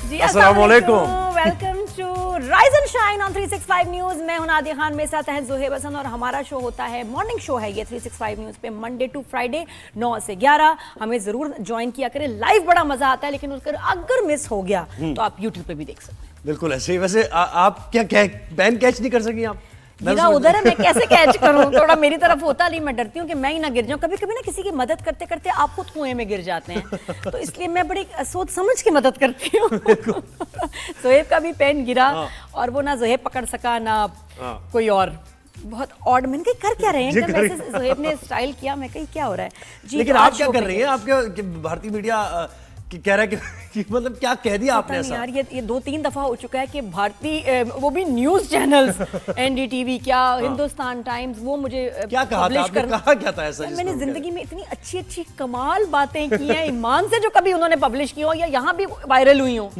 जी अस्सलाम वालेकुम, welcome to rise and shine on 365 news. मैं हूं नादिया खान, मेरे साथ है ज़ोहेब हसन और हमारा शो होता है, मॉर्निंग शो है ये 365 न्यूज पे, मंडे टू फ्राइडे 9 से 11। हमें जरूर ज्वाइन किया करें, लाइव बड़ा मजा आता है, लेकिन अगर मिस हो गया तो आप यूट्यूब पे भी देख सकते हैं। बिल्कुल ऐसे ही। वैसे आप क्या बैन कैच नहीं कर सकी आप? गिरा उधर है, मैं कैसे कैच करूं? थोड़ा मेरी तरफ होता, नहीं मैं डरती हूँ कि मैं ही ना गिर जाऊं। कभी कभी ना किसी की मदद करते करते आप खुद कुएं में गिर जाते हैं, तो इसलिए मैं बड़ी सोच समझ के मदद करती हूँ। ज़ोहेब का भी पेन गिरा और वो ना ज़ोहेब पकड़ सका ना कोई और, बहुत ऑड। मैंने कहा कर क्या रहे हैं, वैसे ज़ोहेब ने स्टाइल किया, मैं कही क्या हो रहा है जी। लेकिन आप क्या कर रही हैं? आपके भारतीय मीडिया कह रहा है कि मतलब क्या कह दिया आपने ऐसा? यार ये 2-3 दफा हो चुका है कि भारतीय वो भी न्यूज चैनल्स एनडीटीवी क्या हिंदुस्तान टाइम्स, वो मुझे क्या कहा था? आपने कहा क्या था ऐसा? मैंने जिंदगी में इतनी अच्छी अच्छी कमाल बातें की हैं ईमान से, जो कभी उन्होंने पब्लिश की हो या यहाँ भी वायरल हुई हो।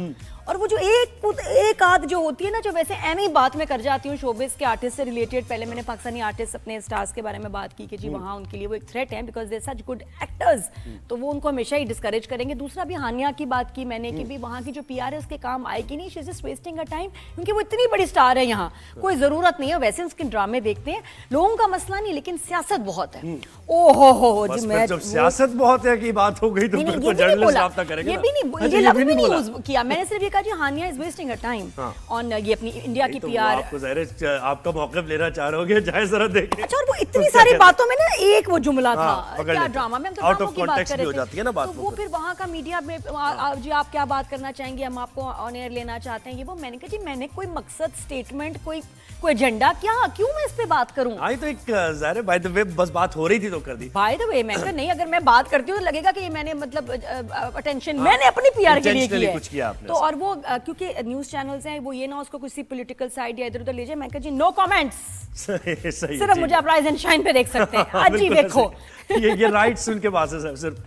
और वो जो एक आध जो होती है ना, जो वैसे एम ही बात में कर जाती हूँ शोबिस के आर्टिस्ट से रिलेटेड। पहले मैंने पाकिस्तानी आर्टिस्ट अपने स्टार्स के बारे में बात की कि जी वहाँ उनके लिए वो एक थ्रेट है, because they such good actors, तो वो उनको हमेशा ही डिस्करेज करेंगे। दूसरा भी हानिया की बात की मैंने कि भी वहाँ की जो पीआर है उसके काम आएगी नहीं, she is just wasting a time, क्योंकि वो इतनी बड़ी स्टार है, यहाँ कोई जरूरत नहीं है। वैसे उसके ड्रामे देखते हैं, लोगों का मसला नहीं, लेकिन सियासत बहुत है। ओहो हो जी, मैं जब सियासत बहुत है की बात हो गई तो फिर तो जर्नलिस्ट रब्ता करेंगे। ये भी नहीं, ये लफ्ज़ भी नहीं यूज किया मैंने, सिर्फ ये कहा जी Haniya is wasting a time on ये अपनी इंडिया की पीआर। आपको ज़ाहिर आपका मौक़िफ़ लेना चाह रहे होगे, जाए जरा देखें। अच्छा, और वो इतनी सारी बातों में ना एक वो जुमला था, क्या ड्रामा में हम तो ड्रामों की बात कर रहे थे, तो वो फिर वहाँ का मीडिया में जी आप क्या बात करना चाहेंगे, हम आपको ऑन एयर लेना चाहते हैं, ये वो। मैंने कहा जी मैंने कोई मकसद स्टेटमेंट कोई एजेंडा क्या, क्यों मैं इस पे बात करूं? आई तो एक ज़ाहिर बाय द वे बस बात हो रही थी तो कर दी। बाय द वे मैं कहा नहीं, अगर मैं बात करती हूँ तो लगेगा कि मैंने मतलब अटेंशन मैंने अपनी पीआर के लिए किया है, कुछ किया आपने। तो और वो क्योंकि न्यूज चैनल्स हैं, वो ये ना उसको किसी पॉलिटिकल साइड या इधर उधर ले जाए। मैं कहा जी नो कमेंट्स, सिर्फ मुझे आप राइज एंड शाइन पे देख सकते हैं। आज जी देखो ये राइट्स उनके पास है सिर्फ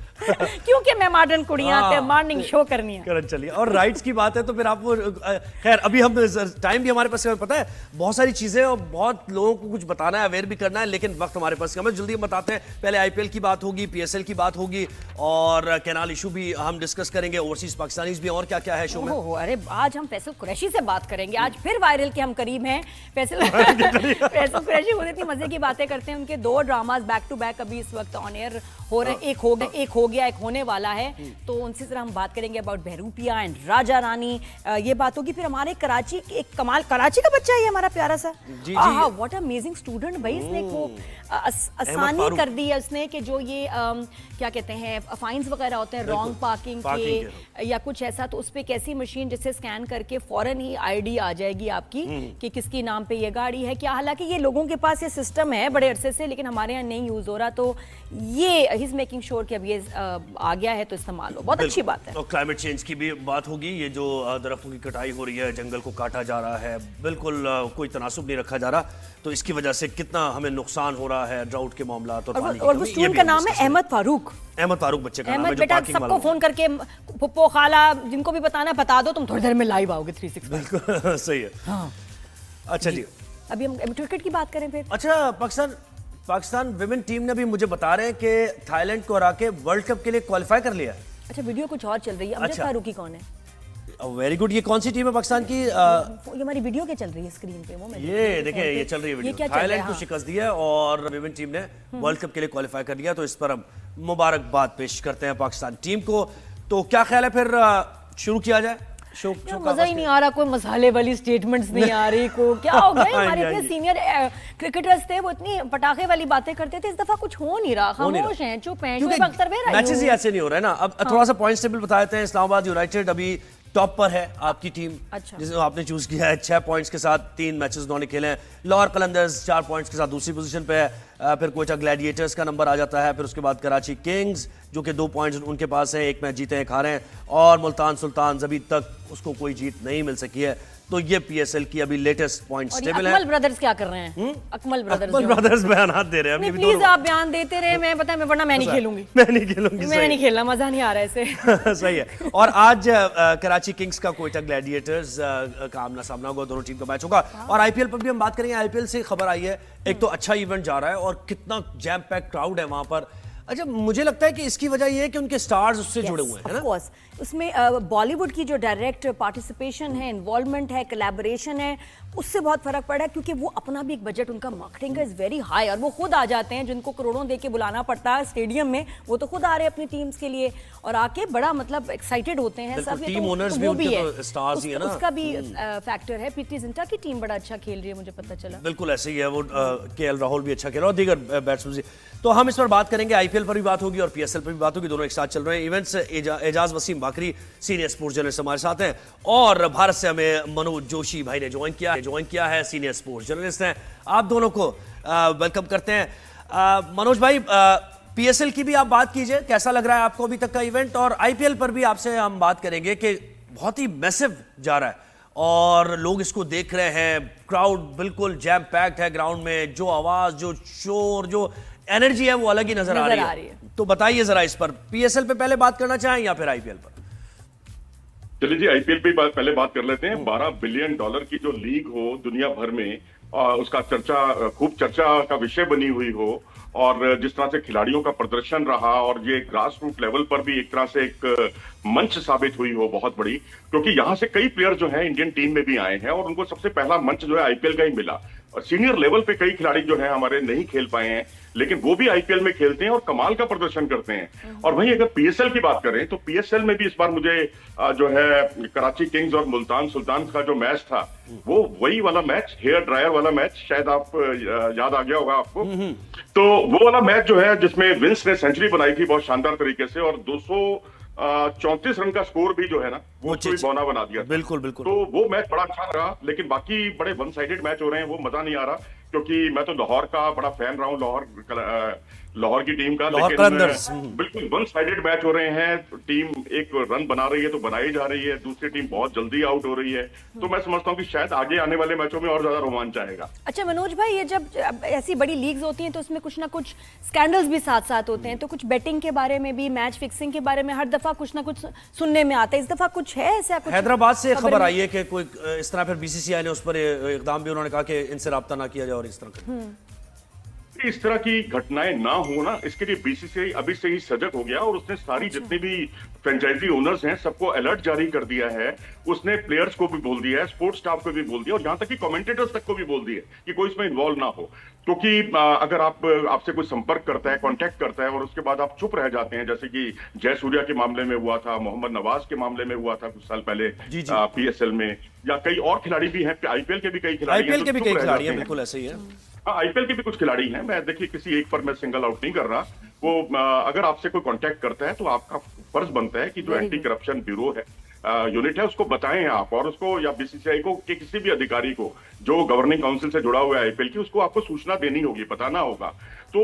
क्योंकि मैं मॉडर्न कुड़ियां थे, मॉर्निंग शो करनी है। करन चलिए, और राइट्स की बात है तो फिर आप वो खैर अभी हम टाइम भी हमारे पास है, पता है बहुत सारी चीजें और बहुत लोगों को कुछ बताना है, अवेयर भी करना है, लेकिन वक्त हमारे पास हमें जल्दी हम बताते हैं। पहले आईपीएल की बात होगी, पीएसएल की बात होगी और कैनाल इशू भी हम डिस्कस करेंगे, ओवरसीज पाकिस्तानीज भी, और क्या क्या है शो में। अरे आज हम फैसल कुरैशी से बात करेंगे, आज फिर वायरल के हम करीब हैं। फैसल कुरैशी खुद इतनी मजे की बातें करते हैं, उनके 2 ड्रामास बैक टू बैक अभी इस वक्त ऑन एयर हो रहे हैं, एक हो गया, एक होने वाला है, तो उनसे जरा हम बात करेंगे about Bahrupiya and Raja Rani, ये बात होगी। फिर हमारे कराची एक कमाल, कराची का बच्चा है ये हमारा प्यारा सा, व्हाट अमेजिंग स्टूडेंट भाई, इसने वो आसानी कर दी है उसने कि जो ये क्या कहते हैं फाइन्स वगैरह होते हैं रॉन्ग पार्किंग के या कुछ ऐसा, तो उस पर कैसी मशीन जिससे स्कैन करके फौरन ही आईडी आ जाएगी आपकी कि किसकी नाम पे ये गाड़ी है क्या। हालांकि ये लोगों के पास ये सिस्टम है बड़े अरसे से, लेकिन हमारे यहाँ नहीं यूज हो रहा, तो ये ही इज मेकिंग श्योर कि अब ये आ गया है तो इस्तेमाल हो, बहुत अच्छी बात है। और क्लाइमेट चेंज की भी बात होगी, ये जो दरख्तों की कटाई हो रही है, जंगल को काटा जा रहा है, बिल्कुल कोई तनासुब नहीं रखा जा रहा, तो इसकी वजह से कितना हमें नुकसान हो रहा है, ड्राउट के मामला और वो स्टूडेंट का नाम है अहमद फारूक बच्चे का नाम है, बेटा सबको फोन करके पप्पो खाला जिनको भी बताना बता दो, तुम थोड़ी देर में लाइव आओगे 365। बिल्कुल सही है। हाँ। अच्छा जी, अभी हम क्रिकेट की बात करें फिर। अच्छा, पाकिस्तान विमेन टीम ने भी मुझे बता रहे हैं कि थाईलैंड को हरा के वर्ल्ड कप के लिए क्वालिफाई कर लिया है। अच्छा, वीडियो कुछ और चल रही है। अमजद फारूकी कौन है? Very good. ये कौन सी टीम है पाकिस्तान की? ये हमारी वीडियो के चल रही है स्क्रीन पे, वो ये देखें, ये चल रही है वीडियो। थाईलैंड को शिकस्त दी है और विमेन टीम ने वर्ल्ड कप के लिए क्वालिफाई कर लिया, तो इस पर हम मुबारकबाद पेश करते हैं पाकिस्तान टीम को। तो क्या ख्याल है फिर शुरू किया जाए? मजा ही नहीं आ रहा, कोई मसाले वाली स्टेटमेंट्स नहीं आ रही, को क्या हो गया? हमारे इतने सीनियर क्रिकेटर्स थे, वो इतनी पटाखे वाली बातें करते थे, इस दफा कुछ हो नहीं रहा, खामोश हैं, चुप हैं। मैचेस ही ऐसे नहीं हो रहे ना। अब थोड़ा सा पॉइंट्स टेबल बता देते हैं। इस्लामाबाद यूनाइटेड अभी टॉप पर है, आपकी टीम। अच्छा। जिसे आपने चूज किया है, 6 पॉइंट्स के साथ 3 मैचेस उन्होंने खेले हैं। लाहौर कलंदर्स 4 पॉइंट्स के साथ दूसरी पोजीशन पे है, फिर कोयटा ग्लैडिएटर्स का नंबर आ जाता है, फिर उसके बाद कराची किंग्स जो कि 2 पॉइंट्स उनके पास हैं, 1 मैच जीते 1 हारे हैं, और मुल्तान सुल्तान अभी तक उसको कोई जीत नहीं मिल सकी है। तो ये पीएसएल की अभी लेटेस्ट पॉइंट्स टेबल है। अकमल ब्रदर्स क्या कर रहे हैं? अकमल ब्रदर्स बयान दे रहे हैं। प्लीज आप बयान देते रहे, मैं पता है वरना मैं नहीं खेलूंगी। मैं नहीं खेलना, मजा नहीं आ रहा ऐसे। सही है। और आज कराची किंग्स का कोयटा ग्लैडिएटर्स का आमना सामना होगा, दोनों टीम का मैच होगा। और आईपीएल पर भी हम बात करेंगे। आईपीएल से खबर आई है, एक तो अच्छा इवेंट जा रहा है और कितना जैम पैक क्राउड है वहां पर। अच्छा, मुझे लगता है कि इसकी वजह ये है कि उनके स्टार्स उससे जुड़े हुए हैं, है ना? कोर्स उसमें बॉलीवुड की जो डायरेक्ट पार्टिसिपेशन है, इन्वॉल्वमेंट है, कोलैबोरेशन है, उससे बहुत फर्क पड़ा है क्योंकि वो अपना भी एक बजट, उनका मार्केटिंग का इज वेरी हाई, और वो खुद आ जाते हैं, जिनको करोड़ों दे के बुलाना पड़ता है स्टेडियम में, वो तो खुद आ रहे हैं अपनी टीम्स के लिए और आके बड़ा मतलब एक्साइटेड होते हैं सब। टीम ओनर्स भी उनके तो स्टार्स ही है ना, उसका भी फैक्टर है। प्रीति जिंटा की टीम बड़ा अच्छा खेल रही है, मुझे पता चला। बिल्कुल ऐसे ही है वो। केएल राहुल भी अच्छा खेल रहा है और दीगर बैट्समैन। तो हम इस पर बात करेंगे, आईपीएल पर भी बात होगी और पीएसएल पर भी बात होगी, दोनों एक साथ चल रहे हैं इवेंट्स। एजाज वसीम बाकरी सीनियर स्पोर्ट्स जर्नलिस्ट हमारे साथ हैं और भारत से हमें मनोज जोशी भाई ने ज्वाइन किया है, सीनियर स्पोर्ट्स जर्नलिस्ट हैं। आप दोनों को वेलकम करते हैं। मनोज भाई, पीएसएल की भी आप बात कीजिए, कैसा लग रहा है आपको अभी तक का इवेंट, और आईपीएल पर भी आपसे हम बात करेंगे कि बहुत ही मैसिव जा रहा है और लोग इसको देख रहे हैं, क्राउड बिल्कुल जैम पैक्ड है ग्राउंड में, जो आवाज, जो शोर, जो एनर्जी है वो अलग ही नजर आ रही है। तो बताइए जरा इस पर, पीएसएल पे पहले बात करना चाहें या फिर आईपीएल पर? चलिए जी, आईपीएल पे पहले बात कर लेते हैं। $12 बिलियन की जो लीग हो दुनिया भर में, उसका खूब चर्चा का विषय बनी हुई हो, और जिस तरह से खिलाड़ियों का प्रदर्शन रहा और ये ग्रास रूट लेवल पर भी एक तरह से एक मंच साबित हुई हो बहुत बड़ी, क्योंकि यहाँ से कई प्लेयर जो हैं इंडियन टीम में भी आए हैं और उनको सबसे पहला मंच जो है आईपीएल का ही मिला। और सीनियर लेवल पे कई खिलाड़ी जो हैं हमारे नहीं खेल पाए हैं, लेकिन वो भी आईपीएल में खेलते हैं और कमाल का प्रदर्शन करते हैं। और वहीं अगर पीएसएल की बात करें तो पीएसएल में भी इस बार मुझे जो है कराची किंग्स और मुल्तान सुल्तान का जो मैच था, वो वही वाला मैच, हेयर ड्रायर वाला मैच, शायद आप याद आ गया होगा आपको। तो वो वाला मैच जो है जिसमें विंस ने सेंचुरी बनाई थी बहुत शानदार तरीके से, और 234 रन का स्कोर भी जो है ना वो भी बौना बना दिया। बिल्कुल बिल्कुल। तो वो मैच बड़ा अच्छा रहा, लेकिन बाकी बड़े वन साइडेड मैच हो रहे हैं, वो मजा नहीं आ रहा, क्योंकि मैं तो लाहौर का बड़ा फैन रहा हूँ, लाहौर की टीम का, लेकिन बिल्कुल वन साइडेड मैच हो रहे हैं। टीम एक रन बना रही है तो बनाई जा रही है, दूसरी टीम बहुत जल्दी आउट हो रही है। तो मैं समझता हूँ कि शायद आगे आने वाले मैचों में और ज्यादा रोमांच आएगा। अच्छा मनोज भाई, ये जब ऐसी बड़ी लीग्स होती हैं तो उसमें कुछ ना कुछ स्कैंडल्स भी साथ साथ होते हैं, तो कुछ बेटिंग के बारे में भी, मैच फिक्सिंग के बारे में हर दफा कुछ ना कुछ सुनने में आता है। इस दफा कुछ है ऐसा? कुछ हैदराबाद से खबर आई है कि कोई इस तरह, फिर बीसीसीआई ने उस पर इकदाम भी, उन्होंने कहा कि इनसे राब्ता ना किया जाए और इस तरह का। इस तरह की घटनाएं ना हो ना, इसके लिए बीसीसीआई अभी से ही सजग हो गया और उसने सारी जितने भी फ्रेंचाइजी ओनर्स हैं सबको अलर्ट जारी कर दिया है। उसने प्लेयर्स को भी बोल दिया है, स्पोर्ट्स स्टाफ को भी बोल दिया, और यहाँ तक कि कमेंटेटर्स तक को भी बोल दिया कि कोई इसमें इन्वॉल्व ना हो। क्योंकि अगर आपसे कोई संपर्क करता है, कांटेक्ट करता है और उसके बाद आप चुप रह जाते हैं, जैसे कि जयसूर्या के मामले में हुआ था, मोहम्मद नवाज के मामले में हुआ था कुछ साल पहले पीएसएल में, या कई और खिलाड़ी भी हैं, आईपीएल के भी कई खिलाड़ी हैं, बिल्कुल ऐसे ही है। आईपीएल के भी कुछ खिलाड़ी हैं। मैं देखिए किसी एक पर मैं सिंगल आउट नहीं कर रहा। वो अगर आपसे कोई कांटेक्ट करता है तो आपका फर्ज बनता है कि जो एंटी करप्शन ब्यूरो है, यूनिट है, उसको बताएं आप, और उसको या बीसीसीआई को कि किसी भी अधिकारी को जो गवर्निंग काउंसिल से जुड़ा हुआ है आईपीएल की, उसको आपको सूचना देनी होगी, बताना होगा। तो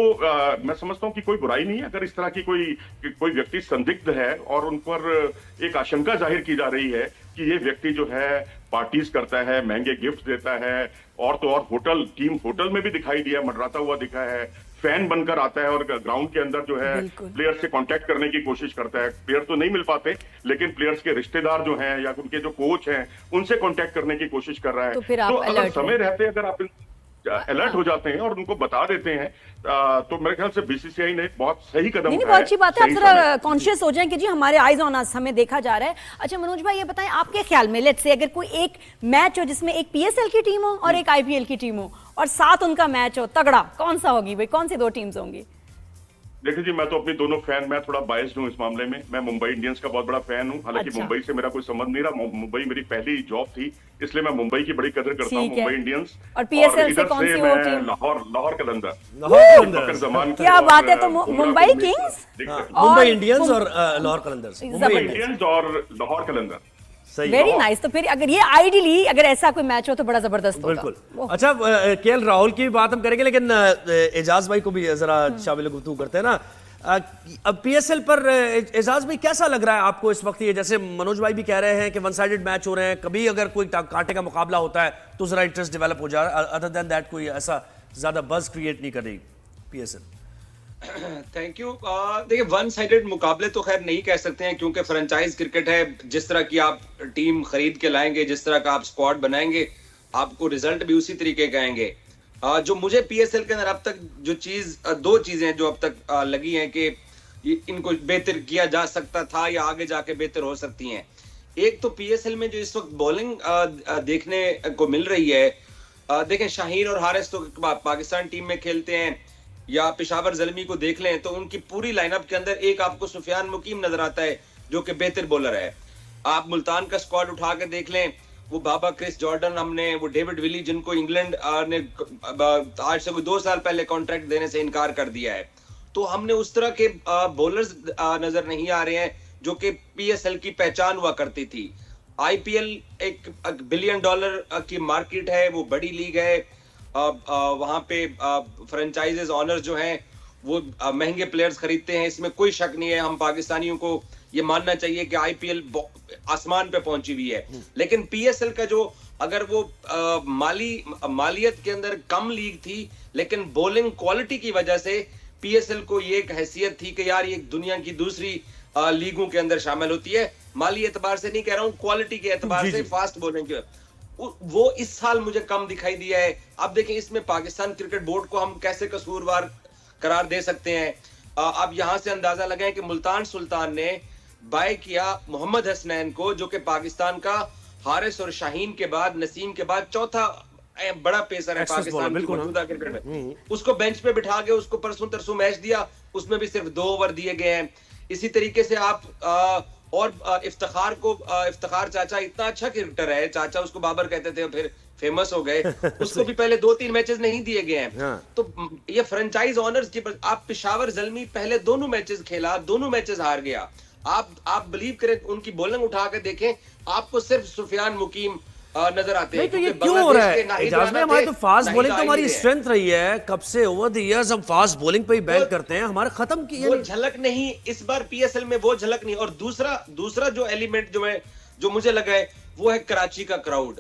मैं समझता हूँ कि कोई बुराई नहीं है अगर इस तरह की कोई व्यक्ति संदिग्ध है और उन पर एक आशंका जाहिर की जा रही है कि ये व्यक्ति जो है पार्टीज करता है, महंगे गिफ्ट देता है, और तो और टीम होटल में भी दिखाई दिया, मंडराता हुआ दिखा है, फैन बनकर आता है और ग्राउंड के अंदर जो है प्लेयर से कांटेक्ट करने की कोशिश करता है। प्लेयर तो नहीं मिल पाते, लेकिन प्लेयर्स के रिश्तेदार जो हैं या उनके जो कोच हैं उनसे कांटेक्ट करने की कोशिश कर रहा है। तो अगर समय रहते अगर आप अलर्ट हो जाते हैं और उनको बता देते हैं, तो मेरे ख्याल से बीसीसीआई ने बहुत सही कदम उठाया। बहुत अच्छी बात है, आप जरा कॉन्शियस हो जाएं कि जी हमारे आईज ऑन अस, हमें देखा जा रहा है। अच्छा मनोज भाई, ये बताएं आपके ख्याल में, लेट्स से अगर कोई एक मैच हो जिसमें एक पीएसएल की टीम हो और एक आईपीएल की टीम हो और साथ उनका मैच हो तगड़ा, कौन सा होगी भाई? कौन सी दो टीम्स होंगी? देखिए जी, मैं तो अपनी दोनों फैन, मैं थोड़ा बायस्ड हूँ इस मामले में। मैं मुंबई इंडियंस का बहुत बड़ा फैन हूँ, हालांकि मुंबई से मेरा कोई संबंध नहीं रहा। मुंबई मेरी पहली जॉब थी, इसलिए मैं मुंबई की बड़ी कदर करता हूँ, मुंबई इंडियंस। और पीएसएल से कौन सी हो टीम? लाहौर कलंदर। क्या बात है! तो मुंबई किंग्स, मुंबई इंडियंस और लाहौर कलंदर्स, मुंबई इंडियंस और लाहौर कलंदर। Very nice. तो फिर अगर ये आइडियली अगर ऐसा कोई मैच हो तो बड़ा जबरदस्त होगा। बिल्कुल। अच्छा, केएल राहुल की बात हम करेंगे, लेकिन एजाज भाई को भी जरा शामिल गुफ्तगू करते हैं ना। अब पीएसएल पर एजाज भाई कैसा लग रहा है आपको इस वक्त? ये जैसे मनोज भाई भी कह रहे हैं कि वन साइडेड मैच हो रहे हैं, कभी अगर कोई कांटे का मुकाबला होता है तो जरा इंटरेस्ट डेवलप हो जा रहा है, अदर देन दैट कोई ऐसा ज्यादा बज क्रिएट नहीं कर रही पीएसएल। Thank you. देखिए, वन साइडेड मुकाबले तो खैर नहीं कह सकते हैं, क्योंकि फ्रेंचाइज क्रिकेट है। जिस तरह की आप टीम खरीद के लाएंगे, जिस तरह का आप स्क्वाड बनाएंगे, आपको रिजल्ट भी उसी तरीके के आएंगे। जो मुझे पीएसएल के अंदर अब तक जो चीज, दो चीजें जो अब तक लगी हैं कि इनको बेहतर किया जा सकता था या आगे जाके बेहतर हो सकती हैं। एक तो पीएसएल में जो इस वक्त बॉलिंग देखने को मिल रही है, देखें शाहीन और हारिस तो पाकिस्तान टीम में खेलते हैं, या पेशावर ज़ल्मी को देख लें तो उनकी पूरी लाइनअप के अंदर एक आपको सुफियान मुकीम नजर आता है जो कि बेहतर बॉलर है। आप मुल्तान का स्क्वाड उठा के देख लें, वो बाबा क्रिस जॉर्डन, हमने वो डेविड विली जिनको इंग्लैंड ने आज से 2 साल पहले कॉन्ट्रैक्ट देने से इनकार कर दिया है, तो हमने उस तरह के बॉलर्स नजर नहीं आ रहे हैं जो कि पीएसएल की पहचान हुआ करती थी। आईपीएल एक $1 बिलियन की मार्केट है, वो बड़ी लीग है, वहां पे फ्रेंचाइजेस ऑनर्स जो हैं वो महंगे प्लेयर्स खरीदते हैं, इसमें कोई शक नहीं है। हम पाकिस्तानियों को ये मानना चाहिए कि आईपीएल आसमान पे पहुंची हुई है, लेकिन पीएसएल का जो अगर वो मालियत के अंदर कम लीग थी, लेकिन बॉलिंग क्वालिटी की वजह से पीएसएल को ये एक हैसियत थी कि यार ये दुनिया की दूसरी लीगों के अंदर शामिल होती है। माली एतबार से नहीं कह रहा हूँ, क्वालिटी के एतबार से, फास्ट बॉलिंग के, वो इस साल मुझे कम दिखाई दिया है। अब देखें इसमें पाकिस्तान क्रिकेट बोर्ड को हम कैसे कसूरवार करार दे सकते हैं। अब यहां से अंदाजा लगाएं कि मुल्तान सुल्तान ने बाय किया मोहम्मद हसनैन को, जो कि पाकिस्तान का हारिस और शाहीन के बाद, नसीम के बाद चौथा बड़ा पेसर है पाकिस्तान की मौजूदा क्रिकेट में। उसको बेंच पे बिठा के उसको परसों तरसों मैच दिया, उसमें भी सिर्फ 2 ओवर दिए गए हैं। इसी तरीके से आप और इफ्तिखार चाचा इतना अच्छा क्रिकेटर है, चाचा उसको बाबर कहते थे, फिर फेमस हो गए, उसको भी पहले 2-3 मैचेस नहीं दिए गए हैं। हाँ। तो ये फ्रेंचाइज ऑनर्स की, आप पेशावर ज़ल्मी पहले दोनों मैचेस खेला, दोनों मैचेस हार गया। आप बिलीव करें, उनकी बॉलिंग उठा के देखें, आपको सिर्फ सुफियान मुकीम नजर आते हैं। तो ये क्यों हो रहा है एजाज में? हमारी तो फास्ट बॉलिंग तो हमारी स्ट्रेंथ रही है कब से, ओवर द इयर्स हम फास्ट बॉलिंग पे ही बैंक करते हैं, हमारा खत्म की वो झलक नहीं इस बार पीएसएल में, वो झलक नहीं। और दूसरा जो एलिमेंट जो मुझे लगा है वो है कराची का क्राउड।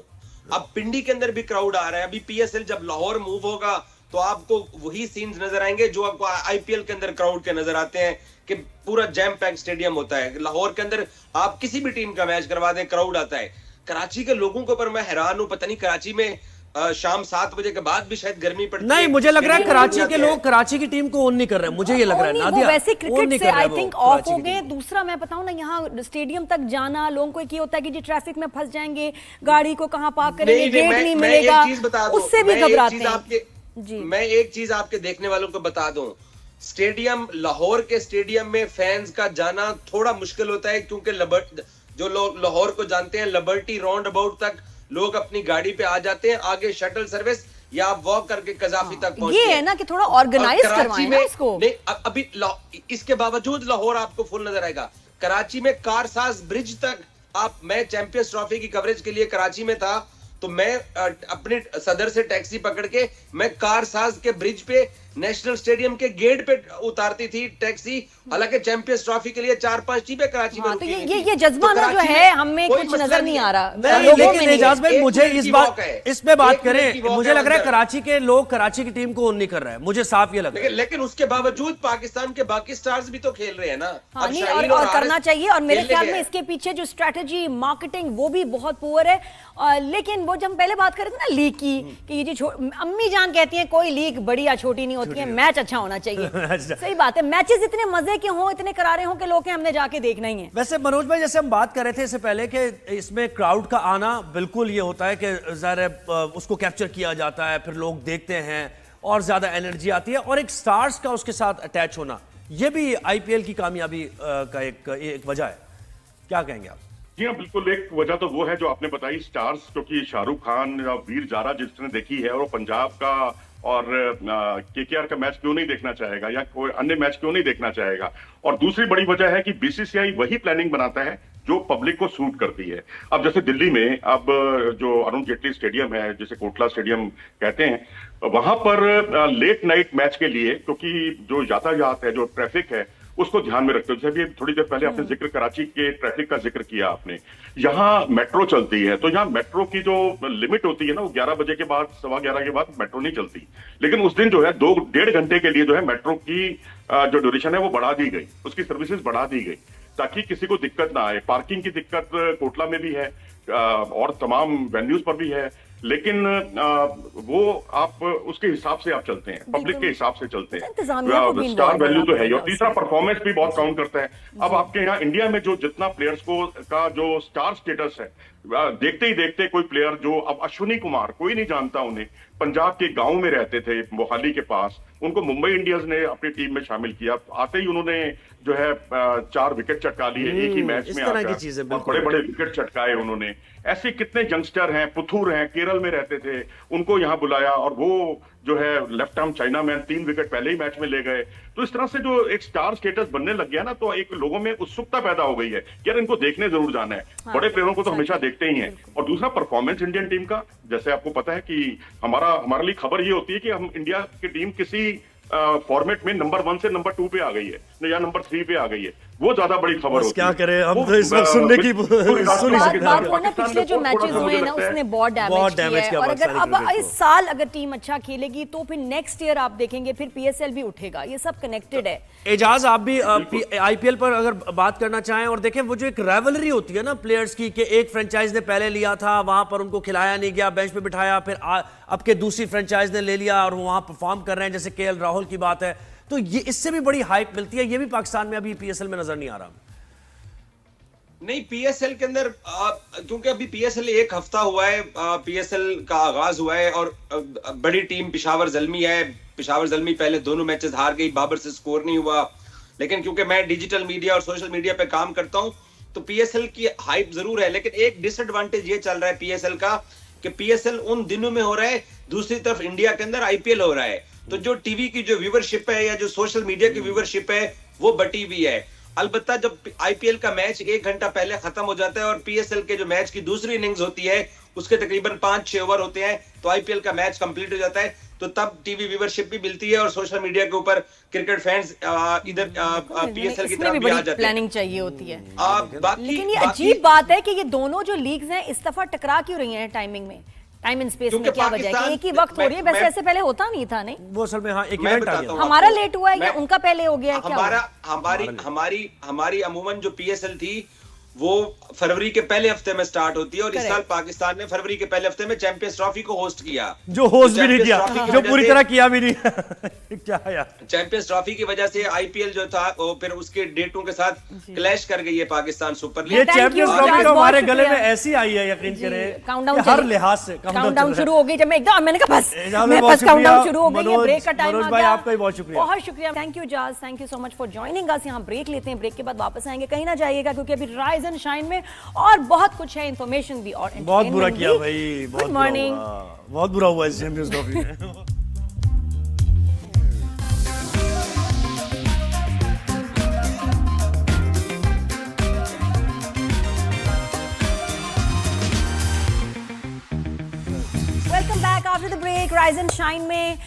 अब पिंडी के अंदर भी क्राउड आ रहा है। अभी पीएसएल जब लाहौर मूव होगा तो आपको वही सीन्स नजर आएंगे जो आपको आईपीएल के अंदर क्राउड के नजर आते हैं, कि पूरा जैम पैक स्टेडियम होता है। लाहौर के अंदर आप किसी भी टीम का मैच करवा दें, क्राउड आता है। कराची के लोगों के ऊपर मैं हैरान हूं, पता नहीं कराची में शाम 7 बजे के बाद भी शायद गर्मी पड़ती है। नहीं, मुझे लग रहा है कराची के लोग कराची की टीम को ओन नहीं कर रहे हैं, मुझे ये लग रहा है। नादिया, वैसे क्रिकेट से आई थिंक ऑफ हो गए। दूसरा मैं बताऊं ना, यहाँ स्टेडियम तक जाना लोगों को एक ये होता है कि जी ट्रैफिक में फंस जाएंगे, गाड़ी को कहां पार्क करेंगे, गेट नहीं मिलेगा, उससे भी घबराते हैं। जी, मैं एक चीज आपके देखने वालों को बता दूं, स्टेडियम, लाहौर के स्टेडियम में फैंस का जाना थोड़ा मुश्किल होता है, क्योंकि जो लोग लाहौर को जानते हैं, लिबर्टी राउंड अबाउट तक लोग अपनी गाड़ी पे आ जाते हैं, आगे शटल सर्विस या आप वॉक करके कजाफी तक पहुंचते हैं। ये है ना कि थोड़ा ऑर्गेनाइज करवाएं ना इसको। नहीं, अभी इसके बावजूद लाहौर आपको फुल नजर आएगा। कराची में कारसाज ब्रिज तक मैं चैंपियंस ट्रॉफी की कवरेज के लिए कराची में था, तो मैं अपने सदर से टैक्सी पकड़ के मैं कारसाज के ब्रिज पे नेशनल स्टेडियम के गेट पे उतारती थी टैक्सी। हालांकि चैंपियंस ट्रॉफी के लिए 4-5 टीमें कराची में तो ये जज्बा ना जो है हमें कुछ नजर नहीं आ रहा। लेकिन एजाज भाई, मुझे इस पे बात करें, मुझे लग रहा है कराची के लोग कराची की टीम को ओन नहीं कर रहे हैं, मुझे साफ ये लग रहा है। लेकिन उसके बावजूद पाकिस्तान के बाकी स्टार्स भी तो खेल रहे हैं ना। और करना चाहिए। और मेरे ख्याल में इसके पीछे जो स्ट्रेटेजी, मार्केटिंग, वो भी बहुत पुअर है। लेकिन वो जब हम पहले बात कर रहे थे ना लीग की, कि ये जो अम्मी जान कहती है कोई लीग बड़ी या छोटी नहीं होती है, मैच अच्छा होना चाहिए। सही बात है, मैचेस इतने मजे के हों, इतने करारे हों कि लोग हमने जाके देखना ही है। वैसे मनोज भाई, जैसे हम बात कर रहे थे इससे पहले कि इसमें क्राउड का आना बिल्कुल ये होता है कि ज़ाहिर उसको कैप्चर किया जाता है, फिर लोग देखते हैं और ज्यादा एनर्जी आती है, और एक स्टार्स का उसके साथ अटैच होना, ये भी आईपीएल की कामयाबी का एक वजह है। क्या कहेंगे आप? जी हाँ, बिल्कुल। एक वजह तो वो है जो आपने बताई, स्टार्स, क्योंकि शाहरुख खान या वीर जारा जिसने देखी है, और वो पंजाब का और केकेआर का मैच क्यों नहीं देखना चाहेगा, या कोई अन्य मैच क्यों नहीं देखना चाहेगा। और दूसरी बड़ी वजह है कि बीसीसीआई वही प्लानिंग बनाता है जो पब्लिक को सूट करती है। अब जैसे दिल्ली में अब जो अरुण जेटली स्टेडियम है, जिसे कोटला स्टेडियम कहते हैं, वहां पर लेट नाइट मैच के लिए, क्योंकि जो यातायात है, जो ट्रैफिक है, उसको ध्यान में रखते हो। जैसे भी थोड़ी देर पहले आपने जिक्र कराची के ट्रैफिक का जिक्र किया आपने, यहाँ मेट्रो चलती है, तो यहाँ मेट्रो की जो लिमिट होती है ना, वो 11 बजे के बाद, 11:15 के बाद मेट्रो नहीं चलती। लेकिन उस दिन जो है 2-1.5 घंटे के लिए जो है मेट्रो की जो ड्यूरेशन है वो बढ़ा दी गई, उसकी सर्विसेज बढ़ा दी गई, ताकि किसी को दिक्कत ना आए। पार्किंग की दिक्कत कोटला में भी है और तमाम वेन्यूज पर भी है। लेकिन वो आप उसके हिसाब से आप चलते हैं, पब्लिक के हिसाब से चलते इंतजामिया को भी हैं। स्टार involve वैल्यू तो होना है ही, और पड़ेगा तीसरा परफॉर्मेंस भी बहुत काउंट करता है। अब आपके यहाँ इंडिया में जो जितना प्लेयर्स को का जो स्टार स्टेटस है, देखते ही देखते कोई प्लेयर जो, अब अश्विनी कुमार कोई नहीं जानता उन्हें, पंजाब के गांव में रहते थे मोहाली के पास, उनको मुंबई इंडियंस ने अपनी टीम में शामिल किया, आते ही उन्होंने जो है 4 विकेट चटका लिए एक ही मैच में आकर, और बड़े बड़े विकेट चटकाए उन्होंने। ऐसे कितने यंगस्टर हैं, पुथुर हैं, केरल में रहते थे, उनको यहाँ बुलाया और वो जो है left arm China man 3 wicket पहले ही मैच में ले गए। तो इस तरह से जो एक स्टार स्टेटस बनने लग गया ना, तो एक लोगों में उत्सुकता पैदा हो गई है कि यार इनको देखने जरूर जाना है। हाँ, बड़े प्लेयरों को तो हमेशा देखते ही हैं। और दूसरा परफॉर्मेंस इंडियन टीम का, जैसे आपको पता है कि हमारे लिए खबर ये होती है कि हम इंडिया की टीम किसी फॉर्मेट में नंबर 1 से नंबर 2 पे आ गई है या नंबर 3 पे आ गई है, वो ज्यादा बड़ी खबर होती है। क्या करें, हम तो इस वक्त सुनने की पिछले जो मैचेस हुए ना उसने बहुत डैमेज किया है। और अगर अब इस साल अगर टीम अच्छा खेलेगी तो फिर नेक्स्ट ईयर आप देखेंगे फिर पीएसएल भी उठेगा, ये सब कनेक्टेड है। एजाज, आप भी आईपीएल पर अगर बात करना चाहें, और देखें वो जो एक राइवलरी होती है ना प्लेयर्स की, कि एक फ्रेंचाइज ने पहले लिया था, वहां पर उनको खिलाया नहीं गया, बेंच पे बिठाया, फिर अब के दूसरी फ्रेंचाइज ने ले लिया और वहां परफॉर्म कर रहे हैं, जैसे केएल राहुल की बात है, तो ये इससे भी बड़ी हाइप मिलती है। ये भी पाकिस्तान में अभी पीएसएल में नजर नहीं आ रहा। नहीं, पीएसएल के अंदर क्योंकि अभी पीएसएल 1 हफ्ता हुआ है, पीएसएल का आगाज हुआ है, और बड़ी टीम पेशावर ज़ल्मी है। पेशावर ज़ल्मी पहले दोनों मैचेस हार गई, बाबर से स्कोर नहीं हुआ, लेकिन क्योंकि मैं डिजिटल मीडिया और सोशल मीडिया पे काम करता हूं तो पीएसएल की हाइप जरूर है। लेकिन एक डिसएडवांटेज ये चल रहा है पीएसएल का कि पीएसएल उन दिनों में हो रहा है, दूसरी तरफ इंडिया के अंदर आईपीएल हो रहा है, तो जो टीवी की जो व्यूवरशिप है या जो सोशल मीडिया की व्यूवरशिप है वो बटी हुई है। अलबत्ता जब आईपीएल का मैच 1 घंटा पहले खत्म हो जाता है और पीएसएल के जो मैच की दूसरी इनिंग्स होती है उसके तकरीबन 5-6 ओवर होते हैं, तो आईपीएल का मैच कंप्लीट हो जाता है, तो तब टीवी व्यूवरशिप भी मिलती है और सोशल मीडिया के ऊपर क्रिकेट फैंस इधर पीएसएल की तरफ भी आ जाते हैं। प्लानिंग चाहिए होती है। लेकिन ये बाकी अजीब बात है कि ये दोनों जो लीग्स हैं इस दफा टकरा क्यों रही हैं टाइमिंग में, टाइम एंड स्पेस में, क्या वजह है कि एक ही वक्त हो रही है? वैसे ऐसे पहले होता नहीं था। नहीं, वो असल में हाँ एक इवेंट आ गया, हमारा लेट हुआ है या उनका पहले हो गया है? हमारी अमूमन जो पीएसएल थी वो फरवरी के पहले हफ्ते में स्टार्ट होती है, और इस साल पाकिस्तान ने फरवरी के पहले हफ्ते में चैंपियंस ट्रॉफी को होस्ट किया, जो होस्ट भी नहीं किया, जो पूरी तरह किया भी नहीं। क्या यार, चैंपियंस ट्रॉफी की वजह से आईपीएल जो था वो फिर उसके डेटों के साथ क्लैश कर गई है पाकिस्तान सुपर लीग। ये चैंपियंस ट्रॉफी तो हमारे गले में ऐसी आई है, यकीन करें, हर लिहाज से काउंटडाउन शुरू हो गई। जब मैं एकदम मैंने कहा बस काउंटडाउन शुरू हो गई है, ब्रेक का टाइम आ गया। आपका बहुत शुक्रिया, बहुत शुक्रिया, थैंक यू जाज, thank you so much for joining us. यहाँ ब्रेक लेते हैं, ब्रेक के बाद वापस आएंगे, कहीं ना जाइएगा क्योंकि अभी राइज एंड शाइन में और बहुत कुछ है, इंफॉर्मेशन भी और बहुत बुरा किया भाई, गुड मॉर्निंग। बहुत बुरा हुआ इस चैंपियंस ट्रॉफी में। Welcome back after the break, rise and shine में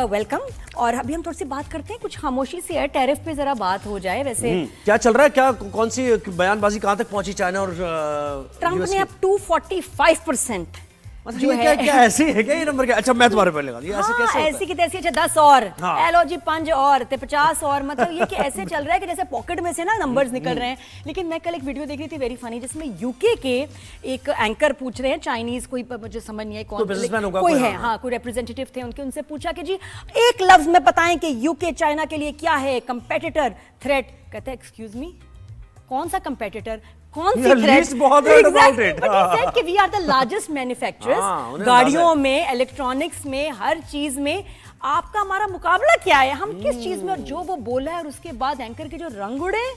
वेलकम। और अभी हम थोड़ी सी बात करते हैं, कुछ खामोशी से है, टैरिफ पे जरा बात हो जाए। वैसे क्या चल रहा है, क्या कौन सी बयानबाजी कहां तक पहुंची चाइना और ट्रंप ने अब 245% मतलब जो है, क्या ऐसे है क्या ये नंबर? क्या अच्छा, मैं तुम्हारे पहले ये ऐसे कैसे ऐसी की तैसी, अच्छा 10 और हाँ। एलो जी 5 और 50 और, मतलब ये कि ऐसे चल रहा है कि जैसे पॉकेट में से ना नंबर्स निकल रहे हैं। लेकिन मैं कल एक वीडियो देख रही थी वेरी फनी, जिसमें यूके के एक एंकर पूछ रहे हैं, चाइनीज कोई, मुझे समझ नहीं आई कौन, कोई है, हाँ कोई रिप्रेजेंटेटिव थे उनके, उनसे पूछा कि जी एक लफ्ज में बताएं कि यूके चाइना के लिए क्या है, कंपेटिटर, थ्रेट। कहते हैं एक्सक्यूज मी, कौन सा कंपेटिटर, कौन सी थ्रेट? बहुत है about it. But he said कि we are the largest manufacturers, गाड़ियों में, इलेक्ट्रॉनिक्स में, हर चीज में आपका हमारा मुकाबला क्या है, हम किस चीज में? और जो वो बोला है, और उसके बाद एंकर के जो रंग उड़े,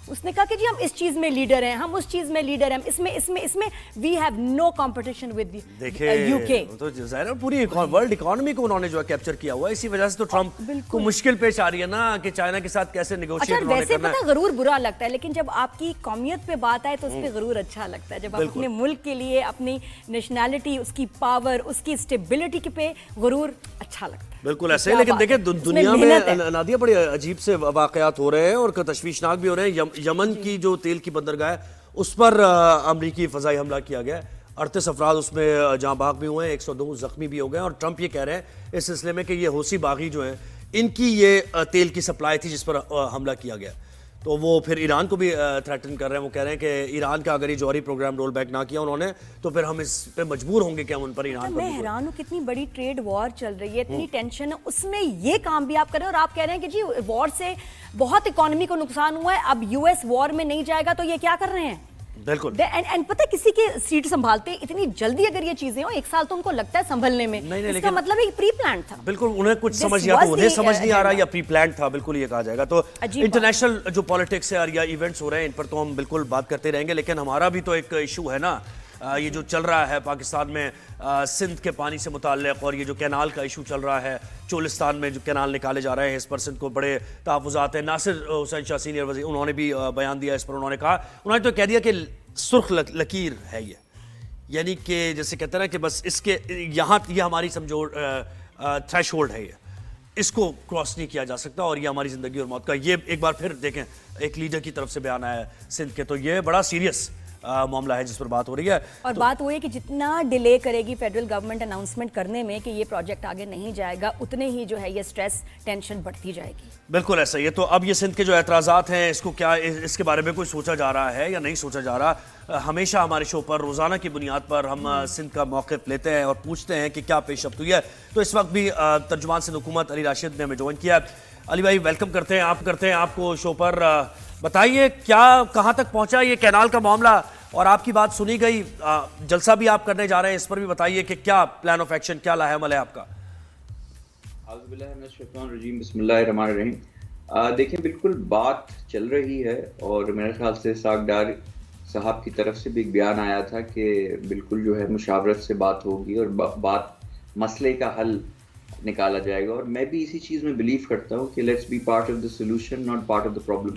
उसने कहा कि जी हम इस चीज में लीडर हैं, हम उस चीज में लीडर हैं, इसमें we have no competition with UK. तो जाहिर है पूरी वर्ल्ड इकोनॉमी को उन्होंने जो है कैप्चर किया हुआ है, इसी वजह से तो ट्रंप को मुश्किल पेश आ रही है ना कि चाइना के साथ कैसे नेगोशिएट करना है। वैसे पता गरूर बुरा लगता है, लेकिन जब आपकी कौमियत पे बात आए तो उस पे गरूर अच्छा लगता है। जब आप अपने मुल्क के लिए, अपनी नेशनैलिटी, उसकी पावर, उसकी स्टेबिलिटी पे गरूर अच्छा लगता है। बिल्कुल ऐसे ही। लेकिन देखिए दुनिया में नादिया बड़े अजीब से वाकयात हो रहे हैं और तशवीशनाक भी हो रहे हैं। यमन की जो तेल की बंदरगाह है उस पर अमरीकी फजाई हमला किया गया, 38 अफराद उसमें जहाँ भाग भी हुए हैं, 102 जख्मी भी हो गए। और ट्रंप ये कह रहे हैं इस सिलसिले में कि ये हौसी बागी जो हैं इनकी ये तेल की सप्लाई थी जिस पर हमला किया गया। तो वो फिर ईरान को भी थ्रेटन कर रहे हैं। वो कह रहे हैं कि ईरान का अगर ये जौहरी प्रोग्राम रोल बैक ना किया उन्होंने तो फिर हम इस पे मजबूर होंगे कि हम उन पर ईरान पर मैं हैरान हूँ, कितनी बड़ी ट्रेड वॉर चल रही है, इतनी टेंशन है, उसमें ये काम भी आप कर रहे हैं और आप कह रहे हैं कि जी वॉर से बहुत इकोनॉमी को नुकसान हुआ है, अब यूएस वॉर में नहीं जाएगा तो ये क्या कर रहे हैं? बिल्कुल। एंड पता है किसी के सीट संभालते इतनी जल्दी अगर ये चीजें हो, 1 साल तो उनको लगता है संभलने में, नहीं, इसका मतलब एक प्री प्लान था। बिल्कुल, उन्हें कुछ This समझ या was तो उन्हें the समझ नहीं आ रहा agenda. या प्री प्लान था, बिल्कुल ये कहा जाएगा। तो अजीब इंटरनेशनल जो पॉलिटिक्स है या इवेंट्स हो रहे हैं इन पर तो हम बिल्कुल बात करते रहेंगे, लेकिन हमारा भी तो एक इशू है ना, ये जो चल रहा है पाकिस्तान में सिंध के पानी से मुताल्लिक, और ये जो कैनाल का इशू चल रहा है, चोलिस्तान में जो कैनाल निकाले जा रहे हैं इस पर सिंध को बड़े तहफ़्फ़ुज़ात हैं। नासिर हुसैन शाह सीनियर वज़ीर, उन्होंने भी बयान दिया इस पर। उन्होंने तो कह दिया कि सुर्ख लकीर है ये, यानी कि जैसे कहते हैं ना कि बस इसके यहाँ ये हमारी समझो थ्रेश होल्ड है, ये इसको क्रॉस नहीं किया जा सकता और ये हमारी ज़िंदगी और मौत का। ये एक बार फिर देखें, एक लीडर की तरफ से बयान आया है सिंध के, तो ये बड़ा सीरियस मामला है जिस पर बात हो रही है। और तो बात वो है कि जितना डिले करेगी फेडरल गवर्नमेंट अनाउंसमेंट करने में कि ये प्रोजेक्ट आगे नहीं जाएगा, उतने ही जो है ये स्ट्रेस टेंशन बढ़ती जाएगी। बिल्कुल ऐसा ही है। तो अब ये सिंध के जो एतराज़ात हैं, इसको क्या इसके बारे में कोई सोचा जा रहा है या नहीं सोचा जा रहा? हमेशा हमारे शो पर रोज़ाना की बुनियाद पर हम सिंध का मौक़िफ़ लेते हैं और पूछते हैं कि क्या पेशरफ्त हुई है। तो इस वक्त भी तर्जुमान सिंध हुकूमत अली राशिद ने हमें ज्वाइन किया है। अली भाई वेलकम करते हैं आपको शो पर। बताइए क्या कहाँ तक पहुँचा ये कैनाल का मामला, और आपकी बात सुनी गई, जलसा भी आप करने जा रहे हैं, इस पर भी बताइए कि क्या प्लान ऑफ एक्शन, क्या लाहेअमल है आपका? देखिए बिल्कुल बात चल रही है और मेरे ख्याल से सागदार साहब की तरफ से भी एक बयान आया था कि बिल्कुल जो है मुशावरत से बात होगी और बात मसले का हल निकाला जाएगा। और मैं भी इसी चीज़ में बिलीव करता हूँ कि let's be part of the solution not part of the problem.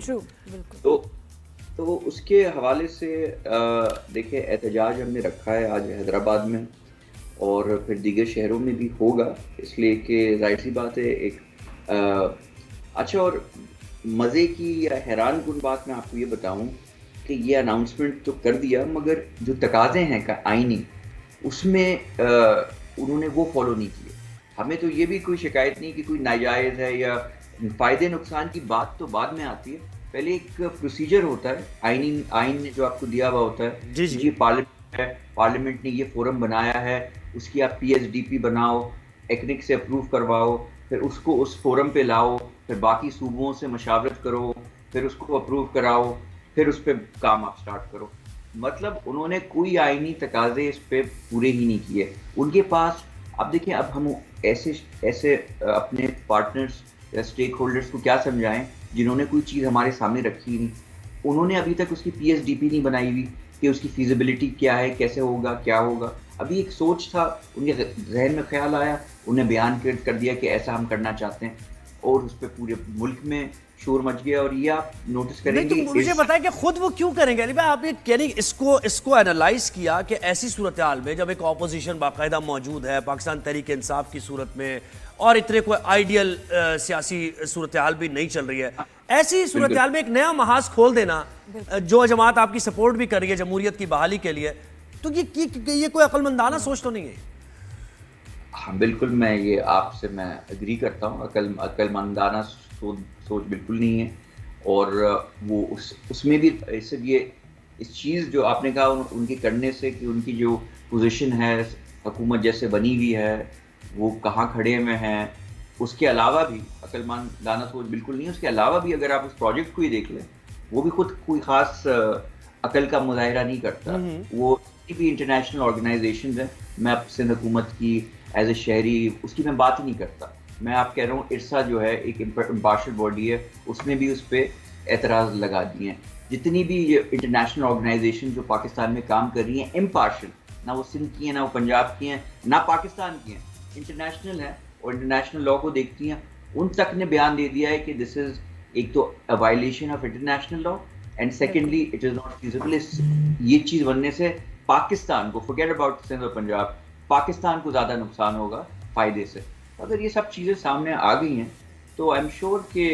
तो उसके हवाले से देखिए एहतजाज हमने रखा है आज हैदराबाद में और फिर दीगर शहरों में भी होगा, इसलिए कि जाहिर सी बात है एक अच्छा और मज़े की या हैरान कुन बात मैं आपको ये बताऊं कि ये अनाउंसमेंट तो कर दिया, मगर जो तकाज़े हैं का आईनी उसमें उन्होंने वो फॉलो नहीं किए। हमें तो ये भी कोई शिकायत नहीं कि कोई नाजायज़ है या फ़ायदे नुकसान की बात तो बाद में आती है, पहले एक प्रोसीजर होता है, आइन जो आपको दिया हुआ होता है। जी पार्लियामेंट है, पार्लियामेंट ने ये फोरम बनाया है, उसकी आप PSDP बनाओ, एक्निक से अप्रूव करवाओ, फिर उसको उस फोरम पे लाओ, फिर बाकी सूबों से मशावरत करो, फिर उसको अप्रूव कराओ, फिर उस पर काम आप स्टार्ट करो। मतलब उन्होंने कोई आइनी तकाजे इस पे पूरे ही नहीं किए उनके पास। अब देखिए, अब हम ऐसे अपने पार्टनर्स या स्टेक होल्डर्स को क्या समझाएं जिन्होंने कोई चीज़ हमारे सामने रखी ही नहीं। उन्होंने अभी तक उसकी PSDP नहीं बनाई हुई कि उसकी फिजिबिलिटी क्या है, कैसे होगा, क्या होगा। अभी एक सोच था, उनके जहन में ख्याल आया, उन्हें बयान कर दिया कि ऐसा हम करना चाहते हैं, और उस पर पूरे मुल्क में शोर मच गया। और ये आप नोटिस करेंगे। तो मुझे बताएं कि खुद वो क्यों करेंगे अली भाई? आपने यानी इसको एनालाइज किया कि ऐसी सूरत हाल में जब एक ऑपोजिशन बाकायदा मौजूद है पाकिस्तान तहरीक इंसाफ की सूरत में, और इतने कोई आइडियल सियासी सूरत हाल भी नहीं चल रही है, ऐसी सूरत हाल में एक नया महाज खोल देना, जो जमात आपकी सपोर्ट भी कर रही है जमहूरियत की बहाली के लिए, तो ये कोई अक्लमंदाना सोच तो नहीं है? हाँ बिल्कुल, मैं ये आपसे मैं एग्री करता हूँ। अक्लमंदाना सोच बिल्कुल नहीं है। और वो उसमें भी सिर्फ ये इस चीज़ जो आपने कहा उनके करने से कि उनकी जो पोजीशन है हुकूमत जैसे बनी हुई है, वो कहाँ खड़े में हैं, उसके अलावा भी अक्लमंदाना सोच बिल्कुल नहीं है। उसके अलावा भी अगर आप उस प्रोजेक्ट को ही देख लें, वो भी खुद कोई ख़ास अकल का मुजाहिरा नहीं करता। वो भी इंटरनेशनल ऑर्गेनाइजेशन है, मैं अब सिंध हुकूमत की एज ए शहरी उसकी मैं बात ही नहीं करता। मैं आप कह रहा हूँ इरसा जो है एक इम्पार्शियल बॉडी है, उसने भी उस पर एतराज़ लगा दिए हैं। जितनी भी ये इंटरनेशनल ऑर्गेनाइजेशन जो पाकिस्तान में काम कर रही हैं इम्पार्शियल, ना वो सिंध की हैं, ना वो पंजाब की हैं, ना पाकिस्तान की हैं, इंटरनेशनल है और इंटरनेशनल लॉ को देखती हैं, उन तक ने बयान दे दिया है कि दिस इज़ एक तो अ violation of international law and secondly it is not feasible. ये चीज़ बनने से पाकिस्तान को, फॉरगेट अबाउट सिंध और पंजाब, पाकिस्तान को ज़्यादा नुकसान होगा फ़ायदे से। अगर ये सब चीज़ें सामने आ गई हैं तो आई एम श्योर कि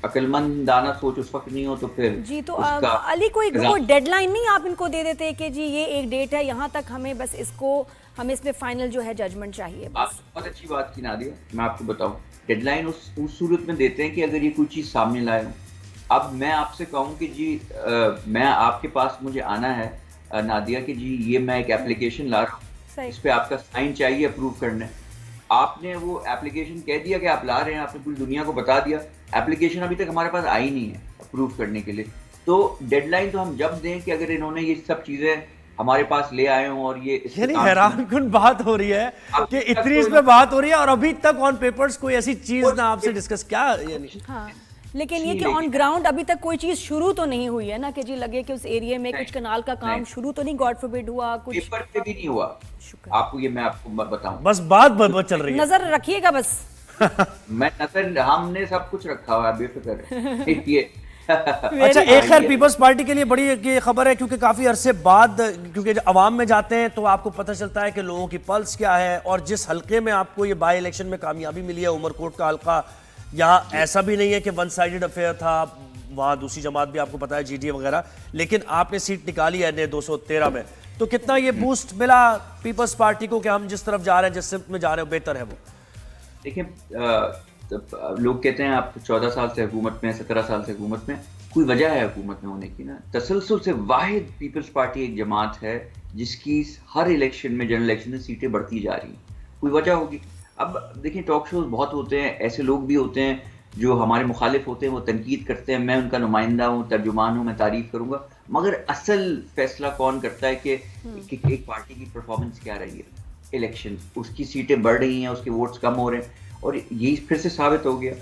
अक्लमंदाना सोच उस वक्त नहीं हो तो फिर जी। तो अली कोई डेडलाइन नहीं आप इनको दे देते कि जी ये एक डेट है, यहाँ तक हमें बस हमें इस पे फाइनल जो है जजमेंट चाहिए बस? आप बहुत अच्छी बात की नादिया, मैं आपको बताऊं डेडलाइन उस सूरत में देते हैं कि अगर ये कोई चीज़ सामने लाए, अब मैं आपसे कहूँ कि जी मैं आपके पास मुझे आना है नादिया कि जी ये मैं एक एप्लीकेशन ला रहा हूँ, सही। इस पे आपका साइन चाहिए अप्रूव करने। आपने वो एप्लीकेशन कह दिया कि आप ला रहे हैं, आपने पूरी दुनिया को बता दिया, एप्लीकेशन अभी तक हमारे पास आई नहीं है अप्रूव करने के लिए। तो डेडलाइन तो हम जब दें कि अगर इन्होंने ये सब चीजें हमारे पास ले आए हों और ये इस पे यानी काम हैरान कुन बात हो रही है अब कि तक इतनी तो इस पे बात हो रही है और अभी तक ऑन पेपर्स कोई ऐसी चीज ना आपसे डिस्कस क्या यानी। हाँ, लेकिन ये जी, कि लेकिन- ऑन ग्राउंड अभी तक कोई चीज शुरू तो नहीं हुई है ना, कि जी लगे कि उस एरिया में कुछ कनाल का काम नहीं। शुरू तो नहीं, गॉड फॉरबिड हुआ कुछ। पेपर पे भी नहीं हुआ। शुक्र। आपको ये मैं आपको बताऊं, बस बात बदबद चल रही है। नजर रखिएगा बस। मैं नजर हमने सब कुछ रखा हुआ है, बेफिक्र ये अच्छा, एक खैर पीपल्स पार्टी के लिए बड़ी ये खबर है क्योंकि काफी अरसे बाद, क्योंकि जब अवाम में जाते हैं तो आपको पता चलता है कि लोगों की पल्स क्या है, और जिस हलके में आपको ये बाई इलेक्शन में कामयाबी मिली है, उमरकोट का हलका, यहाँ ऐसा भी नहीं है कि वन साइडेड अफेयर था, वहाँ दूसरी जमात भी आपको पता है जीडीए वगैरह, लेकिन आपने सीट निकाली है 213 में, तो कितना ये बूस्ट मिला पीपल्स पार्टी को कि हम जिस तरफ जा रहे हैं, जिस सिमत में जा रहे हैं बेहतर है वो? देखिए लोग कहते हैं आप 14 साल से हुकूमत में, 17 साल से हुकूमत में, कोई वजह है हुकूमत में होने की ना। तसलसल से वाहिद पीपल्स पार्टी एक जमात है जिसकी हर इलेक्शन में, जनरल इलेक्शन में सीटें बढ़ती जा रही हैं, कोई वजह होगी। अब देखिए टॉक शोज बहुत होते हैं, ऐसे लोग भी होते हैं जो हमारे मुखालिफ होते हैं, वो तनकीद करते हैं, मैं उनका नुमाइंदा हूँ, तर्जुमान हूँ, मैं तारीफ करूंगा, मगर असल फैसला कौन करता है कि एक पार्टी की परफॉर्मेंस क्या रही है। इलेक्शन, उसकी सीटें बढ़ रही हैं, उसके वोट्स कम हो रहे हैं, और यही फिर से साबित हो गया।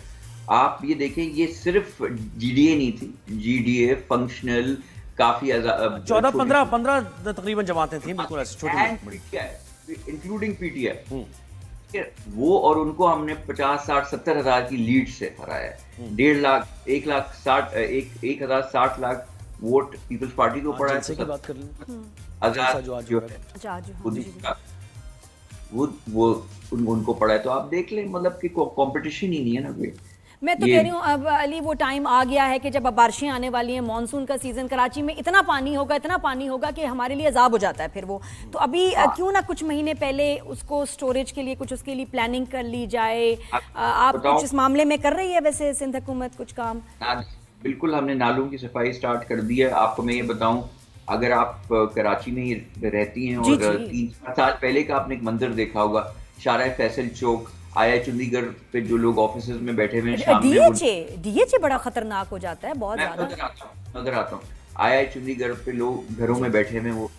आप ये देखें, ये सिर्फ जीडीए नहीं थी, जीडीए फंक्शनल काफी 14-15 तकरीबन जमातें थी, बिल्कुल ऐसे छोटी, इंक्लूडिंग पीटीआई, वो और उनको हमने 50-60-70 हजार की लीड से हराया है। 1.5 लाख 1,60 लाख वोट पीपल्स पार्टी को पड़ा है। जलसे की बात कर लें, आजाद जो आज जो हुआ है। है अच्छा आज खुद ही वो उनको पड़ा है, तो आप देख लें मतलब कि कंपटीशन ही नहीं है ना कोई। मैं तो कह रही हूँ अब अली वो टाइम आ गया है कि जब अब बारिशें आने वाली हैं, मानसून का सीजन, कराची में इतना पानी होगा कि हमारे लिए अजाब हो जाता है फिर वो। तो अभी क्यों ना कुछ महीने पहले उसको स्टोरेज के लिए कुछ उसके लिए प्लानिंग कर ली जाए। आप कुछ इस मामले में कर रही है वैसे सिंध हुकूमत कुछ काम? बिल्कुल, हमने नालों की सफाई स्टार्ट कर दी है। आपको मैं ये बताऊं, अगर आप कराची में ही रहती हैं और 3-4 साल पहले का आपने एक मंजर देखा होगा, शारा फैसल चौक, आया चंडीगढ़ पे जो लोग ऑफिस में बैठे हुए हैं, डीएचए बड़ा खतरनाक हो जाता है बहुत ज्यादा। नजर आता हूँ आया चंडीगढ़ पे लोग घरों में बैठे हुए, वो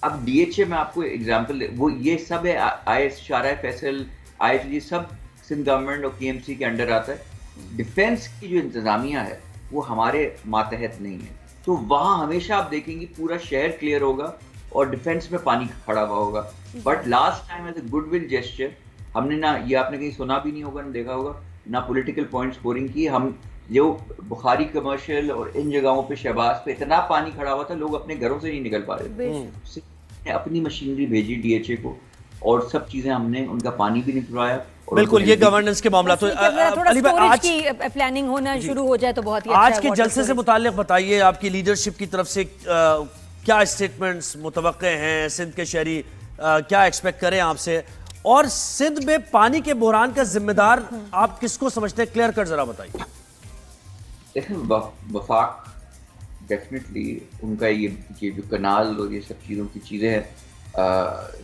अब डीएचए में आपको एग्जांपल, वो ये सब है, आया शारा फैसल, आया, ये सब सिंध गवर्नमेंट और केएमसी के अंडर आता है। डिफेंस की जो इंतजामिया है वो हमारे मातहत नहीं है, तो वहाँ हमेशा आप देखेंगे पूरा शहर क्लियर होगा और डिफेंस में पानी खड़ा हुआ होगा। But last time as a goodwill gesture हमने ना, ये आपने कहीं सुना भी नहीं होगा, ना देखा होगा, ना पॉलिटिकल पॉइंट स्कोरिंग की, हम जो बुखारी कमर्शियल और इन जगहों पे, शहबाज पे इतना पानी खड़ा हुआ था, लोग अपने घरों से नहीं निकल पा रहे थे। अपनी मशीनरी भेजी डीएचए को और सब चीजें हमने उनका पानी भी निकलवाया। बिल्कुल, ये गवर्नेंस के मामला। तो अली भाई आज की प्लानिंग होना शुरू हो जाए तो बहुत ही आज के जलसे से मुताल्लिक बताइए, आपकी लीडरशिप की तरफ से क्या स्टेटमेंट्स मुतवक्के हैं, सिंध के शहरी क्या एक्सपेक्ट करें आपसे, और सिंध में पानी के बहरान का जिम्मेदार आप किसको समझते हैं, क्लियर कर जरा बताइए। देखिए वफाक डेफिनेटली उनका ये जो कनाल और ये सब चीज़ों की चीज़ें हैं,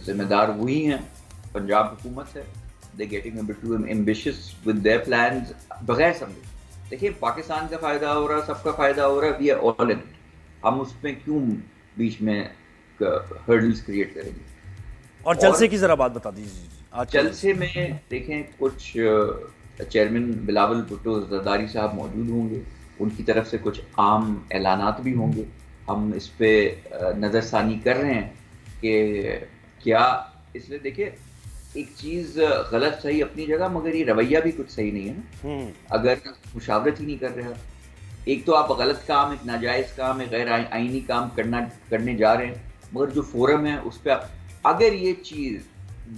जिम्मेदार वही हैं, पंजाब हुकूमत है। They getting a bit too ambitious with their plans बगैर समझे। देखिए पाकिस्तान का फायदा हो रहा है, सबका फायदा हो रहा है, वी आर ऑल इन, हम उसमें क्यों बीच में हर्डल्स क्रिएट करेंगे। और जलसे की जरा बात बता दीजिए। आज जलसे में देखें कुछ चेयरमैन बिलावल भुट्टो जरदारी साहब मौजूद होंगे, उनकी तरफ से कुछ आम ऐलानात भी होंगे। हम इस पे नज़रसानी कर रहे हैं कि क्या, इसलिए देखिए एक चीज़ गलत सही अपनी जगह, मगर ये रवैया भी कुछ सही नहीं है ना। अगर मुशावरत ही नहीं कर रहा, एक तो आप गलत काम, एक नाजायज़ काम, एक गैर आईनी काम करने जा रहे हैं, मगर जो फोरम है उस पर आप, अगर ये चीज़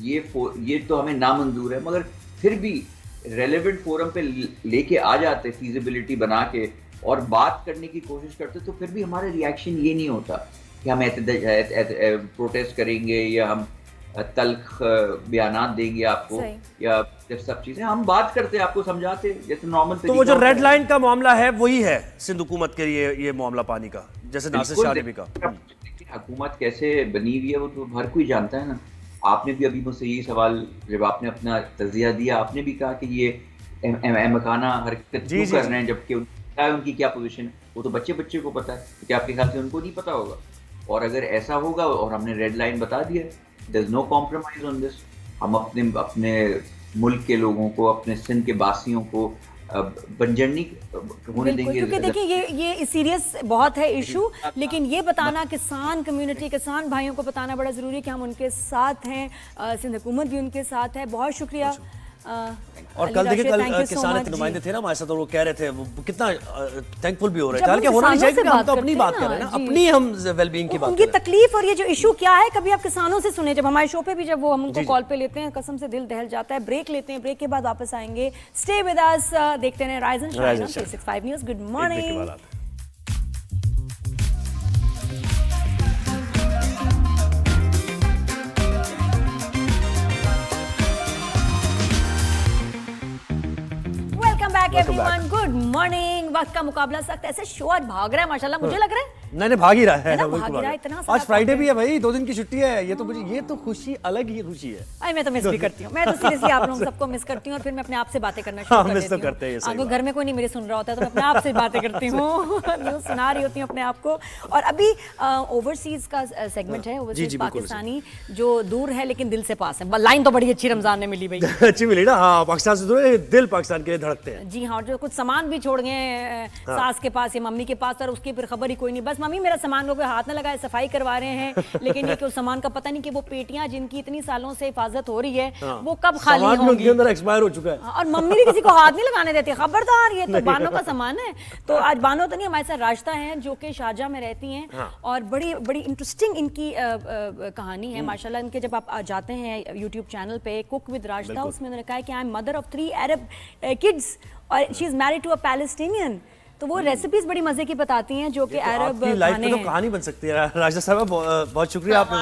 ये तो हमें नामंजूर है, मगर फिर भी रेलेवेंट फोरम पे लेके आ जाते, फीजिबिलिटी बना के और बात करने की कोशिश करते, तो फिर भी हमारा रिएक्शन ये नहीं होता कि हम प्रोटेस्ट करेंगे या हम तल्ख बयानात देगी आपको, या ये सब चीजें हम बात करते, आपको समझाते जैसे नॉर्मल। तो वो जो रेड लाइन का मामला है वही है सिंध हुकूमत के लिए ये मामला पानी का, जैसे नासिर शाह ने भी कहा। हुकूमत कैसे बनी हुई है वो तो हर कोई जानता है ना। आपने भी अभी मुझसे यही सवाल, जब आपने अपना तज़िया दिया, आपने भी कहा कि ये अहमकाना हरकत क्यों कर रहे हैं, जबकि उनकी क्या पोजीशन है वो तो बच्चे को पता है, क्या आपके ख्याल से उनको नहीं पता होगा? और अगर ऐसा होगा और हमने रेड लाइन बता दिया, there is no compromise on this. हम अपने मुल्क के लोगों को, अपने सिंध के बासियों को बंजरनी होने देंगे? क्योंकि देखिए ये सीरियस बहुत है इशू, लेकिन ये बताना किसान कम्युनिटी, किसान भाइयों को बताना बड़ा ज़रूरी है कि हम उनके साथ हैं, सिंध हुकूमत भी उनके साथ है। बहुत शुक्रिया। और कल देखिए, कल किसान के नुमाइंदे थे ना हमारे साथ, और वो कह रहे थे वो कितना थैंकफुल भी हो रहे थे कि होना नहीं चाहिए, क्योंकि हम तो अपनी बात कर रहे हैं ना, अपनी हम वेलबींग की बात कर रहे हैं। उनकी तकलीफ और ये जो इशू क्या है, कभी आप किसानों से सुने। जब हमारे शो पे भी जब वो हम उनको कॉल पे लेते हैं, कसम से दिल दहल जाता है। ब्रेक लेते हैं, ब्रेक के बाद वापस आएंगे। स्टे विद अस, देखते हैं rise and shine on 365 news. Good morning. Everyone, good morning. वक्त का मुकाबला सख्त, ऐसे शो आज भाग रहा है माशाल्लाह, मुझे लग रहा है नहीं भाग ही रहा है, भाग ही रहा है इतना। आज फ्राइडे भी है भाई, 2 दिन की छुट्टी है। ये तो मुझे, ये तो खुशी अलग ही खुशी है। अरे मैं तो मिस भी करती हूँ, मैं तो सीरियसली आप लोगों सबको मिस करती हूँ, और फिर मैं अपने आप से बातें करना शुरू कर देती हूँ। आपको घर में कोई नहीं मेरे सुन रहा होता है तो मैं अपने आप से बातें करती हूँ, न्यूज़ सुना रही होती हूँ अपने आप को। और अभी ओवरसीज का सेगमेंट है, ओवरसीज पाकिस्तानी जो दूर है लेकिन दिल से पास है। लाइन तो बड़ी अच्छी रमजान ने मिली भाई, अच्छी मिली ना। हाँ, पाकिस्तान से दूर है, दिल पाकिस्तान के लिए धड़कते हैं। जी हाँ, और जो कुछ सामान भी छोड़ गए सास के पास या मम्मी के पास, और उसकी फिर खबर ही कोई नहीं। बस मम्मी मेरा सामान लोग हाथ न लगाए, सफाई करवा रहे हैं, लेकिन ये कि उस सामान का पता नहीं कि वो पेटियां जिनकी इतनी सालों से हिफाजत हो रही है वो कब खाली होंगी। उनके अंदर एक्सपायर हो चुका है, और मम्मी भी किसी को हाथ नहीं लगाने देती, खबरदार ये तो बानो का सामान है। तो आज बानो तो नहीं, हमारे साथ राशिदा हैं जो कि शारजाह में रहती हैं, और बड़ी बड़ी इंटरेस्टिंग इनकी कहानी है माशाल्लाह। इनके जब आप जाते हैं यूट्यूब चैनल पे कुक विद राशिदा, उसमें उन्होंने कहा है कि I am mother of 3 Arab kids और she is married to a Palestinian. तो वो रेसिपीज बड़ी मजे की बताती हैं जो कि अरब खाने हैं। तो कहानी बन सकती है। राशिदा साहब बहुत शुक्रिया आपने।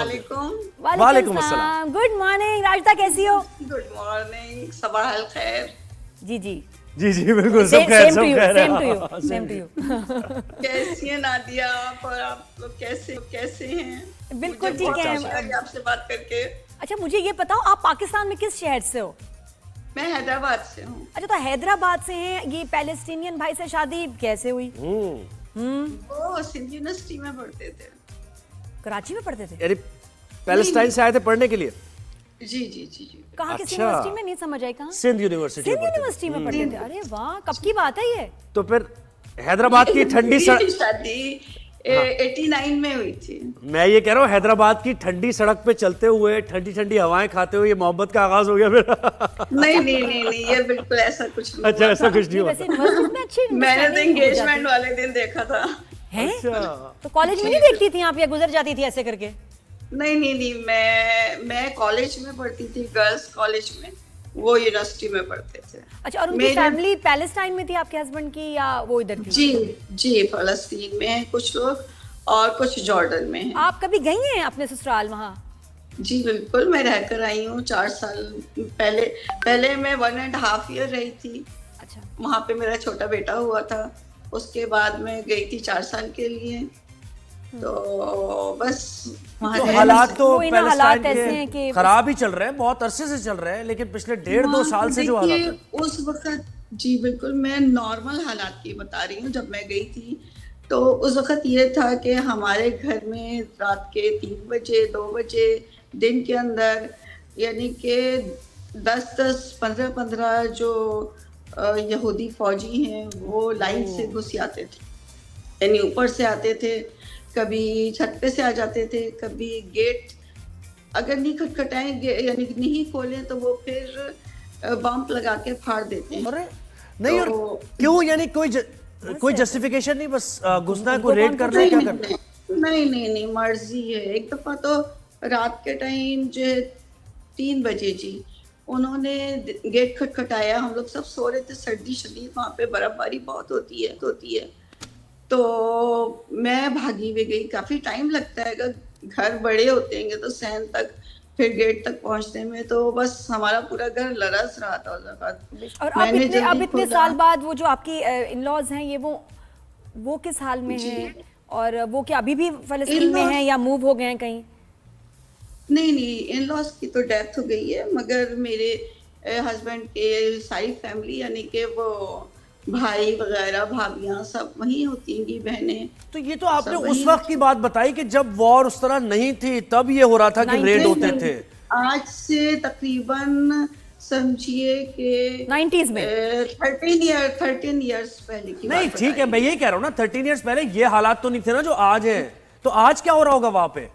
वालेकुम अस्सलाम, गुड मॉर्निंग। राशिदा कैसी हो? गुड मॉर्निंग, सबाह अल खैर। जी जी जी जी बिल्कुल, सब खैर, सब खैर। Same to you. कैसी है नादिया आप, और आप लोग कैसे हैं? बिल्कुल ठीक है, आपसे बात करके। अच्छा मुझे ये बताओ, आप पाकिस्तान में किस शहर से हो? मैं हैदराबाद से हूँ। अच्छा, तो हैदराबाद से हैं, ये पैलेस्टीनियन भाई से शादी कैसे हुई? वो सिंध यूनिवर्सिटी में पढ़ते थे। कराची में पढ़ते थे? यानी पैलेस्टाइन से आए थे पढ़ने के लिए? जी जी जी जी। कहाँ किस यूनिवर्सिटी में? नहीं समझ आई कहाँ? सिंध यूनिवर्सिटी। सिंध यूनिवर्सिटी में पढ़ते थे? अरे वाह, कब की बात है ये? तो फिर हैदराबाद की ठंडी शादी 89 में हुई थी। मैं ये कह रहा हूँ, हैदराबाद की ठंडी सड़क पे चलते हुए, ठंडी ठंडी हवाएं खाते हुए, ये मोहब्बत का आगाज हो गया फिर? नहीं, ये बिल्कुल ऐसा कुछ नहीं। अच्छा, ऐसा कुछ नहीं हुआ। मैंने तो एंगेजमेंट वाले दिन देखा था। हैं? तो कॉलेज में नहीं देखती थी आप, या गुजर जाती थी ऐसे करके? नहीं, मैं कॉलेज में पढ़ती थी, गर्ल्स कॉलेज में, वो यूनिवर्सिटी में पढ़ते थे। अच्छा, और उनकी फैमिली पैलेस्टाइन में थी आपके हस्बैंड की, या वो इधर थी? जी, फलस्तीन में हैं कुछ लोग और कुछ जॉर्डन में हैं। आप कभी गई हैं अपने ससुराल वहाँ? जी बिल्कुल, मैं रहकर आई हूँ 4 साल पहले मैं 1.5 ईयर रही थी। अच्छा, वहाँ पे मेरा छोटा बेटा हुआ था, उसके बाद मैं गई थी 4 साल के लिए। तो बस तो हालात तो पैलेस्टाइन के खराब ही चल रहे हैं, बहुत अरसे से चल रहे हैं, लेकिन पिछले 1.5-2 साल से जो हालात है उस वक्त, जी बिल्कुल, मैं नॉर्मल हालात की बता रही हूँ। जब मैं गई थी तो उस वक्त ये था कि हमारे घर में रात के 3 बजे 2 बजे दिन के अंदर, यानी कि 10-10 15-15 जो यहूदी फौजी हैं वो लाइन से घुस आते थे, यानी ऊपर से आते थे, कभी छत पे से आ जाते थे, कभी गेट अगर नहीं खटखटाएं यानी नहीं खोलें तो वो फिर बम्प लगा के फाड़ देते हैं। अरे नहीं, और क्यों? यानी कोई जस्टिफिकेशन नहीं, बस घुसना है, कोई रेड करना है, क्या करना है? नहीं, मर्जी है। एक दफा तो रात के टाइम जो 3 बजे जी उन्होंने गेट खटखटाया, हम लोग सब सो रहे थे, सर्दी शदीद, वहाँ पे बर्फबारी बहुत होती है। तो मैं भागी हुई गई। काफी टाइम लगता है, अगर घर बड़े होते हैं तो सहन तक फिर गेट तक पहुंचने में तो बस हमारा पूरा घर लरस रहा था उस वक्त। और मैंने अब जल्दी इतने खोला। साल बाद वो जो आपकी इन लॉज हैं, ये वो किस हाल में हैं? और वो क्या अभी भी फलस्तीन में In-laws- हैं या मूव हो गए हैं कहीं? नहीं, इन लॉज की तो डेथ हो गई है, मगर मेरे हस्बैंड के सारी फैमिली यानी कि वो भाई वगैरह भाभियां सब वहीं होती हैं, बहनें। तो ये तो आपने सब उस वही- वक्त की बात बताई कि जब वॉर उस तरह नहीं थी, तब ये हो रहा था कि 90s रेड होते नहीं, थे। आज से तकरीबन समझिए कि 90s में 13 इयर्स पहले की नहीं बात ठीक है, बताई। मैं यही कह रहा हूँ ना, 13 इयर्स पहले ये हालात तो नहीं थे ना जो आज है। तो आज क्या हो रहा होगा वहां पे?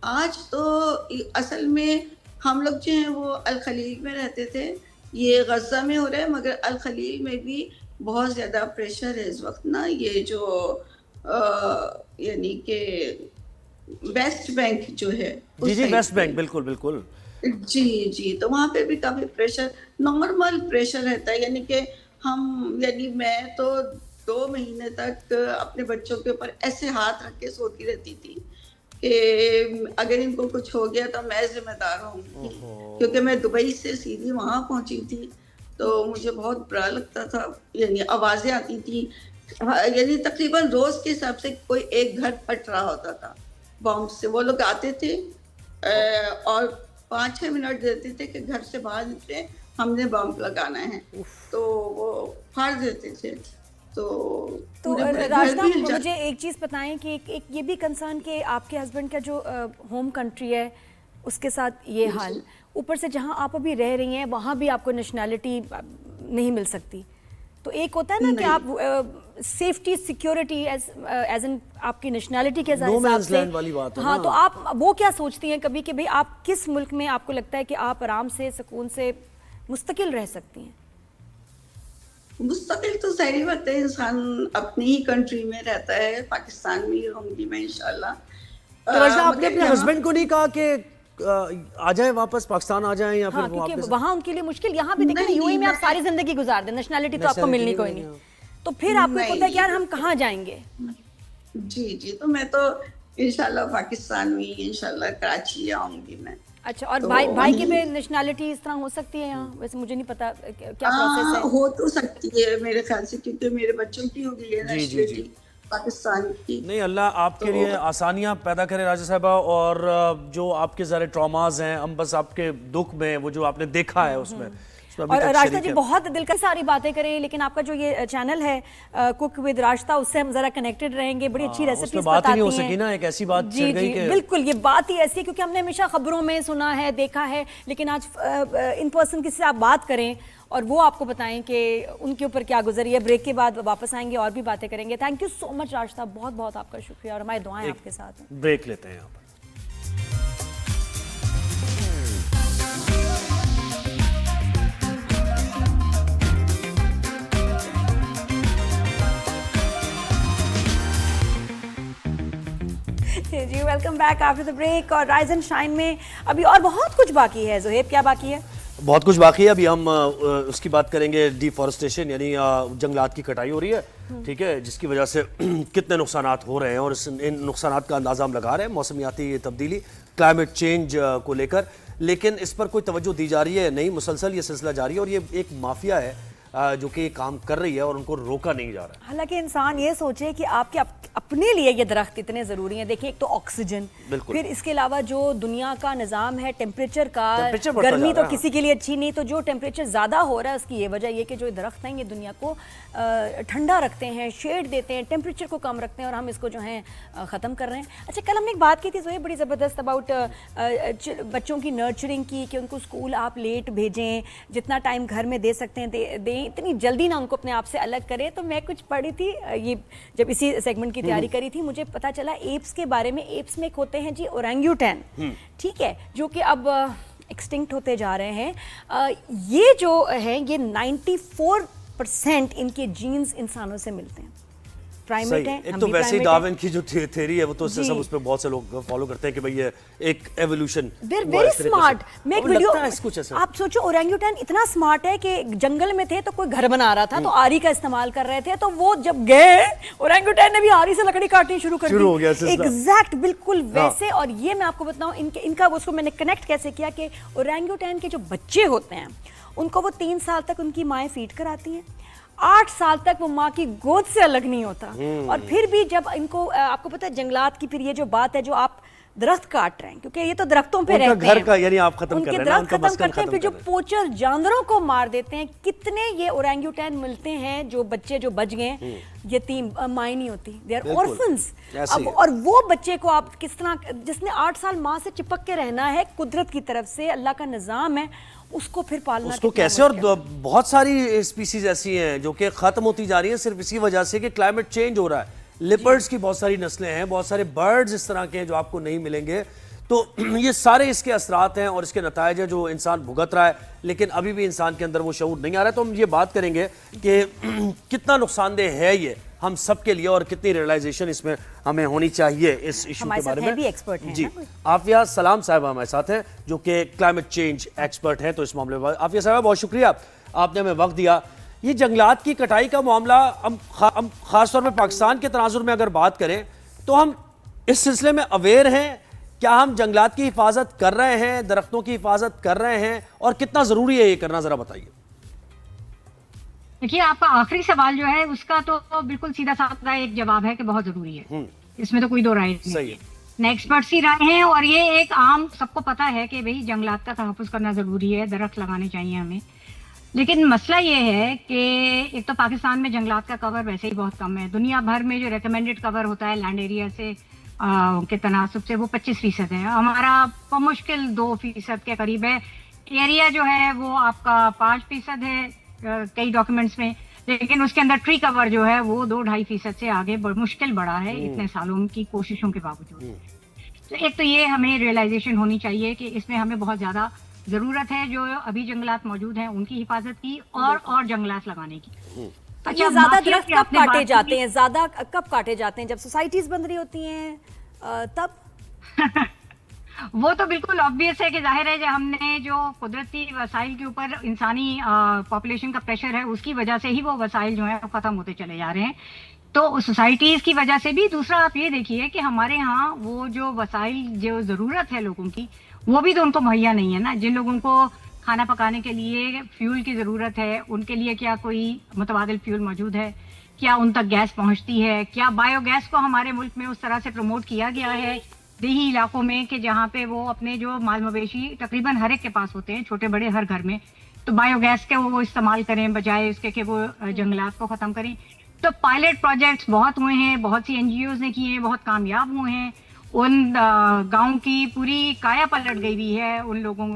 आज तो असल में हम लोग जो हैं वो अल खलील में रहते थे, ये गजा में हो रहा है, मगर अल खलील में भी बहुत ज्यादा प्रेशर है इस वक्त ना। ये जो यानी कि वेस्ट बैंक जो है उस जी जी, साइड वेस्ट पे। बैंक, बिल्कुल बिल्कुल। जी जी, तो वहाँ पे भी काफी प्रेशर, नॉर्मल प्रेशर रहता है, यानी कि यानी मैं तो 2 महीने तक अपने बच्चों के ऊपर ऐसे हाथ रख के सोती रहती थी कि अगर इनको कुछ हो गया तो मैं जिम्मेदार होंगी, क्योंकि मैं दुबई से सीधी वहां पहुंची थी, तो मुझे बहुत बुरा लगता था। यानी आवाजें आती थी, यानी तकरीबन रोज के हिसाब से कोई एक घर फट रहा होता था बॉम्ब से। वो लोग आते थे और 5-6 मिनट देते थे कि घर से बाहर निकले, हमने बम लगाना है, तो वो फाड़ देते थे। तो राजना, मुझे एक चीज़ बताएं कि एक ये भी कंसर्न कि आपके हस्बैंड का जो होम कंट्री है उसके साथ ये हाल, ऊपर से जहां आप अभी रह रही हैं वहां भी आपको नेशनैलिटी नहीं मिल सकती। तो एक होता है ना कि आप सेफ्टी सिक्योरिटी एज एन आपकी नेशनैलिटी के No हिसाब man's से, land वाली बात है हाँ, ना। तो आप वो क्या सोचती हैं कभी कि भाई आप किस मुल्क में आपको लगता है कि आप आराम से सुकून से मुस्तकिल रह सकती हैं? मुस्तकिल तो सारी बात है, इंसान अपनी ही कंट्री में रहता है, पाकिस्तान में ही रहूंगी मैं इंशाल्लाह। तो रजना, आपने मगर अपने यहाँ- हस्बैंड को नहीं कहा कि आ जाए वापस, पाकिस्तान आ जाएं या फिर हाँ, क्योंकि वापस? वहाँ उनके लिए मुश्किल, यहाँ भी देखिए नहीं, यूएई में आप नहीं। सारी जिंदगी गुजार दें, नेशनैलिटी तो आपको Nationality मिलनी नहीं कोई मिलेगी, नहीं। तो फिर आपको एक होता है कि यार नहीं। हम कहाँ जाएंगे? जी जी, तो मैं तो इंशाल्लाह पाकिस्तान में इंशाल्लाह कराची आऊंगी मैं। अच्छा, और तो भाई की वहीं- भी नेशनैलिटी इस तरह हो सकती है यहाँ? वैसे मुझे नहीं पता क्या प्रोसेस है। हो तो सकती है मेरे ख्याल से, क्योंकि मेरे बच्चों की हो गई है जी, जी, जी। नेशनलिटी पाकिस्तान की। नहीं, अल्लाह आपके लिए आसानियां पैदा करे राजा साहबा, और जो आपके ज़रा ट्रॉमाज हैं, हम बस आपके दुख में, वो जो आपने देखा है उसमें अभी और तक रास्ता शरीक जी है। बहुत दिल की सारी बातें करें, लेकिन आपका जो ये चैनल है कुक विद रास्ता, उससे हम जरा कनेक्टेड रहेंगे, बड़ी अच्छी हाँ, रेसिपीज उसमें बात ही नहीं हो बताती हैं। सकी ना, एक ऐसी बात जी छिड़ गई जी, कि बिल्कुल ये बात ही ऐसी है, क्योंकि हमने हमेशा खबरों में सुना है, देखा है, लेकिन आज इन पर्सन किसी से आप बात करें और वो आपको बताएं कि उनके ऊपर क्या गुजरी है। ब्रेक के बाद वापस आएंगे और भी बातें करेंगे। थैंक यू सो मच रास्ता, बहुत बहुत आपका शुक्रिया, और हमारी दुआएं आपके साथ हैं। ब्रेक लेते हैं यहाँ पर। जी, welcome back after the break. और राइज एंड शाइन में अभी और बहुत कुछ बाकी है। ज़ोहेब, क्या बाकी है? बहुत कुछ बाकी है। अभी हम उसकी बात करेंगे, डिफॉरेस्टेशन यानी जंगलात की कटाई हो रही है, ठीक है, जिसकी वजह से कितने नुकसानात हो रहे हैं, और इन नुकसानात का अंदाज़ा हम लगा रहे हैं मौसमियाती तब्दीली, क्लाइमेट चेंज को लेकर। लेकिन इस पर कोई तवज्जो दी जा रही है नहीं, मुसलसल ये सिलसिला जारी है, और ये एक माफिया है जो कि काम कर रही है और उनको रोका नहीं जा रहा है। हालांकि इंसान ये सोचे कि आपके अपने लिए ये दरख्त इतने ज़रूरी हैं। देखिए, एक तो ऑक्सीजन, फिर इसके अलावा जो दुनिया का निज़ाम है टेम्परेचर का, गर्मी तो किसी के लिए अच्छी नहीं, तो जो टेम्परेचर ज़्यादा हो रहा है उसकी ये वजह ये कि जो दरख्त हैं ये दुनिया को ठंडा रखते हैं, शेड देते हैं, टेम्परेचर को कम रखते हैं, और हम इसको जो है ख़त्म कर रहे हैं। अच्छा, कल हमने एक बात की थी ज़ोहेब बड़ी ज़बरदस्त अबाउट बच्चों की नर्चरिंग की, कि उनको स्कूल आप लेट भेजें, जितना टाइम घर में दे सकते हैं दें, इतनी जल्दी ना उनको अपने आप से अलग करें। तो मैं कुछ पढ़ी थी, ये जब इसी सेगमेंट की तैयारी करी थी, मुझे पता चला एप्स के बारे में। एप्स में एक होते हैं जी ओरंगुटैन, ठीक है, जो कि अब एक्सटिंक्ट होते जा रहे हैं। ये जो है ये 94% इनके जीन्स इंसानों से मिलते हैं। प्राइमेट हैं, एक हम तो भी वैसे ही प्राइमेट हैं। डार्विन की जो थ्योरी है वो तो जी। सब उस पे बहुत से लोग फॉलो करते हैं कि भाई ये एक एवोल्यूशन They're very smart. मैं एक वीडियो, कुछ ऐसा आप सोचो ओरेंगुटन इतना स्मार्ट है कि जंगल में थे तो कोई घर बना रहा था तो आरी का इस्तेमाल कर रहे थे, तो वो जब गए ओरेंगुटन ने भी आरी से लकड़ी काटनी शुरू कर दी। शुरू हो गया सिलसिला। एग्जैक्ट, बिल्कुल वैसे। और ये मैं आपको बताऊं इनका उसको मैंने कनेक्ट कैसे किया कि ओरेंगुटन के जो बच्चे होते हैं उनको वो 3 साल तक उनकी माएँ फीड कराती हैं, 8 साल तक वो माँ की गोद से अलग नहीं होता। और फिर भी जब इनको आपको पता है जंगलात की फिर ये जो बात है, जो आप दरख्त काट रहे हैं क्योंकि ये तो दरख्तों पे उनका रहते घर हैं, का यानी आप खत्म कर उनके रहे हैं ना, दरख्त उनका खत्म मस्कन करते हैं, खत्म फिर जो कर रहे हैं। पोचर जानवरों को मार देते हैं। कितने ये ओरेंगुटन मिलते हैं जो बच्चे जो बच गए, यतीम, माँ नहीं होती, दे आर बिल्कुल, ऑर्फन्स। ऐसे अब ही है। और वो बच्चे को आप किस तरह, जिसने 8 साल माँ से चिपक के रहना है, कुदरत की तरफ से अल्लाह का निज़ाम है, उसको फिर पालना उसको कितना कैसे। और मुश्किल है। बहुत सारी स्पीसीज ऐसी हैं जो कि खत्म होती जा रही हैं सिर्फ इसी वजह से कि क्लाइमेट चेंज हो रहा है। लिपर्ड्स की बहुत सारी नस्लें हैं, बहुत सारे बर्ड्स इस तरह के हैं जो आपको नहीं मिलेंगे। तो ये सारे इसके असरात हैं और इसके नतायज हैं जो इंसान भुगत रहा है, लेकिन अभी भी इंसान के अंदर वो शऊर नहीं आ रहा है। तो हम ये बात करेंगे कि कितना नुकसानदेह है ये हम सब के लिए और कितनी रियलाइजेशन इसमें हमें होनी चाहिए इस इशू हमारे के बारे साथ में। हैं भी एक्सपर्ट हैं जी, ना कोई? आफिया सलाम साहबा हमारे साथ हैं जो कि क्लाइमेट चेंज एक्सपर्ट हैं। तो इस मामले में आफिया साहबा बहुत शुक्रिया, आपने हमें वक्त दिया। ये जंगलात की कटाई का मामला हम खासतौर पर पाकिस्तान के तनाजुर में अगर बात करें तो हम इस सिलसिले में अवेयर हैं, क्या हम जंगलात की हिफाजत कर रहे हैं, दरख्तों की हिफाजत कर रहे हैं, और कितना जरूरी है ये करना, जरा बताइए। देखिए, आपका आखिरी सवाल जो है उसका तो बिल्कुल सीधा साधा एक जवाब है कि बहुत जरूरी है, इसमें तो कोई दो राय नहीं सही है। न एक्सपर्ट्स की राय है और ये एक आम सबको पता है कि भाई जंगलात का तहफ्फुज़ करना जरूरी है, दरख्त लगाने चाहिए हमें। लेकिन मसला ये है कि एक तो पाकिस्तान में जंगलात का कवर वैसे ही बहुत कम है। दुनिया भर में जो रिकमेंडेड कवर होता है लैंड एरिया से के तनासुब से वो 25% है, हमारा मुश्किल 2% के करीब है। एरिया जो है वो आपका 5% है कई डॉक्यूमेंट्स में, लेकिन उसके अंदर ट्री कवर जो है वो 2-2.5% से आगे मुश्किल बढ़ा है इतने सालों की कोशिशों के बावजूद। तो एक तो ये हमें रियलाइजेशन होनी चाहिए कि इसमें हमें बहुत ज्यादा जरूरत है जो अभी जंगलात मौजूद हैं उनकी हिफाजत की और जंगलात लगाने की। अच्छा, ये ज्यादा दरख्त कब काटे जाते हैं, ज्यादा कब काटे जाते हैं? जब सोसाइटीज बन रही होती हैं तब? वो तो बिल्कुल ऑब्वियस है कि जाहिर है कि हमने जो कुदरती वसाइल के ऊपर इंसानी पॉपुलेशन का प्रेशर है उसकी वजह से ही वो वसाइल जो है खत्म होते चले जा रहे हैं। तो सोसाइटीज की वजह से भी। दूसरा आप ये देखिए कि हमारे यहाँ वो जो वसाइल जो जरूरत है लोगों की वो भी तो उनको मुहैया नहीं है ना। जिन लोगों को खाना पकाने के लिए फ्यूल की जरूरत है उनके लिए क्या कोई मुतबादिल फ्यूल मौजूद है? क्या उन तक गैस पहुंचती है? क्या बायोगैस को हमारे मुल्क में उस तरह से प्रमोट किया गया है देही इलाकों में कि जहाँ पे वो अपने जो माल मवेशी तकरीबन हर एक के पास होते हैं, छोटे बड़े हर घर में, तो बायोगैस के वो इस्तेमाल करें बजाय इसके कि वो जंगलात को ख़त्म करें। तो पायलट प्रोजेक्ट्स बहुत हुए हैं, बहुत सी NGOs ने किए हैं, बहुत कामयाब हुए हैं। उन गांव की पूरी काया पलट गई हुई है उन लोगों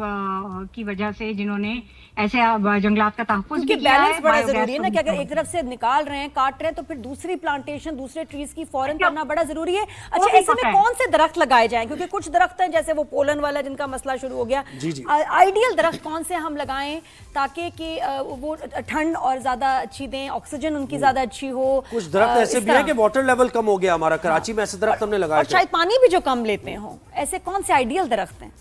की वजह से जिन्होंने ऐसे जंगलात का तहफ्फुज़ भी किया है। बैलेंस बड़ा जरूरी है ना कि अगर एक तरफ से निकाल रहे हैं, काट रहे हैं, तो फिर दूसरी प्लांटेशन, दूसरे ट्रीज की फौरन करना बड़ा जरूरी है। अच्छा, ऐसे में कौन से दरख्त लगाए जाएं? क्योंकि कुछ दरख्त हैं जैसे वो पोलन वाला जिनका मसला शुरू हो गया। आइडियल दरख्त कौन से हम लगाएं ताकि कि वो ठंड और ज्यादा अच्छी दें, ऑक्सीजन उनकी ज्यादा अच्छी हो? कुछ दरख्त ऐसे भी है कि वाटर लेवल कम हो गया हमारा, कराची में ऐसे दरख्त हमने लगाए थे, शायद पानी भी जो कम लेते हो। ऐसे कौन से आइडियल दरख्त हैं?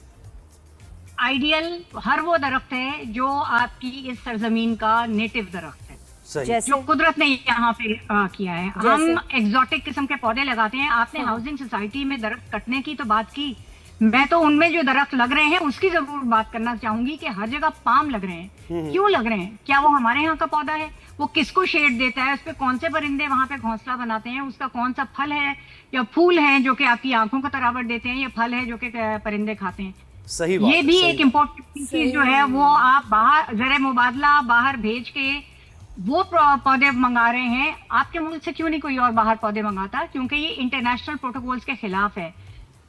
आइडियल हर वो दरख्त है जो आपकी इस सरजमीन का नेटिव दरख्त है, सही, जो कुदरत ने यहाँ पे किया है। हम एग्जॉटिक किस्म के पौधे लगाते हैं। आपने हाउसिंग सोसाइटी में दरख्त कटने की तो बात की, मैं तो उनमें जो दरख्त लग रहे हैं उसकी जरूर बात करना चाहूंगी कि हर जगह पाम लग रहे हैं। क्यों लग रहे हैं? क्या वो हमारे यहाँ का पौधा है? वो किसको शेड देता है? उस पर कौन से परिंदे वहां पे घोंसला बनाते हैं? उसका कौन सा फल है या फूल है जो कि आपकी आंखों को तरावट देते हैं, या फल है जो कि परिंदे खाते हैं? सही बात ये भी एक इम्पोर्टेंट चीज जो है वो आप बाहर ज़र मुबादला बाहर भेज के वो पौधे मंगा रहे हैं। आपके मुल्क से क्यों नहीं कोई और बाहर पौधे मंगाता? क्योंकि ये इंटरनेशनल प्रोटोकॉल्स के खिलाफ है।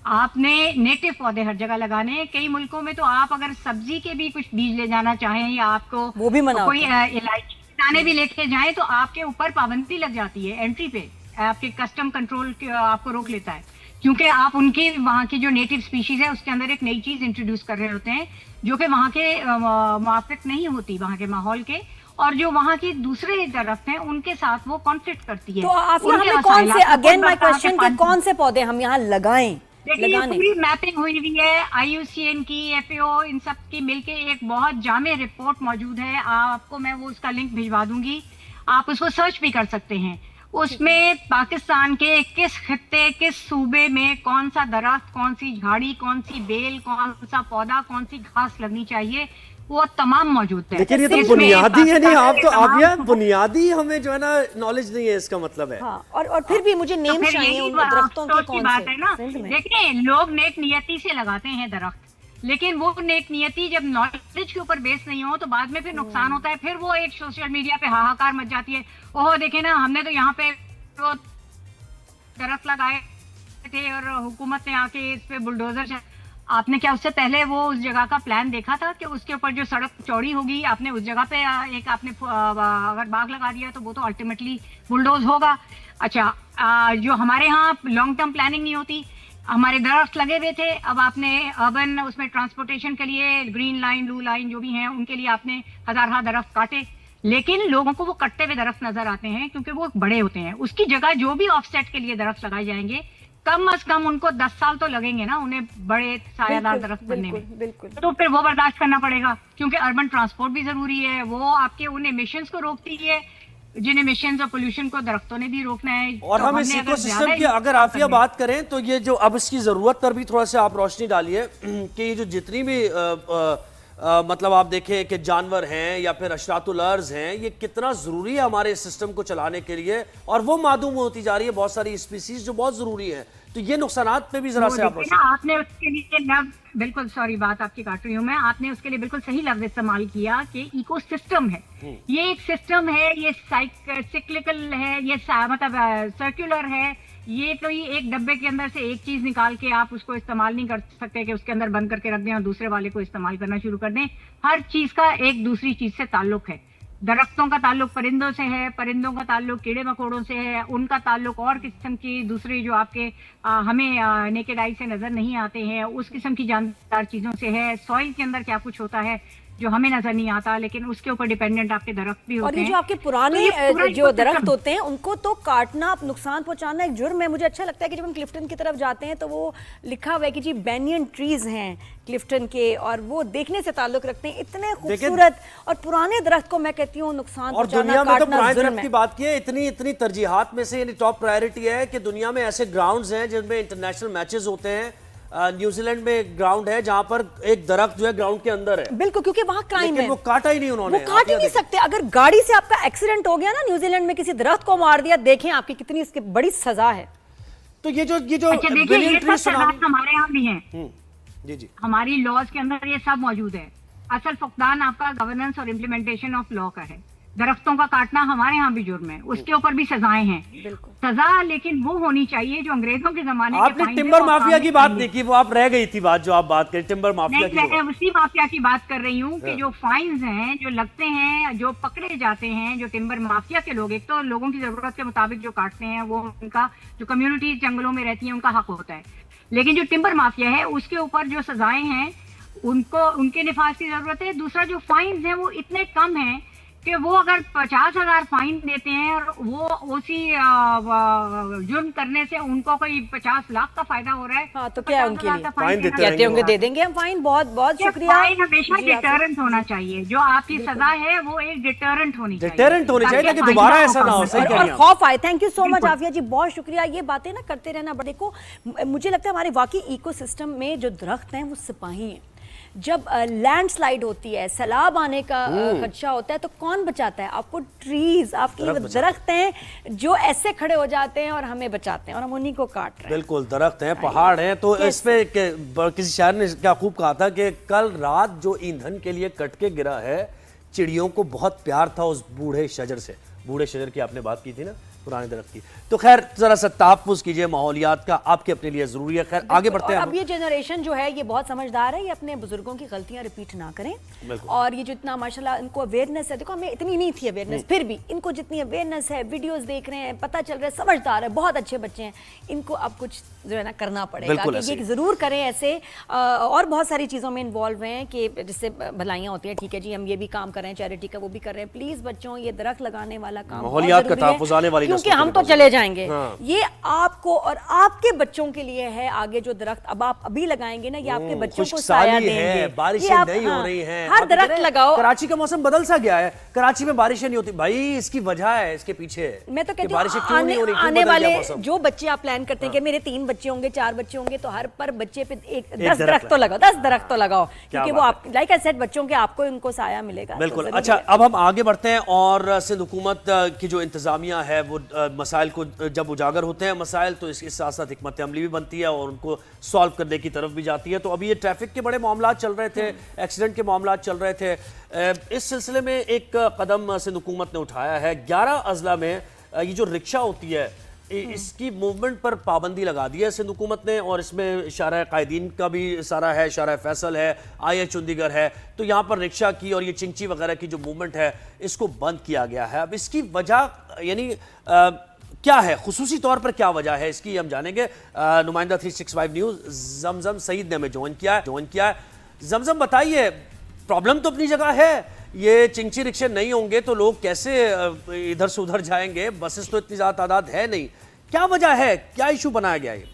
आपने नेटिव पौधे हर जगह लगाने। कई मुल्कों में तो आप अगर सब्जी के भी कुछ बीज ले जाना चाहें या आपको वो भी मना कोई इलायची दाने भी लेके जाएं तो आपके ऊपर पाबंदी लग जाती है एंट्री पे। आपके कस्टम कंट्रोल आपको रोक लेता है क्योंकि आप उनकी वहाँ की जो नेटिव स्पीशीज है उसके अंदर एक नई चीज इंट्रोड्यूस कर रहे होते हैं जो कि वहाँ के मुआफिक नहीं होती वहाँ के माहौल के, और जो वहाँ की दूसरे दरख्त हैं उनके साथ वो कॉन्फ्लिक्ट करती है। तो आफिया, उनके हमें कौन से, वसाइलात को अगेन माय बरकरार क्वेश्चन, के पानी- कौन से पौधे हम यहाँ लगाएं? देखिए ये लगाने पूरी मैपिंग हुई हुई है, IUCN की, FAO, इन सब की मिलके एक बहुत जामे रिपोर्ट मौजूद है। आपको मैं वो उसका लिंक भिजवा दूंगी, आप उसको सर्च भी कर सकते हैं। उसमें पाकिस्तान के किस खित्ते, किस सूबे में कौन सा दरख्त, कौन सी झाड़ी, कौन सी बेल, कौन सा पौधा, कौन सी घास लगनी चाहिए, वो तमाम मौजूद है। लेकिन ये तो इसमें बुनियादी है, नहीं आप तो पाकिस्तान आप के यार तमाम- बुनियादी हमें जो है ना नॉलेज नहीं है, इसका मतलब है। हाँ, और फिर भी मुझे तो नेम फिर चाहिए यही उन दरख्तों के, अफसोस की कौन बात से है ना। सिंध में? देखिए लोग नेक नियति से लगाते हैं दरख्त, लेकिन वो नेक नियति जब नॉलेज के ऊपर बेस नहीं हो तो बाद में फिर नुकसान होता है। फिर वो एक सोशल मीडिया पे हाहाकार मच जाती है, ओह देखे ना हमने तो यहाँ पे वो दरख्त लगाए थे और हुकूमत ने आके इस पे बुलडोजर। आपने क्या उससे पहले वो उस जगह का प्लान देखा था कि उसके ऊपर जो सड़क चौड़ी होगी, आपने उस जगह पे एक आपने अगर बाग लगा दिया तो वो तो अल्टीमेटली बुलडोज होगा। अच्छा, जो हमारे यहाँ लॉन्ग टर्म प्लानिंग नहीं होती, हमारे दरख्त लगे हुए थे, अब आपने अर्बन उसमें ट्रांसपोर्टेशन के लिए ग्रीन लाइन, ब्लू लाइन जो भी हैं उनके लिए आपने हजार दरख्त काटे, लेकिन लोगों को वो कटते हुए दरख्त नजर आते हैं क्योंकि वो बड़े होते हैं। उसकी जगह जो भी ऑफसेट के लिए दरख्त लगाए जाएंगे, कम अज कम उनको 10 साल तो लगेंगे ना उन्हें बड़े सायादार बिल्कुल, दरख्त बनने में। बिल्कुल। तो फिर वो बर्दाश्त करना पड़ेगा क्योंकि अर्बन ट्रांसपोर्ट भी जरूरी है, वो आपके उन एमिशंस को रोकती है, जिन एमिशंस और पोल्यूशन को दरख्तों ने भी रोकना है। और तो हम हमने इस अगर इकोसिस्टम ज्यादा की अगर आफिया बात करें तो ये जो अब इसकी जरूरत पर भी थोड़ा सा आप रोशनी डालिए कि ये जो जितनी भी मतलब आप देखें कि जानवर हैं या फिर अशरातुल अर्ज़ हैं, ये कितना ज़रूरी है हमारे सिस्टम को चलाने के लिए, और वो मादूम होती जा रही है बहुत सारी स्पीसीज जो बहुत ज़रूरी है। तो ये नुकसानात पे भी जरा से आप ना आपने उसके लिए लफ्ज, बिल्कुल सॉरी बात आपकी काट रही हूँ मैं, आपने उसके लिए बिल्कुल सही लफ्ज इस्तेमाल किया कि इकोसिस्टम है। ये एक सिस्टम है, ये साइक्लिकल है, ये मतलब सर्कुलर है। ये तो ये एक डब्बे के अंदर से एक चीज निकाल के आप उसको इस्तेमाल नहीं कर सकते कि उसके अंदर बंद करके रख दें और दूसरे वाले को इस्तेमाल करना शुरू कर दें। हर चीज का एक दूसरी चीज से ताल्लुक है। दरख्तों का ताल्लुक परिंदों से है, परिंदों का ताल्लुक कीड़े मकोड़ों से है, उनका ताल्लुक और किस्म की दूसरी जो आपके हमें नेकेड आई से नजर नहीं आते हैं उस किस्म की जानदार चीजों से है। सॉइल के अंदर क्या कुछ होता है जो हमें नजर नहीं आता, लेकिन उसके ऊपर डिपेंडेंट आपके दरख्त भी होते और ये हैं। जो आपके पुराने तो ये पूरा जो दरख्त ecosystem- होते हैं उनको तो काटना, नुकसान पहुंचाना एक जुर्म है। मुझे अच्छा लगता है कि जब हम क्लिफ्टन की तरफ जाते हैं तो वो लिखा हुआ है कि जी बेनियन ट्रीज हैं क्लिफ्टन के, और वो देखने से ताल्लुक रखते हैं। इतने खूबसूरत और पुराने दरख्त को मैं कहती हूँ नुकसान और पहुंचाना, दुनिया में तो काटना पुराने जुर्म दरख्त की है। बात की है, इतनी इतनी तरजीहात में से यानी टॉप प्रायोरिटी है कि दुनिया में ऐसे ग्राउंड्स हैं जिनमें इंटरनेशनल मैचेस होते हैं। न्यूजीलैंड में एक ग्राउंड है जहां पर एक दरख्त जो है ग्राउंड के अंदर है, बिल्कुल, क्योंकि वहाँ क्राइम लेकिन है, वो काटा ही नहीं उन्होंने। वो काट ही नहीं सकते। अगर गाड़ी से आपका एक्सीडेंट हो गया ना न्यूजीलैंड में, किसी दरख्त को मार दिया, देखें आपकी कितनी इसकी बड़ी सजा है। तो ये जो अच्छा देखिए ये सब सजात हमारे यहाँ भी हैं, जी जी हमारी लॉज के अंदर ये सब मौजूद है। असल फुकदान आपका गवर्नेंस और इम्प्लीमेंटेशन ऑफ लॉ का है। दरख्तों का काटना हमारे यहाँ भी जुर्म है, उसके ऊपर भी सजाएं हैं। बिल्कुल सजा लेकिन वो होनी चाहिए जो अंग्रेजों के जमाने के आपने फाइन थे, टिम्बर वो माफिया कानून की बात चाहिए। नहीं की, वो आप रह गई थी बात जो आप बात करें टिम्बर माफिया नहीं, की। मैं उसी माफिया की बात कर रही हूँ कि जो फाइन्स हैं, जो लगते हैं, जो पकड़े जाते हैं, जो टिम्बर माफिया के लोग, एक तो लोगों की जरूरत के मुताबिक जो काटते हैं वो उनका, जो कम्युनिटी जंगलों में रहती है उनका हक होता है, लेकिन जो टिम्बर माफिया है उसके ऊपर जो सजाएं हैं उनको, उनके निफाज की जरूरत है। दूसरा जो फाइन्स हैं वो इतने कम हैं कि वो अगर 50,000 फाइन देते हैं और वो उसी जुर्म करने से उनको कोई 50 लाख का फायदा हो रहा है, हाँ, तो क्या है उनके 50,000 का लिए? फाइन देते कहते होंगे दे देंगे हम फाइन। बहुत बहुत शुक्रिया। फाइन हमेशा जी, आपसे- डिटरेंट होना चाहिए, जो आपकी सजा है वो एक डिटरेंट होनी चाहिए, डिटरेंट होनी चाहिए ताकि फाइन दोबारा का ऐसा ना हो। मौका सही मिले। कह रही और हैं खौफ आए। थैंक यू सो मच बिल्कुल। आफिया जी, बहुत शुक्रिया। ये बातें ना करते रहना। बट देखो, मुझे लगता है हमारे वाकई इकोसिस्टम में जो दरख्त हैं वो सिपाही हैं। जब लैंडस्लाइड होती है, सैलाब आने का खदशा होता है, तो कौन बचाता है आपको? ट्रीज, आपकी वो दरख्त हैं जो ऐसे खड़े हो जाते हैं और हमें बचाते हैं, और हम उन्हीं को काट रहे हैं। बिल्कुल, दरख्त हैं, पहाड़ हैं। तो इस पे किसी शायर ने क्या खूब कहा था कि कल रात जो ईंधन के लिए कट के गिरा है, चिड़ियों को बहुत प्यार था उस बूढ़े शजर से। बूढ़े शजर की आपने बात की थी ना, पुराने दरख्त की। तो खैर जरा सा तहफ़्फ़ुज़ कीजिए माहौलियात का, आपके अपने लिए ज़रूरी है। खैर आगे बढ़ते हैं। अब ये जनरेशन जो है ये बहुत समझदार है, ये अपने बुजुर्गों की गलतियां रिपीट ना करें। और ये जितना माशाल्लाह इनको अवेयरनेस है, देखो हमें इतनी नहीं थी अवेयरनेस, फिर भी इनको जितनी अवेयरनेस है, वीडियोस देख रहे हैं, पता चल रहा है, समझदार है, बहुत अच्छे बच्चे हैं, इनको अब कुछ जो है ना करना पड़ेगा कि ये ज़रूर करें ऐसे। और बहुत सारी चीज़ों में इन्वॉल्व हैं कि जिससे भलाइयाँ होती हैं। ठीक है जी, हम ये भी काम कर रहे हैं, चैरिटी का वो भी कर रहे हैं। प्लीज़ बच्चों ये दरख्त लगाने वाला काम माहौलियात का तहफ़्फ़ुज़ आने वाली क्योंकि हम तो चले जाएंगे। ये आपको और आपके बच्चों के लिए है। आगे जो दरख्त अब आप अभी लगाएंगे ना, ये आपके बच्चों को साया देंगे। बारिशें नहीं हो रही हैं, हर दरख्त लगाओ। कराची का मौसम बदल सा गया है, कराची में बारिशें नहीं होती भाई, इसकी वजह है इसके पीछे। मैं तो कहती बारिशें क्यों नहीं हो रही, आने वाले जो बच्चे आप प्लान करते हैं कि मेरे 3 बच्चे होंगे, 4 बच्चे होंगे, तो हर पर बच्चे पे 10 दरख्त तो लगाओ, 10 दरख्त तो लगाओ, क्योंकि वो आप लाइक आई सेड बच्चों के आपको इनको साया मिलेगा। बिल्कुल। अच्छा, अब हम आगे बढ़ते हैं और सिंध हुकूमत की जो इंतजामिया है वो मसाइल को जब उजागर होते हैं मसाइल, तो इसके साथ साथ हिकमत अमली भी बनती है और उनको सॉल्व करने की तरफ भी जाती है। तो अभी ये ट्रैफिक के बड़े मामला चल रहे थे, एक्सीडेंट के मामला चल रहे थे, इस सिलसिले में एक कदम सिंध हुकूमत ने उठाया है। 11 अजला में ये जो रिक्शा होती है इसकी मूवमेंट पर पाबंदी लगा दी है सिंध हुकूमत ने, और इसमें इशारा कायदीन का भी इशारा है, इशारा फैसल है, IH चंडीगढ़ है। तो यहाँ पर रिक्शा की और ये चिंची वगैरह की जो मूवमेंट है इसको बंद किया गया है। अब इसकी वजह यानी क्या है, खुसूसी तौर पर क्या वजह है इसकी, हम जानेंगे। नुमाइंदा 365 न्यूज़ जमजम सईद ने हमें ज्वाइन किया है। जमजम बताइए, प्रॉब्लम तो अपनी जगह है, ये चिंची रिक्शे नहीं होंगे तो लोग कैसे इधर से उधर जाएंगे, बसेस तो इतनी ज़्यादा तादाद है नहीं, क्या वजह है, क्या इशू बनाया गया है?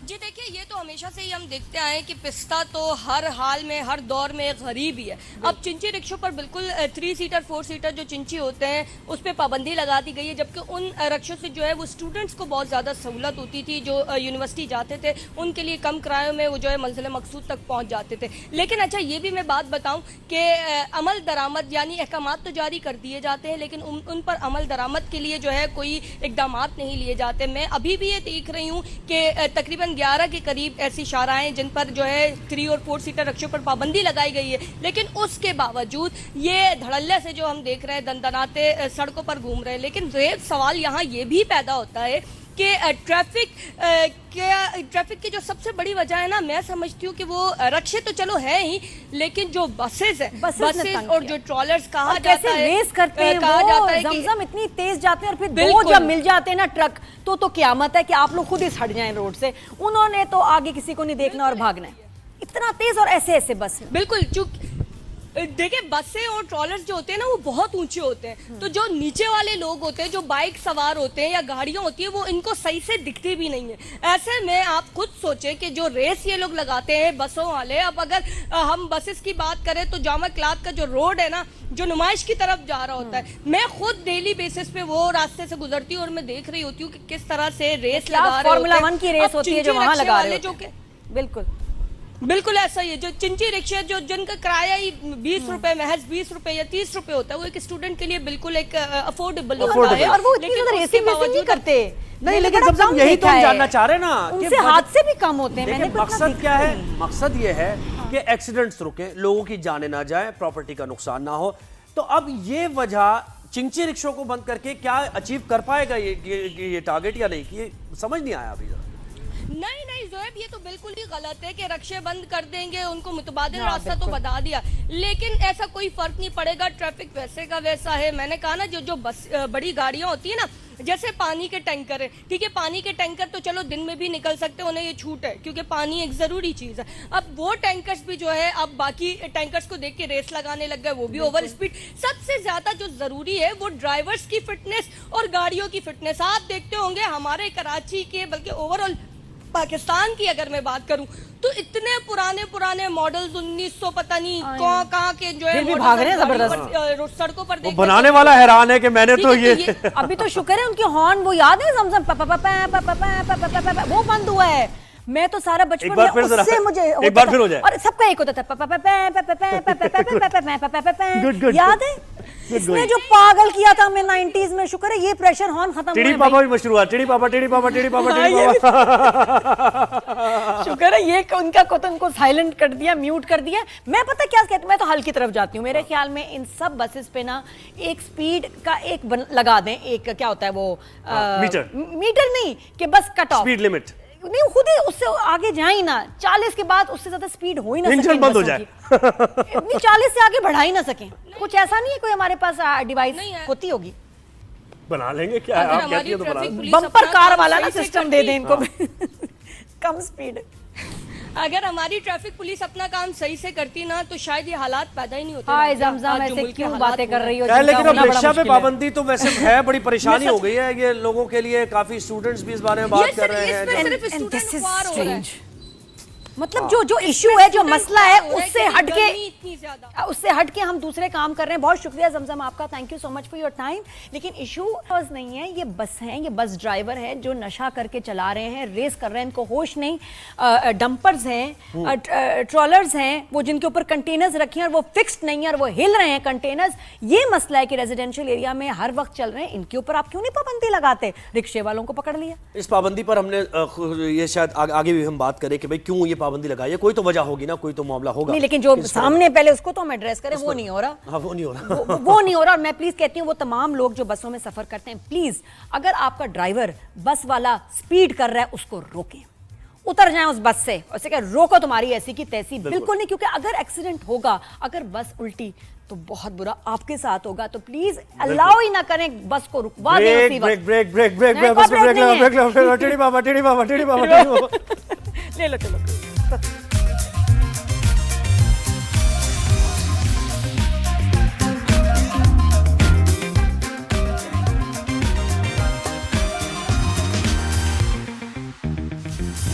जी देखिए, ये तो हमेशा से ही हम देखते आए कि पिस्ता तो हर हाल में हर दौर में एक गरीब ही है। अब चिंची रिक्शों पर बिल्कुल 3 सीटर 4 सीटर जो चिंची होते हैं उस पर पाबंदी लगा दी गई है, जबकि उन रिक्शों से जो है वो स्टूडेंट्स को बहुत ज़्यादा सहूलत होती थी, जो यूनिवर्सिटी जाते थे उनके लिए कम किरायों में वो जो है मंजिल मकसूद तक पहुँच जाते थे। लेकिन अच्छा ये भी मैं बात बताऊँ कि अमल दरामद यानी अहकामात तो जारी कर दिए जाते हैं, लेकिन उन पर अमल दरामद के लिए जो है कोई इकदाम नहीं लिए जाते। मैं अभी भी ये देख रही हूँ कि तकरीबन 11 के करीब ऐसी शाराएं जिन पर जो है 3 और 4 सीटर रिक्शों पर पाबंदी लगाई गई है, लेकिन उसके बावजूद ये धड़ल्ले से जो हम देख रहे हैं दनदनाते सड़कों पर घूम रहे हैं। लेकिन सवाल यहाँ ये भी पैदा होता है कि ट्रैफिक की जो सबसे बड़ी वजह है ना, मैं समझती हूँ कि वो रिक्शे तो चलो है ही, लेकिन जो बसेस है, बसेस और जो ट्रॉलर्स कहा जाता है, रेस करते हैं, कहा जाता है जमजम इतनी तेज जाते हैं और फिर दो जब मिल जाते हैं ना ट्रक तो क्यामत है कि आप लोग खुद ही हट जाएं रोड से। उन्होंने तो आगे किसी को नहीं देखना और भागना है, इतना तेज और ऐसे ऐसे बस। बिल्कुल, देखिए बसें और ट्रॉलर्स जो होते हैं ना वो बहुत ऊंचे होते हैं, तो जो नीचे वाले लोग होते हैं, जो बाइक सवार होते हैं या गाड़ियां होती है, वो इनको सही से दिखती भी नहीं है। ऐसे में आप खुद सोचें कि जो रेस ये लोग लगाते हैं बसों वाले, अब अगर हम बसेस की बात करें तो जामा क्लाथ का जो रोड है ना, जो नुमाइश की तरफ जा रहा होता है, मैं खुद डेली बेसिस पे वो रास्ते से गुजरती हूँ और मैं देख रही होती हूँ कि किस तरह से रेस लगा रहे होते हैं। फॉर्मूला 1 की रेस होती है जो वहां लगा रहे होते हैं। बिल्कुल ऐसा ही है। जो चिंची रिक्शा जो जिनका किराया ही 20 रुपए, महज 20 रुपए या 30 रुपए होता है, वो एक स्टूडेंट के लिए बिल्कुल एक अफोर्डेबल होता है। और वो इतनी ज्यादा रेसिंग नहीं करते। नहीं, लेकिन जब यही तो हम जानना चाह रहे हैं ना, उनसे हादसे भी कम होते हैं। मैंने मकसद क्या है, मकसद ये है कि एक्सीडेंट्स रुके, लोगों की जाने ना जाए, प्रॉपर्टी का नुकसान ना हो। तो अब ये वजह चिंची रिक्शों को बंद करके क्या अचीव कर पाएगा ये टारगेट या नहीं, कि समझ नहीं आया अभी। नहीं ज़ोएब, ये तो बिल्कुल ही गलत है कि रिक्शे बंद कर देंगे, उनको मुतबादिल रास्ता तो बता दिया, लेकिन ऐसा कोई फर्क नहीं पड़ेगा। ट्रैफिक वैसे का वैसा है। मैंने कहा ना, जो बस बड़ी गाड़ियां होती है ना, जैसे पानी के टैंकर है, ठीक है, पानी के टैंकर तो चलो दिन में भी निकल सकते हैं, उन्हें ये छूट है क्योंकि पानी एक जरूरी चीज है। अब वो टैंकर्स भी जो है अब बाकी टैंकर्स को देख के रेस लगाने लग गए, वो भी ओवर स्पीड। सबसे ज्यादा जो जरूरी है वो ड्राइवर्स की फिटनेस और गाड़ियों की फिटनेस। आप देखते होंगे हमारे कराची के, बल्कि ओवरऑल पाकिस्तान की अगर मैं बात करूं तो इतने पुराने मॉडल्स 1900 पता नहीं कहाँ के जो है भाग रहे हैं जबरदस्त सड़कों पर। बनाने वाला हैरान है कि मैंने तो ये अभी तो शुक्र है उनके हॉर्न वो याद है, जमजम वो बंद हुआ है। मैं तो सारा बचपन में उससे मुझे एक बार फिर हो जाए, और सबका एक होता था याद है। इसने जो पागल किया था हमें 90s में, शुक्र है ये प्रेशर हॉर्न खत्म हुआ। टिड़ी पापा भी मशहूर हुआ, टिड़ी पापा टिड़ी पापा टिड़ी पापा टिड़ी पापा। शुक्र है ये उनका कथन को साइलेंट कर दिया, म्यूट कर दिया। मैं पता क्या कहती हूँ, मैं तो हल की तरफ जाती हूँ। मेरे ख्याल में इन सब बसेस पे ना एक स्पीड का एक लगा दें, एक क्या होता है वो मीटर नहीं कि बस कट ऑफ स्पीड लिमिट नहीं, खुद ही उससे आगे जाए ना। 40 के बाद उससे ज्यादा स्पीड हो ही ना सके, इंजन बंद हो जाए। 40 से आगे बढ़ा ही ना सके। कुछ ऐसा नहीं है कोई हमारे पास डिवाइस होती होगी, बना लेंगे क्या है, आप कहती है तो बना लेंगे। बम्पर कार वाला ना सिस्टम दे दें इनको कम स्पीड। अगर हमारी ट्रैफिक पुलिस अपना काम सही से करती ना तो शायद ये हालात पैदा ही नहीं होते। हाय जमजम, ऐसे क्यों बातें कर रही हो? लेकिन अब रिक्शा पे पाबंदी तो वैसे है, बड़ी परेशानी हो गई है ये लोगों के लिए। काफी स्टूडेंट्स भी इस बारे में बात कर रहे हैं। मतलब जो इशू है, जो मसला है, उससे हटके हम दूसरे काम कर रहे हैं। बहुत शुक्रिया जमजम आपका, thank you so much for your time. लेकिन इशू नहीं है, ये बस हैं, ये बस ड्राइवर हैं जो नशा करके चला रहे हैं, रेस कर रहे हैं, इनको होश नहीं। डंपर्स हैं, ट्रॉलर्स हैं, वो जिनके ऊपर कंटेनर्स रखे हैं और वो फिक्स्ड नहीं है और वो हिल रहे हैं कंटेनर्स। ये मसला है कि रेजिडेंशियल एरिया में हर वक्त चल रहे हैं, इनके ऊपर आप क्यों नहीं पाबंदी लगाते? रिक्शे वालों को पकड़ लिया। इस पाबंदी पर हमने ये शायद आगे भी हम बात करें कि भाई क्यों ये पाबंदी लगाई है। कोई तो वजह होगी ना, कोई तो मामला होगा। नहीं, लेकिन जो सामने पहले उसको तो हम एड्रेस करें, वो नहीं हो रहा। हाँ, वो नहीं हो रहा। वो नहीं हो रहा। और मैं प्लीज कहती हूँ वो तमाम लोग जो बसों में सफर करते हैं, प्लीज अगर आपका ड्राइवर बस वाला स्पीड कर रहा है उसको रोकें, उतर जाएं उस बस से, उससे क्या रोको तुम्हारी ऐसी की तैसी। बिल्कुल नहीं, क्योंकि अगर एक्सीडेंट होगा, अगर बस उल्टी तो बहुत बुरा आपके साथ होगा। तो प्लीज अलाउ ही ना करें, बस को रुकवा दें उसी वक्त। ब्रेक ब्रेक ब्रेक ब्रेक बस ब्रेक लो, ब्रेक लो, टेढ़ी बाबा टेढ़ी बाबा टेढ़ी बाबा ले लो, चलो।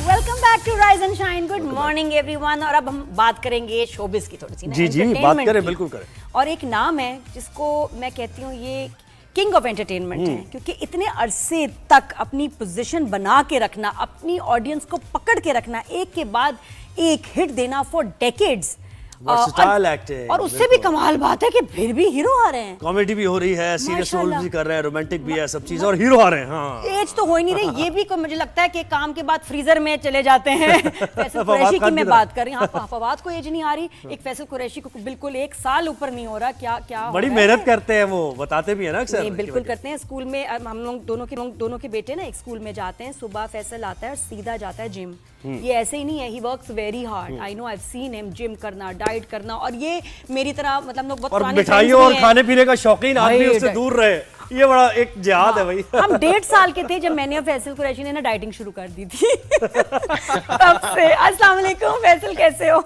Welcome back to rise and shine, good morning everyone. और अब हम बात करेंगे शोबिस की थोड़ी सी ना, जी जी बात करें, बिल्कुल करें। और एक नाम है जिसको मैं कहती हूँ ये किंग ऑफ एंटरटेनमेंट है, क्योंकि इतने अरसे तक अपनी पोजीशन बना के रखना, अपनी ऑडियंस को पकड़ के रखना, एक के बाद एक हिट देना फॉर डेकेड्स, वर्सेटाइल एक्टिंग। और उससे भी कमाल बात है कि फिर भी हीरो आ रहे हैं। कॉमेडी भी हो रही है, सीरियस रोल भी कर रहे हैं, रोमांटिक भी है, सब चीज, और हीरो आ रहे हैं। हाँ, एज तो हो ही नहीं रही। ये भी कोई मुझे लगता है कि काम के बाद फ्रीजर में चले जाते हैं। फैसल कुरैशी की मैं बात कर रही हूँ, फवाद को एज नहीं आ रही, एक फैसल कुरैशी को बिल्कुल 1 साल ऊपर नहीं हो रहा। क्या क्या बड़ी मेहनत करते हैं, वो बताते भी है ना अक्सर। बिल्कुल करते हैं। स्कूल में हम लोग दोनों के बेटे ना एक स्कूल में जाते हैं, सुबह फैसल आता है और सीधा जाता है जिम। ये ऐसे ही नहीं है, he works very hard. I know, I have seen him gym करना, डाइट करना, और ये मेरी तरह मतलब लोग बहुत पुराने मिठाइयों और खाने पीने का शौकीन आदमी, उससे दूर रहे। ये बड़ा एक जिहाद है भाई। हम 1.5 साल के थे जब मैंने और फैसल कुरैशी ने ना डाइटिंग शुरू कर दी थी। तब से। अस्सलाम वालेकुम फैसल, कैसे हो?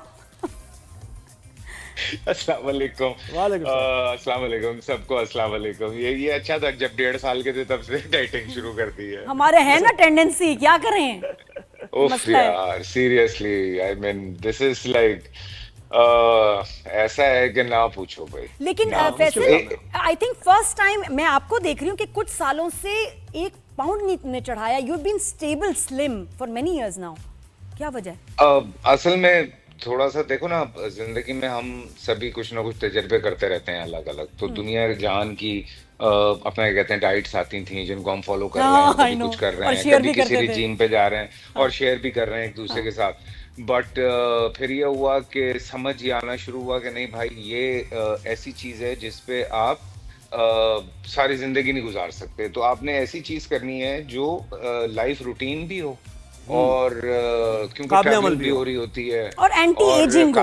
अस्सलाम वालेकुम। अस्सलाम वालेकुम सबको। अस्सलाम वालेकुम। ये अच्छा था, जब 1.5 साल के थे तब से डाइटिंग शुरू कर दी है। हमारे है ना टेंडेंसी, क्या करें? उफ यार, seriously, I mean this is like ऐसा है कि ना पूछो भाई। लेकिन Faisal, I think first time मैं आपको देख रही हूँ कि कुछ सालों से 1 पाउंड ने चढ़ाया। You have been stable slim for many years now, क्या वजह है? असल में थोड़ा सा देखो ना, जिंदगी में हम सभी कुछ ना कुछ तजर्बे करते रहते हैं अलग अलग। तो दुनिया जहान की अपना कहते हैं डाइट्स आती थी जिनको हम फॉलो कर रहे हैं, कभी कुछ कर रहे हैं, कभी किसी रिजीम पे जा रहे हैं और शेयर भी कर रहे हैं एक दूसरे के साथ। बट फिर ये हुआ कि समझ ये आना शुरू हुआ कि नहीं भाई, ये ऐसी चीज है जिसपे आप सारी जिंदगी नहीं गुजार सकते। तो आपने ऐसी चीज करनी है जो लाइफ रूटीन भी हो और क्योंकि ट्रैवल भी हो रही होती है, और एंटी एजिंग।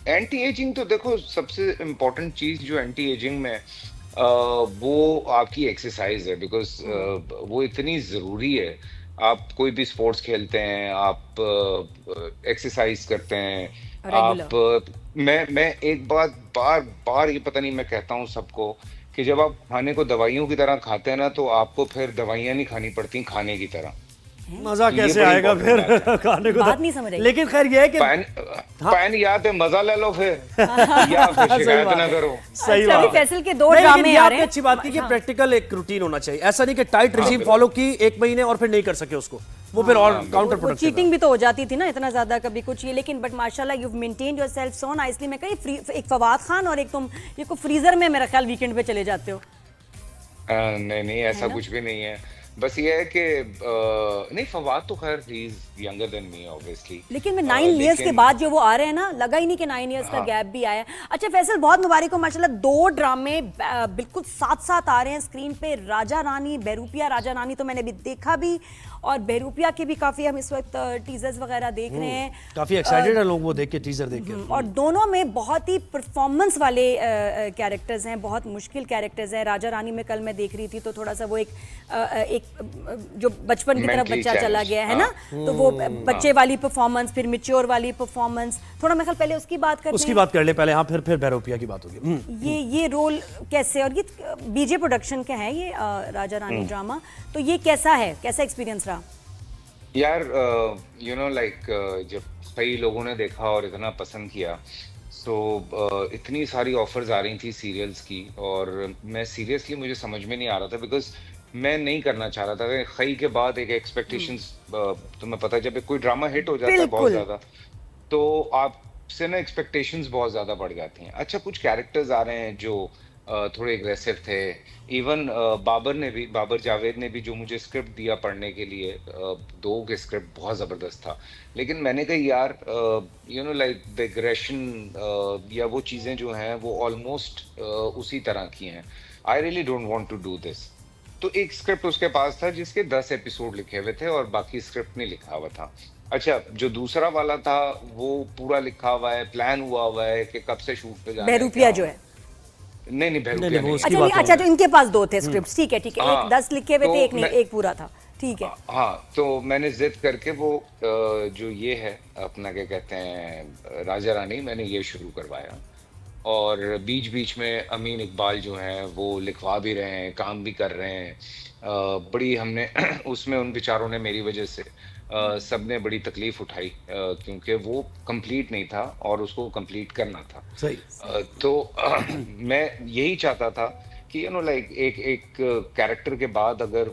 एंटी एजिंग तो देखो, सबसे इम्पोर्टेंट चीज जो एंटी एजिंग में वो आपकी एक्सरसाइज है, बिकॉज वो इतनी जरूरी है। आप कोई भी स्पोर्ट्स खेलते हैं, आप एक्सरसाइज करते हैं, आप मैं एक बात बार बार ये पता नहीं मैं कहता हूँ सबको कि जब आप खाने को दवाइयों की तरह खाते हैं ना, तो आपको फिर दवाइयाँ नहीं खानी पड़ती खाने की तरह। मजा कैसे आएगा फिर खाने को? बात नहीं समझ रही। लेकिन खैर ये है कि पैन याद है, मजा ले लो फिर, या फिर शिकायत ना करो। सही बात। फैसल के 2 ड्रामे आ रहे हैं। अच्छी बात की कि प्रैक्टिकल एक रूटीन होना चाहिए। ऐसा नहीं कि टाइट रिजीम फॉलो की 1 महीने और फिर नहीं कर सके उसको, वो फिर और काउंटर प्रोडक्टिव। चीटिंग भी तो हो जाती थी ना इतना ज्यादा कभी कुछ ये। लेकिन बट माशाल्लाह you have maintained yourself so nicely. मैं कहीं एक फवाद खान और एक तुम ये को फ्रीजर में मेरा ख्याल वीकेंड पे चले जाते हो। नहीं ऐसा कुछ भी नहीं है। बस ये है कि नहीं, फवाद तो खैर younger than me obviously. लेकिन मैं 9 इयर्स के बाद जो वो आ रहे हैं ना, लगा ही नहीं कि 9 इयर्स का गैप भी आया है। अच्छा फैसल, बहुत मुबारक हो माशाल्लाह, 2 ड्रामे बिल्कुल साथ साथ आ रहे हैं स्क्रीन पे। राजा रानी, बहरूपिया राजा रानी तो मैंने अभी देखा भी, और बहरूपिया के भी काफी हम इस वक्त टीजर्स वगैरह देख रहे हैं। काफी एक्साइटेड है लोग वो देख के, टीजर देख के। और दोनों में बहुत ही परफॉर्मेंस वाले कैरेक्टर्स हैं, बहुत मुश्किल कैरेक्टर्स हैं। राजा रानी में कल मैं देख रही थी तो थोड़ा सा वो एक जो बचपन की तरफ बच्चा चला गया है ना, तो वो बच्चे वाली परफॉर्मेंस, फिर मैच्योर वाली परफॉर्मेंस, थोड़ा मैं ख्याल पहले उसकी बात करते हैं। उसकी बात कर ले पहले, हाँ, फिर बहरूपिया की बात होगी। ये रोल कैसे, और ये बीजे प्रोडक्शन का है ये राजा रानी ड्रामा, तो ये कैसा है, कैसा एक्सपीरियंस रहा? यार यू नो लाइक जब कई लोगों ने देखा और इतना पसंद किया, तो इतनी सारी ऑफर्स आ रही थी सीरियल्स की, और मैं सीरियसली मुझे समझ में नहीं आ रहा था, बिकॉज मैं नहीं करना चाह रहा था। खई के बाद एक एक्सपेक्टेशंस, तुम्हें पता है जब कोई ड्रामा हिट हो जाता है बहुत ज्यादा, तो आपसे ना एक्सपेक्टेशंस बहुत ज्यादा बढ़ जाती हैं। अच्छा, कुछ कैरेक्टर्स आ रहे हैं जो थोड़े एग्रेसिव थे। इवन बाबर जावेद ने भी जो मुझे स्क्रिप्ट दिया पढ़ने के लिए, 2 के स्क्रिप्ट बहुत ज़बरदस्त था, लेकिन मैंने कहा यार you know like the aggression या वो चीज़ें जो हैं वो ऑलमोस्ट उसी तरह की हैं। I really don't want to do this. तो एक स्क्रिप्ट उसके पास था जिसके 10 एपिसोड लिखे हुए थे और बाकी स्क्रिप्ट नहीं लिखा हुआ था। अच्छा, जो दूसरा वाला था वो पूरा लिखा हुआ है, प्लान हुआ है कि कब से शूट पे जाना है। बहरूपिया जो है, नहीं बहरूपिया नहीं। अच्छा तो इनके पास 2 थे स्क्रिप्ट्स, ठीक है, एक 10 लिखे हुए थे, एक नहीं, एक पूरा था, ठीक है। हाँ, तो मैंने जिद करके वो जो ये है अपना क्या कहते हैं राजा रानी, मैंने ये शुरू करवाया, और बीच बीच में अमीन इकबाल जो हैं वो लिखवा भी रहे हैं, काम भी कर रहे हैं। बड़ी हमने उसमें उन बेचारों ने मेरी वजह से सबने बड़ी तकलीफ उठाई, क्योंकि वो कंप्लीट नहीं था और उसको कंप्लीट करना था। सही। तो मैं यही चाहता था कि यू नो लाइक एक कैरेक्टर के बाद अगर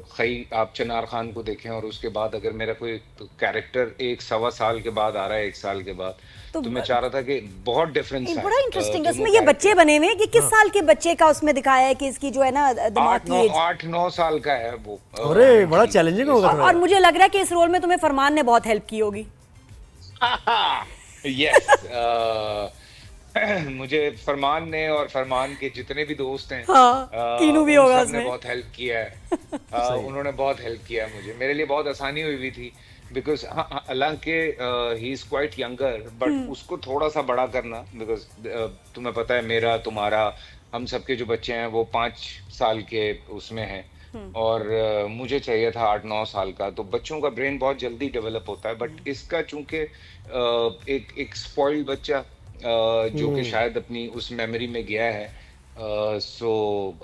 आप चिनार खान को देखें और उसके बाद अगर मेरा कोई कैरेक्टर 1-1.25 साल के बाद आ रहा है, 1 साल के बाद, तो मैं चाह रहा था कि बहुत डिफरेंस है। बड़ा इंटरेस्टिंग है उसमें, ये बच्चे बने हुए कि किस साल के बच्चे का उसमें दिखाया है कि इसकी जो है ना दिमाग की एज 8-9 साल का है वो। अरे बड़ा चैलेंजिंग होगा। और मुझे लग रहा है कि इस रोल में तुम्हें फरमान ने बहुत हेल्प की होगी। यस, मुझे फरमान ने और फरमान के जितने भी दोस्त हैं, तीनू भी होगा उसमें, बहुत हेल्प किया है। उन्होंने बहुत हेल्प किया मुझे, मेरे लिए बहुत आसानी हुई थी, बिकॉज हालांकि he is quite younger, but उसको थोड़ा सा बड़ा करना, बिकॉज तुम्हें पता है मेरा तुम्हारा हम सबके जो बच्चे हैं वो 5 साल के उसमें हैं, और मुझे चाहिए था 8-9 साल का। तो बच्चों का ब्रेन बहुत जल्दी डेवलप होता है, बट इसका चूंकि एक स्पॉइल्ड बच्चा जो कि शायद अपनी उस मेमोरी में गया है, सो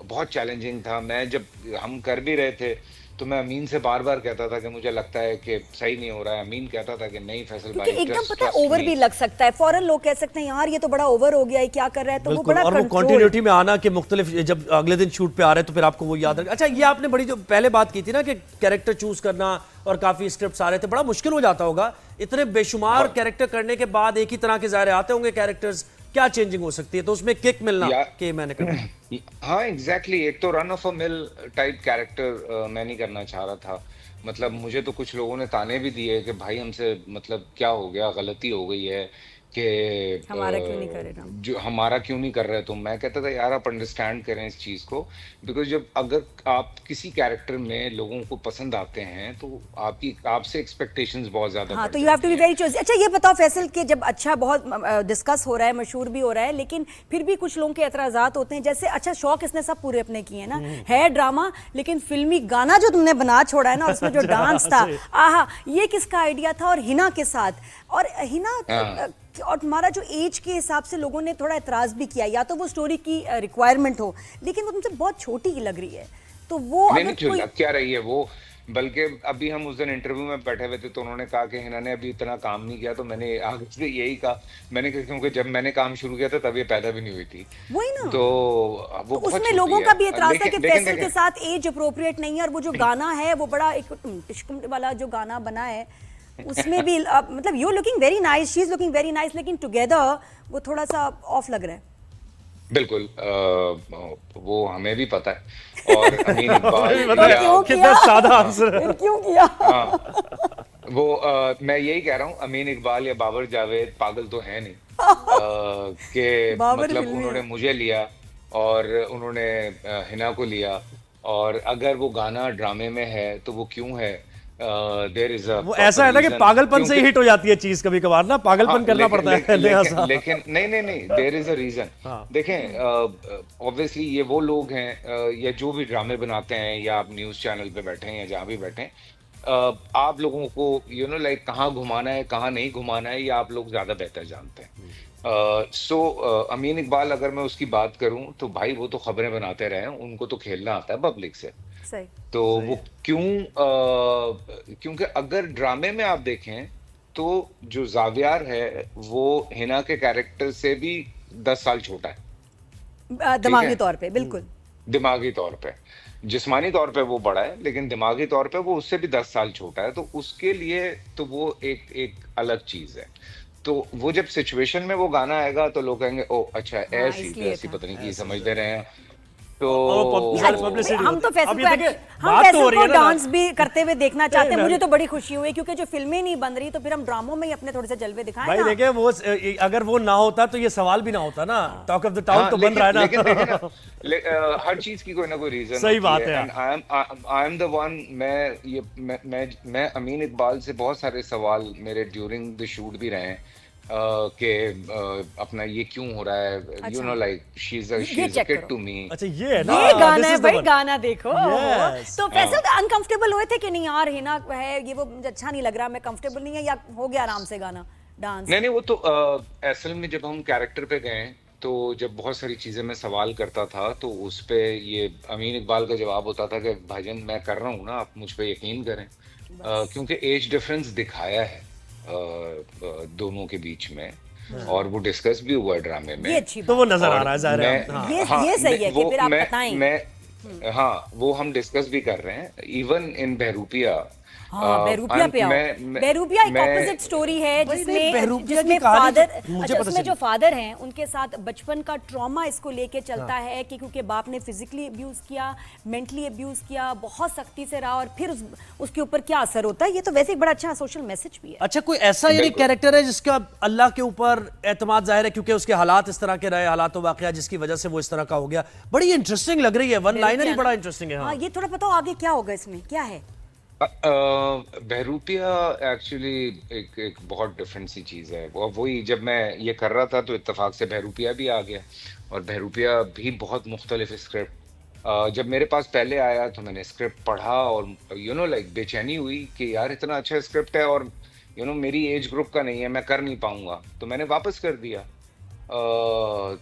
बहुत चैलेंजिंग था। मैं जब हम कर भी रहे थे तो मैं अमीन से बार बार कहता था कि मुझे लगता है कि सही नहीं हो रहा है। अमीन कहता था कि नहीं फैसल भाई, एकदम पता है ओवर भी लग सकता है, फौरन लोग कह सकते हैं यार ये तो बड़ा ओवर हो गया है, क्या कर रहा है, तो वो बड़ा और वो कंटिन्यूटी में आना कि मुख्तलिफ जब अगले दिन शूट पे आ रहे हैं तो फिर आपको वो याद रहे। अच्छा, ये आपने बड़ी जो पहले बात की थी ना कि कैरेक्टर चूज करना और काफी स्क्रिप्ट्स आ रहे थे, बड़ा मुश्किल हो जाता होगा इतने बेशुमार कैरेक्टर करने के बाद। एक ही तरह के ज़ाहिर आते होंगे कैरेक्टर्स, क्या चेंजिंग हो सकती है, तो उसमें किक मिलना कि मैंने करना। हाँ एग्जैक्टली, एक तो run of a mill type character मैं नहीं करना चाह रहा था। मतलब मुझे तो कुछ लोगों ने ताने भी दिए कि भाई हमसे मतलब क्या हो गया, गलती हो गई है कि हमारा क्यों नहीं कर रहे, जो हमारा क्यों नहीं कर रहे। तो मैं कहता था यार आप अंडरस्टैंड करें इस चीज को, बिकॉज जब अगर आप किसी कैरेक्टर में लोगों को पसंद आते हैं तो आपसे एक्सपेक्टेशंस बहुत ज्यादा। हाँ, तो you have to be very choice. अच्छा ये बताओ फैसल कि जब अच्छा बहुत डिस्कस हो रहा है, मशहूर भी हो रहा है, लेकिन फिर भी कुछ लोगों के एतराजात होते हैं, जैसे अच्छा शौक इसने सब पूरे अपने किए हैं ना, है ड्रामा, लेकिन फिल्मी गाना जो तुमने बना छोड़ा है ना, उसमें जो डांस था, आहा, ये किसका आइडिया था, और हिना के साथ, और हिना और तुम्हारा जो एज के हिसाब से लोगों ने थोड़ा एतराज भी किया, या तो वो स्टोरी की रिक्वायरमेंट हो, लेकिन वो तुमसे बहुत छोटी लग रही है, तो वो नहीं लग क्या रही है वो। बल्कि अभी हम उस दिन इंटरव्यू में बैठे हुए थे तो उन्होंने कहा कि हिना ने अभी इतना काम नहीं किया, तो मैंने आगे से यही कहा, मैंने कहा क्योंकि जब मैंने काम शुरू किया था तब ये पैदा भी नहीं हुई थी। वही ना, तो वो तो उसमें लोगों का भी एतराज था कि फैसल के साथ एज अप्रोप्रिएट नहीं है, और वो जो गाना है वो बड़ा एक टिश्क वाला जो गाना बना है उसमें भी मतलब you looking very nice, she is looking very nice, लेकिन टुगेदर वो थोड़ा सा ऑफ लग रहा है। बिल्कुल, वो हमें भी पता है। और अमीन इकबाल कितना सादा आंसर है, क्यों किया? मैं यही कह रहा हूँ, अमीन इकबाल या बाबर जावेद पागल तो है नहीं कि बाबर मतलब फिल्मी उन्होंने है। मुझे लिया और उन्होंने हिना को लिया, और अगर वो गाना ड्रामे में है तो वो क्यों है? देयर इज अ वो ऐसा प्रॉपर है ना कि रीजन, पागलपन से ही क्योंकि हिट हो जाती है चीज, कभी कभार ना पागलपन करना लेकिन पड़ता है नया सा। लेकिन नहीं नहीं नहीं, देयर इज अ रीजन। हाँ। देखें, ऑब्वियसली ये वो लोग हैं, या जो भी ड्रामे बनाते हैं, या आप न्यूज चैनल पे बैठे हैं या जहाँ भी बैठे हैं, आप लोगों को लाइक कहाँ घुमाना है कहाँ नहीं घुमाना है, ये आप लोग ज्यादा बेहतर जानते हैं। सो अमीन इकबाल, अगर मैं उसकी बात करूं तो भाई वो तो खबरें बनाते रहे हैं, उनको तो खेलना आता है पब्लिक से। सही। तो वो क्यों, क्योंकि अगर ड्रामे में आप देखें तो जो जावियार है वो हिना के कैरेक्टर से भी 10 साल छोटा है, ठीक दिमागी है? तौर पे बिल्कुल। दिमागी तौर पे, जिस्मानी तौर पे वो बड़ा है, लेकिन दिमागी तौर पे वो उससे भी 10 साल छोटा है, तो उसके लिए तो वो एक एक अलग चीज है। तो वो जब सिचुएशन में वो गाना आएगा तो लोग कहेंगे ओ अच्छा हाँ, ऐसी इसलिए वैसी, था। पता नहीं की समझते रहे हैं। तो और publicity हम तो होती है। अब फैसल ये को देखिए, हम बात तो हो फैसल रही को है ना। डांस भी करते हुए देखना चाहते हैं। नहीं, मुझे तो बड़ी खुशी हुई क्योंकि जो फिल्में नहीं बन रही तो फिर हम ड्रामों में ही अपने थोड़े से जलवे दिखाएं भाई ना। देखिए वो अगर वो ना होता तो ये सवाल भी ना होता ना। टॉक ऑफ द टाउन तो बन रहा है ना। लेकिन देखें ना, हर चीज की कोई ना कोई रीजन सही बात है। And I am the one, मैं अमीन इकबाल से बहुत सारे सवाल मेरे ड्यूरिंग द शूट भी रहे हैं, कि अपना ये क्यों हो रहा है, लाइक शी इज ये अ check किड करो। To me. अच्छा ये है ना, ये गाना this है is the भाई, one. गाना देखो। Yes. तो फैसल अनकंफर्टेबल हुए थे कि नहीं यार, हिना है ये वो मुझे अच्छा नहीं लग रहा, मैं कंफर्टेबल नहीं है, या हो गया आराम से गाना डांस? नहीं नहीं, वो तो असल में जब हम कैरेक्टर पे गए तो जब बहुत सारी चीजें मैं सवाल करता था तो उस पे ये अमीन इकबाल का जवाब होता था कि भाईजान मैं कर रहा हूँ ना, आप मुझ पे यकीन करें। क्योंकि एज डिफरेंस दिखाया है दोनों के बीच में, और वो डिस्कस भी हुआ है ड्रामे में। ये अच्छी तो वो नजर आ और रहा है जाहिर है। मैं- हाँ। ये हाँ, ये सही है कि वो फिर आप बताएं। हाँ, वो हम डिस्कस भी कर रहे हैं, इवन इन बहरूपिया। हाँ, बहरूपिया पे आओ। बहरूपिया एक ऑपोजिट स्टोरी है भाई, जिसमें नहीं, बहरूपिया जिसमें की कहानी फादर, तो मुझे अच्छा पता उसमें जो चली। फादर हैं उनके साथ बचपन का ट्रॉमा इसको लेके चलता है कि क्योंकि बाप ने फिजिकली अब्यूज किया, मेंटली अब्यूज किया, बहुत सख्ती से रहा, और फिर उसके ऊपर क्या असर होता है। ये तो वैसे एक बड़ा अच्छा सोशल मैसेज भी है। अच्छा कोई ऐसा यानी बिल्कुल। कैरेक्टर है जिसका अल्लाह के ऊपर एतमाद जाहिर है क्योंकि उसके हालात इस तरह के रहे, हालात वाकया जिसकी वजह से वो इस तरह का हो गया। बड़ी इंटरेस्टिंग लग रही है, वन लाइनर ही बड़ा इंटरेस्टिंग है। हाँ, हाँ। ये थोड़ा बताओ आगे क्या होगा, इसमें क्या है? बहरूपिया एक्चुअली एक बहुत डिफरेंट सी चीज़ है। वो वही जब मैं ये कर रहा था तो इत्तेफाक से बहरूपिया भी आ गया, और बहरूपिया भी बहुत मुख्तलिफ स्क्रिप्ट। जब मेरे पास पहले आया तो मैंने स्क्रिप्ट पढ़ा और लाइक बेचैनी हुई कि यार इतना अच्छा स्क्रिप्ट है और मेरी एज ग्रुप का नहीं है, मैं कर नहीं पाऊंगा, तो मैंने वापस कर दिया।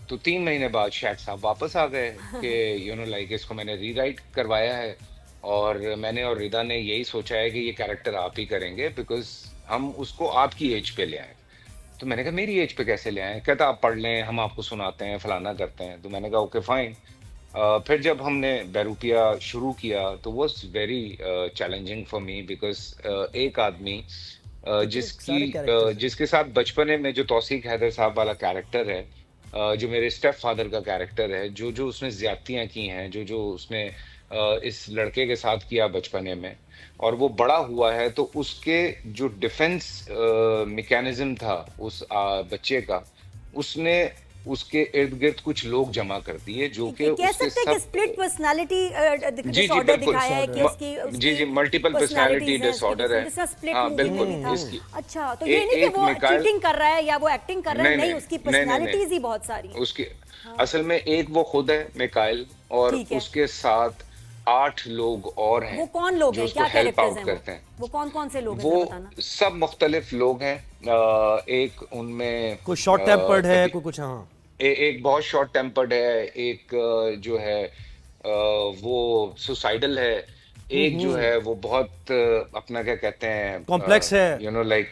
तो 3 महीने बाद शेख साहब वापस आ गए कि लाइक इसको मैंने रीराइट करवाया है, और मैंने और रिदा ने यही सोचा है कि ये कैरेक्टर आप ही करेंगे, बिकॉज हम उसको आपकी एज पे ले आए। तो मैंने कहा मेरी एज पे कैसे ले आए? कहता आप पढ़ लें, हम आपको सुनाते हैं, फलाना करते हैं। तो मैंने कहा ओके फाइन। फिर जब हमने बहरूपिया शुरू किया तो was very challenging for me, because एक आदमी जिसके साथ बचपने में जो तौसीक हैदर साहब वाला कैरेक्टर है, जो मेरे स्टेप फादर का कैरेक्टर है, जो उसने ज्यादतियां की हैं, जो उसने इस लड़के के साथ किया बचपने में, और वो बड़ा हुआ है, तो उसके जो डिफेंस मैकेनिज्म था उस बच्चे का, उसने उसके इर्द गिर्द कुछ लोग जमा कर दिए जो कि कह सकते हैं कि स्प्लिट पर्सनालिटी डिसऑर्डर दिखाया है कि उसकी जी मल्टीपल पर्सनालिटी डिसऑर्डर है। हाँ बिल्कुल। इसकी अच्छा, तो ये नहीं कि वो चीटिंग कर रहा है या वो एक्टिंग कर रहा है, नहीं, उसकी पर्सनालिटीज ही बहुत सारी हैं। उसकी असल में एक वो खुद है मिकाइल, और उसके साथ 8 लोग और हैं। वो कौन लोग हैं, क्या कैरेक्टर्स हैं करते हैं? वो कौन कौन से लोग हैं, वो बताना। सब मुख्तलिफ लोग हैं। एक उनमें कोई शॉर्ट टेम्पर्ड है, कोई कुछ। हाँ, एक बहुत शॉर्ट टेम्पर्ड है, एक जो है वो सुसाइडल है, एक जो है वो बहुत अपना क्या कहते हैं, कॉम्प्लेक्स है, लाइक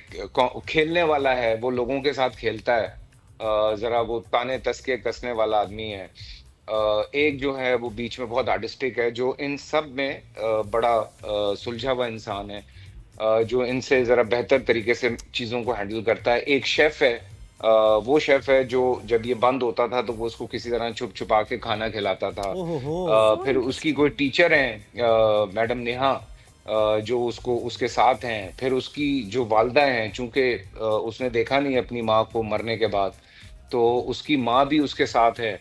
खेलने वाला है, वो लोगों के साथ खेलता है, जरा वो ताने तस्के कसने वाला आदमी है। एक जो है वो बीच में बहुत आर्टिस्टिक है, जो इन सब में बड़ा सुलझा हुआ इंसान है, जो इनसे जरा बेहतर तरीके से चीजों को हैंडल करता है। एक शेफ है, वो शेफ है जो जब ये बंद होता था तो वो उसको किसी तरह छुप छुपा के खाना खिलाता था। फिर उसकी कोई टीचर है मैडम नेहा, जो उसको उसके साथ हैं, फिर उसकी जो वालदा हैं, चूंकि उसने देखा नहीं अपनी माँ को मरने के बाद, तो उसकी माँ भी उसके साथ है।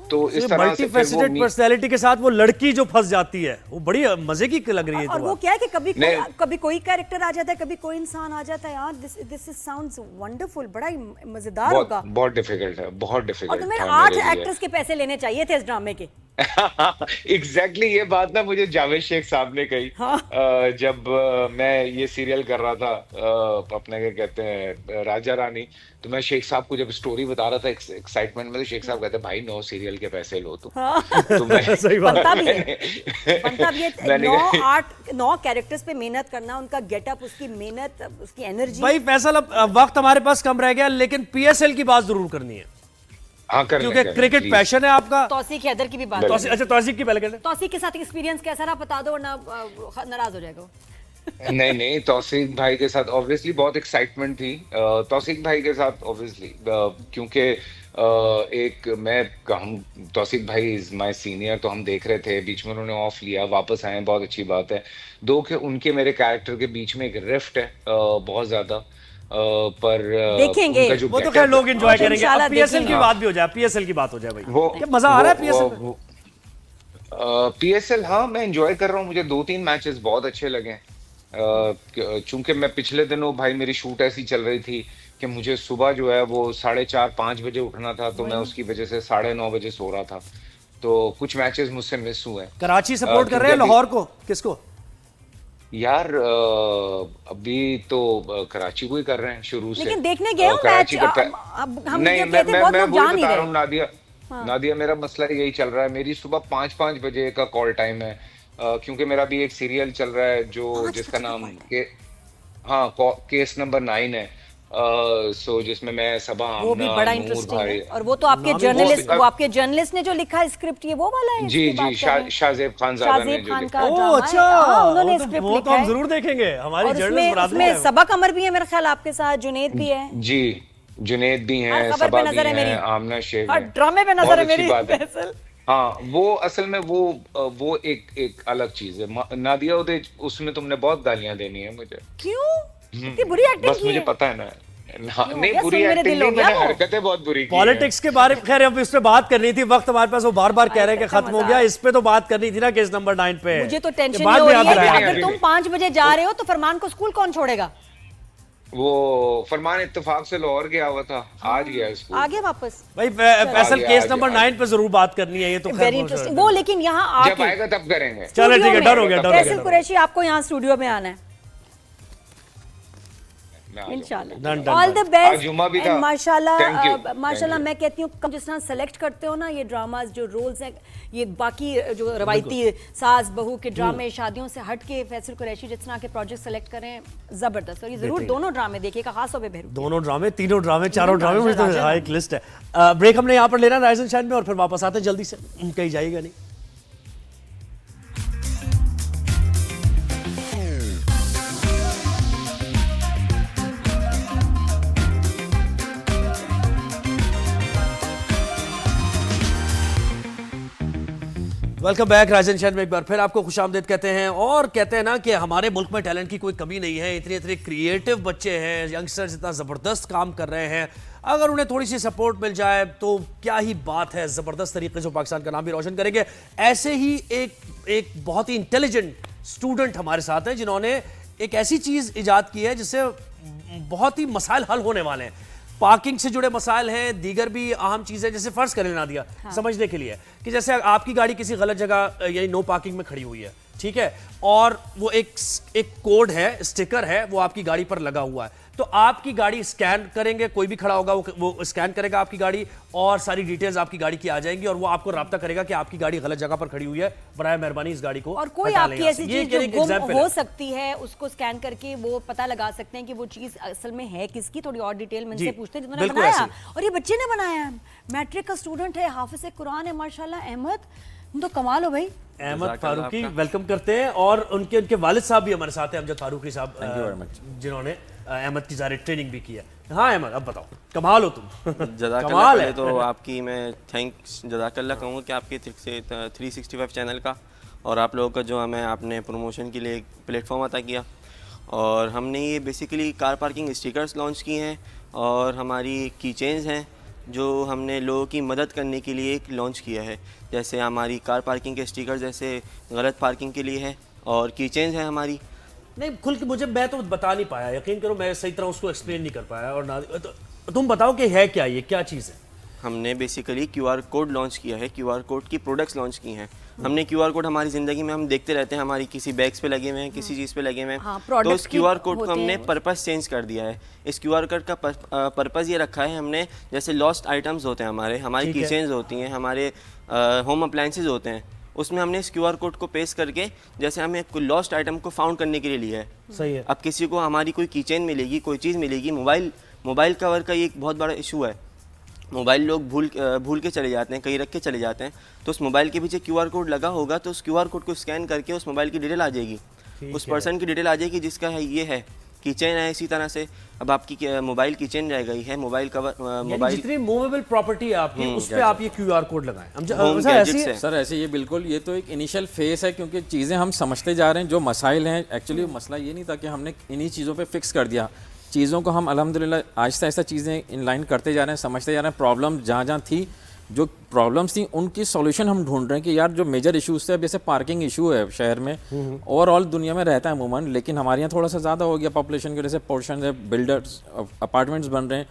तो इस तरह मल्टी से फिर वो फैसेटेड पर्सनैलिटी के साथ वो लड़की जो फंस जाती है, वो बड़ी मजे की लग रही है। और तो वो क्या है कि नहीं। कभी कोई कैरेक्टर आ जाता है, कभी कोई इंसान आ जाता है। यार दिस साउंड्स वंडरफुल, बड़ा ही मजेदार होगा। बहुत डिफिकल्ट है, बहुत और डिफिकल्ट तुम्हें था 8 मेरे लिए। एक्टर्स के पैसे लेने चाहिए थे इस ड्रामे के। एग्जैक्टली ये बात ना मुझे जावेद शेख साहब ने कही। हाँ। जब मैं ये सीरियल कर रहा था, अपने क्या कहते हैं, राजा रानी, तो मैं शेख साहब को जब स्टोरी बता रहा था एक्साइटमेंट में, तो शेख साहब कहते भाई 9 सीरियल के पैसे लो तुम। हाँ। तो मैं सही बात। बनता भी है, बनता भी है। मैंने 9 कैरेक्टर्स पे मेहनत करना, उनका गेटअप, उसकी मेहनत, उसकी एनर्जी। भाई फैसल, अब वक्त हमारे पास कम रह गया, लेकिन पीएसएल की बात जरूर करनी है, हाँ, क्योंकि क्रिकेट पैशन है आपका। तौसीक हैदर की भी बात बिल्कुल। है। अच्छा, तौसीक की पहले कहते हैं। तौसीक के साथ एक्सपीरियंस कैसा रहा बता दो, वरना नाराज हो जाएगा वो। नहीं, तौसीक भाई के साथ ऑब्वियसली बहुत एक्साइटमेंट थी। तौसीक भाई के साथ ऑब्वियसली, क्योंकि हम तौसीक भाई इज माय सीनियर, तो हम देख रहे थे, बीच में उन्होंने ऑफ लिया, वापस आए, बहुत अच्छी बात है। दो के उनके मेरे कैरेक्टर के बीच में एक रिफ्ट है बहुत ज्यादा, पर देखेंगे। उनका जो वो तो getup- खैर लोग एंजॉय करेंगे। इंशाल्लाह अब पीएसएल की देखेंगे। बात भी हो जाए, पीएसएल की बात हो जाए भाई। वो क्या मजा आ रहा है पीएसएल में? पीएसएल, हाँ मैं एंजॉय कर रहा हूँ। मुझे 2-3 मैचेस बहुत अच्छे लगे। चूंकि मैं पिछले दिनों भाई मेरी शूट ऐसी चल रही थी कि मुझे सुबह जो है वो 4:30-5 बजे उठना था, तो मैं उसकी वजह से 9:30 बजे सो रहा था। तो कुछ मैचेस मुझसे मिस हुए। कराची सपोर्ट कर रहे हैं क्योंकि लाहौर को, किसको? यार अभी तो कराची को ही कर रहे हैं शुरू से। लेकिन देखने गए हो मैच? कराची का अब हम नहीं, ये मैं कहते बहुत लोग वही जा नहीं बता रहा रहे। हूँ नादिया, मेरा मसला यही चल रहा है। मेरी सुबह 5 बजे का कॉल टाइम है, क्योंकि मेरा भी एक सीरियल चल रहा है जो जिसका नाम केस नंबर 9 है। सो जिसमें मैं सबा, वो भी आमना, बड़ा नूर इंटरेस्टिंग भाई, है। और वो तो आपके जर्नलिस्ट, वो आपके जर्नलिस्ट ने जो लिखा है स्क्रिप्ट, ये वो वाला है? जी जिसकी बात कर रहे हैं? शाहजेब खानजादा ने शाहजेब जो खान लिखा का है। ड्रामा ओह है। अच्छा, हाँ, उन्होंने तो स्क्रिप्ट वो तो लिखा हम है। जरूर देखेंगे। हमारी और जर्नलिस्ट बरादरी उसमें है। सबा कमर भी है मेरे ख्याल, आपके साथ जुनेद भी है। जी, जुनेद भी हैं, खबर पे सबा भी नजर है मेरी। हैं, आमना शेख और हैं। ड्रामे पे नजर बहुत है अच्छी मेरी। बात है। फैसल। हाँ, वो असल में वो एक अलग चीज है। नादिया उदय, उसमें तुमने बहुत गालियां देनी है मुझे। क्यों? इतनी बुरी एक्टिंग बस की मुझे है? पता है ना। नहीं, गया? बुरी सुन मेरे एक्टिंग दिल हो नहीं, गया मैंने वो। हरकतें बहुत बुरी की हैं। पॉलिटिक्स के बारे में खैर अब इस पे बात करनी थी, वक्त हमारे पास वो बार बार कह रहे हैं कि खत्म हो गया। इस पे तो बात करनी थी ना, केस नंबर 9 पे। मुझे तो टेंशन ये ये बात हो भी रही याद है कि दिलाया। अगर तुम 5 बजे जा रहे हो तो फरमान को स्कूल कौन छोड़ेगा? वो फरमान इत्तेफाक से लाहौर गया हुआ था, आज गया स्कूल। आगे वापस। भाई फैसल, आगे, केस आगे, नंबर आगे। 9 पे जरूर बात करनी है, ये तो वेरी इंटरेस्टिंग वो, लेकिन यहाँ जब आके आएगा तब करेंगे। चलो ठीक है, स्टूडियो डर हो में। गया, डर हो फैसल गया। कुरैशी, आपको यहाँ स्टूडियो में आना है मैं आ जाऊंगा। इंशाल्लाह। All the best. आज जुम्मा भी था। माशाल्लाह, Thank you, माशाल्लाह thank you। मैं कहती हूँ जिस तरह सेलेक्ट करते हो ना ये ड्रामाज, जो रोल्स हैं, ये बाकी जो रवायती सास बहू के ड्रामे, शादियों से हट के फैसल कुरैशी जिस तरह के प्रोजेक्ट सेलेक्ट करें, जबरदस्त। और ये जरूर दोनों ड्रामे देखिएगा, खास तौर पे बेहरू। दोनों ड्रामे, तीनों ड्रामे, चारों तीनों ड्रामे, मुझे तो राजा- हाँ, एक लिस्ट है। ब्रेक हमने यहाँ पर लेना राइज एंड शाइन में, और फिर वापस आते हैं जल्दी से, कहीं जाइएगा नहीं। वेलकम बैक राजन शहर में एक बार फिर आपको खुशामदीद कहते हैं। और कहते हैं ना कि हमारे मुल्क में टैलेंट की कोई कमी नहीं है, इतने इतने क्रिएटिव बच्चे हैं, यंगस्टर्स इतना ज़बरदस्त काम कर रहे हैं। अगर उन्हें थोड़ी सी सपोर्ट मिल जाए तो क्या ही बात है, ज़बरदस्त तरीके से पाकिस्तान का नाम भी रोशन करेंगे। ऐसे ही एक बहुत ही इंटेलिजेंट स्टूडेंट हमारे साथ हैं जिन्होंने एक ऐसी चीज़ ईजाद की है जिससे बहुत ही मसाइल हल होने वाले हैं। पार्किंग से जुड़े मसाइल हैं, दीगर भी अहम चीज़ें, जैसे फ़र्ज़ करें ना दिया समझने के लिए कि जैसे आपकी गाड़ी किसी गलत जगह यानी नो पार्किंग में खड़ी हुई है, ठीक है, और वो एक कोड है, स्टिकर है, वो आपकी गाड़ी पर लगा हुआ है, तो आपकी गाड़ी स्कैन करेंगे, कोई भी खड़ा होगा वो स्कैन करेगा आपकी गाड़ी और सारी डिटेल्स आपकी गाड़ी की आ जाएंगी और वो आपको राब्ता करेगा कि आपकी गाड़ी गलत जगह पर खड़ी हुई है, बराए मेहरबानी इस गाड़ी को और कोई हटा लें आपकी यहाँ ऐसी से। ये चीज जो एक गुम example हो है। सकती है, उसको स्कैन करके वो पता लगा सकते हैं कि वो चीज असल में है किसकी। थोड़ी और डिटेल में जी, इनसे पूछते हैं जिन्होंने बिल्कुल बनाया। ऐसे और ये बच्चे ने बनाया है, मैट्रिक का स्टूडेंट है, हाफिज कुरान है माशाल्लाह। अहमद, तुम तो कमाल हो भाई। अहमद फारूकी वेलकम करते हैं, और उनके वालिद साहब भी हमारे साथ हैं, अमजद फारूकी साहब, जिन्होंने अहमद की ज़ाहिर ट्रेनिंग भी की है। हाँ अहमद, अब बताओ, कमाल हो तुम। जज़ाकल्लाह। पहले तो आपकी मैं थैंक्स जज़ाकल्लाह कहूँगा कि आपके 365 चैनल का, और आप लोगों का जो हमें आपने प्रमोशन के लिए एक प्लेटफॉर्म अता किया। और हमने ये basically car parking stickers launch किए हैं और हमारी की चेन्स हैं जो हमने लोगों की मदद करने के लिए एक लॉन्च किया है। जैसे हमारी कार पार्किंग के स्टिकर जैसे गलत पार्किंग के लिए है और की चेन्स है हमारी। नहीं खुल के मुझे मैं तो बता नहीं पाया, यकीन करो मैं सही तरह उसको एक्सप्लेन नहीं कर पाया। और ना तो तुम बताओ कि है क्या, ये क्या चीज़ है? हमने बेसिकली QR कोड लॉन्च किया है, QR कोड की प्रोडक्ट्स लॉन्च की हैं। हमने QR कोड हमारी ज़िंदगी में हम देखते रहते हैं, हमारी किसी बैग्स पे लगे हुए हैं, किसी चीज़ पे लगे हुए हैं। हाँ, तो इस QR कोड को होते हमने हैं। पर्पस चेंज कर दिया है। इस QR कोड का पर्पस ये रखा है हमने, जैसे लॉस्ट आइटम्स होते हैं हमारी ठीक है। किचन्स होती हैं, हमारे होम अप्लायंसेज होते हैं, उसमें हमने इस QR कोड को पेस्ट करके जैसे हमें कोई लॉस्ट आइटम को फाउंड करने के लिए लिया है। सही है। अब किसी को हमारी कोई कीचेन मिलेगी, कोई चीज़ मिलेगी, मोबाइल कवर का ये एक बहुत बड़ा इशू है। मोबाइल लोग भूल के चले जाते हैं, कहीं रख के चले जाते हैं। तो उस मोबाइल के पीछे QR कोड लगा होगा तो उस QR कोड को स्कैन करके उस मोबाइल की डिटेल आ जाएगी, उस पर्सन की डिटेल आ जाएगी जिसका है ये है कीचेन है। इसी तरह से अब आपकी मोबाइल कीचेन रह गई है, मोबाइल कवर, मोबाइल जितनी मूवेबल प्रॉपर्टी है आपकी उस पे आप ये QR कोड लगाएं। होम ऐसी गैजेट्स है? है। सर ऐसे ये बिल्कुल, ये तो एक इनिशियल फेस है क्योंकि चीज़ें हम समझते जा रहे हैं। जो मसाइल हैं एक्चुअली मसला ये नहीं था कि हमने इन्हीं चीज़ों पे फिक्स कर दिया। चीज़ों को हम अल्हम्दुलिल्लाह आहिस्ता आहिस्ता चीज़ें इनलाइन करते जा रहे हैं, समझते जा रहे हैं। प्रॉब्लम जहाँ जहाँ थी, जो प्रॉब्लम्स थी उनकी सॉल्यूशन हम ढूंढ रहे हैं कि यार जो मेजर इश्यूज थे, अब जैसे पार्किंग इशू है शहर में, ओवरऑल दुनिया में रहता है अमूमन, लेकिन हमारे यहाँ थोड़ा सा ज़्यादा हो गया पॉपुलेशन की वजह से। पोर्शन है, बिल्डर्स अपार्टमेंट्स बन रहे हैं।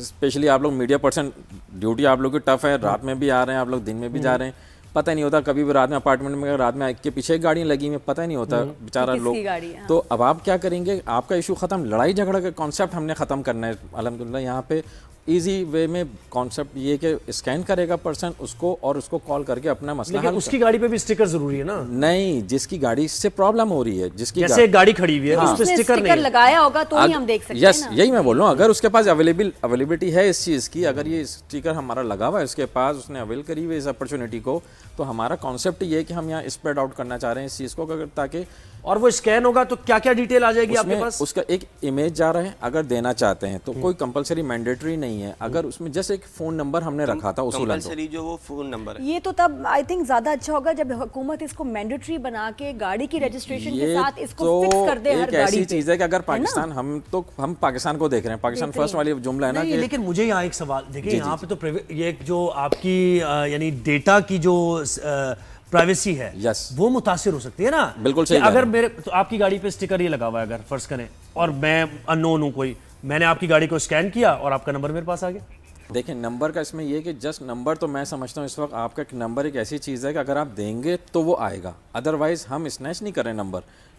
स्पेशली आप लोग मीडिया पर्सन, ड्यूटी आप लोग की टफ है, रात में भी आ रहे हैं आप लोग, दिन में भी जा रहे हैं। पता ही नहीं होता, कभी भी रात में अपार्टमेंट में रात में के पीछे गाड़ियाँ लगी हुई, पता ही नहीं होता बेचारा किसकी लोग। गाड़ी है, हाँ। तो अब आप क्या करेंगे, आपका इशू ख़त्म, लड़ाई झगड़ा का कॉन्सेप्ट हमने ख़त्म करना है अल्हम्दुलिल्लाह। यहाँ पे इजी वे में कॉन्सेप्ट ये कि स्कैन करेगा पर्सन उसको और उसको कॉल करके अपना मसला लेकिन हल उसकी गाड़ी पे भी स्टिकर जरूरी है ना? नहीं, जिसकी गाड़ी से प्रॉब्लम हो रही है, जिसकी जैसे एक गाड़ी खड़ी हुई है उस पे उसने स्टिकर नहीं स्टिकर है। लगाया होगा तो ही हम देख सकते हैं यस, ना। यही मैं बोल रहा हूँ। अगर उसके पास अवेलेबिलिटी है इस चीज़ की, अगर ये स्टिकर हमारा लगा हुआ है उसके पास, उसने अवेल करी हुई है इस अपॉर्चुनिटी को, तो हमारा कॉन्सेप्ट ये है कि हम यहाँ स्प्रेड आउट करना चाह रहे हैं इस चीज़ को, ताकि और वो स्कैन होगा तो क्या क्या डिटेल आ जाएगी आपके उसमें पास? उसका एक इमेज जा रहा है। अगर देना चाहते हैं तो कोई कंपलसरी मैंडेटरी नहीं है। अगर उसमें जैसे एक फ़ोन नंबर हमने रखा था उसूलन, तो कंपलसरी जो वो फ़ोन नंबर है। ये तो तब आई थिंक ज्यादा अच्छा होगा जब हुकूमत इसको मैंडेटरी बना के गाड़ी की रजिस्ट्रेशन के ये साथ इसको तो फिक्स कर दे हर एक गाड़ी ऐसी पे। चीज़ है कि अगर है ना? पाकिस्तान, हम पाकिस्तान को देख रहे हैं, पाकिस्तान बेहतरीन। फर्स्ट वाली जुमला है ना नहीं, कि लेकिन मुझे यहाँ एक सवाल देखिए, जी, यहाँ पे तो ये जो आपकी यानी डेटा की जो प्राइवेसी है, Yes. वो मुतासिर हो सकती है ना? बिल्कुल कि सही कह अगर रहे मेरे तो आपकी गाड़ी पे स्टिकर ये लगा हुआ है, अगर फर्ज करें और मैं अननोन हूँ कोई, मैंने आपकी गाड़ी को स्कैन किया और आपका नंबर मेरे पास आ गया। देखिए नंबर का इसमें ये कि जस्ट नंबर, तो मैं समझता हूँ इस वक्त आपका एक नंबर एक ऐसी चीज़ है कि अगर आप देंगे तो वो आएगा, अदरवाइज हम स्नैच नहीं करें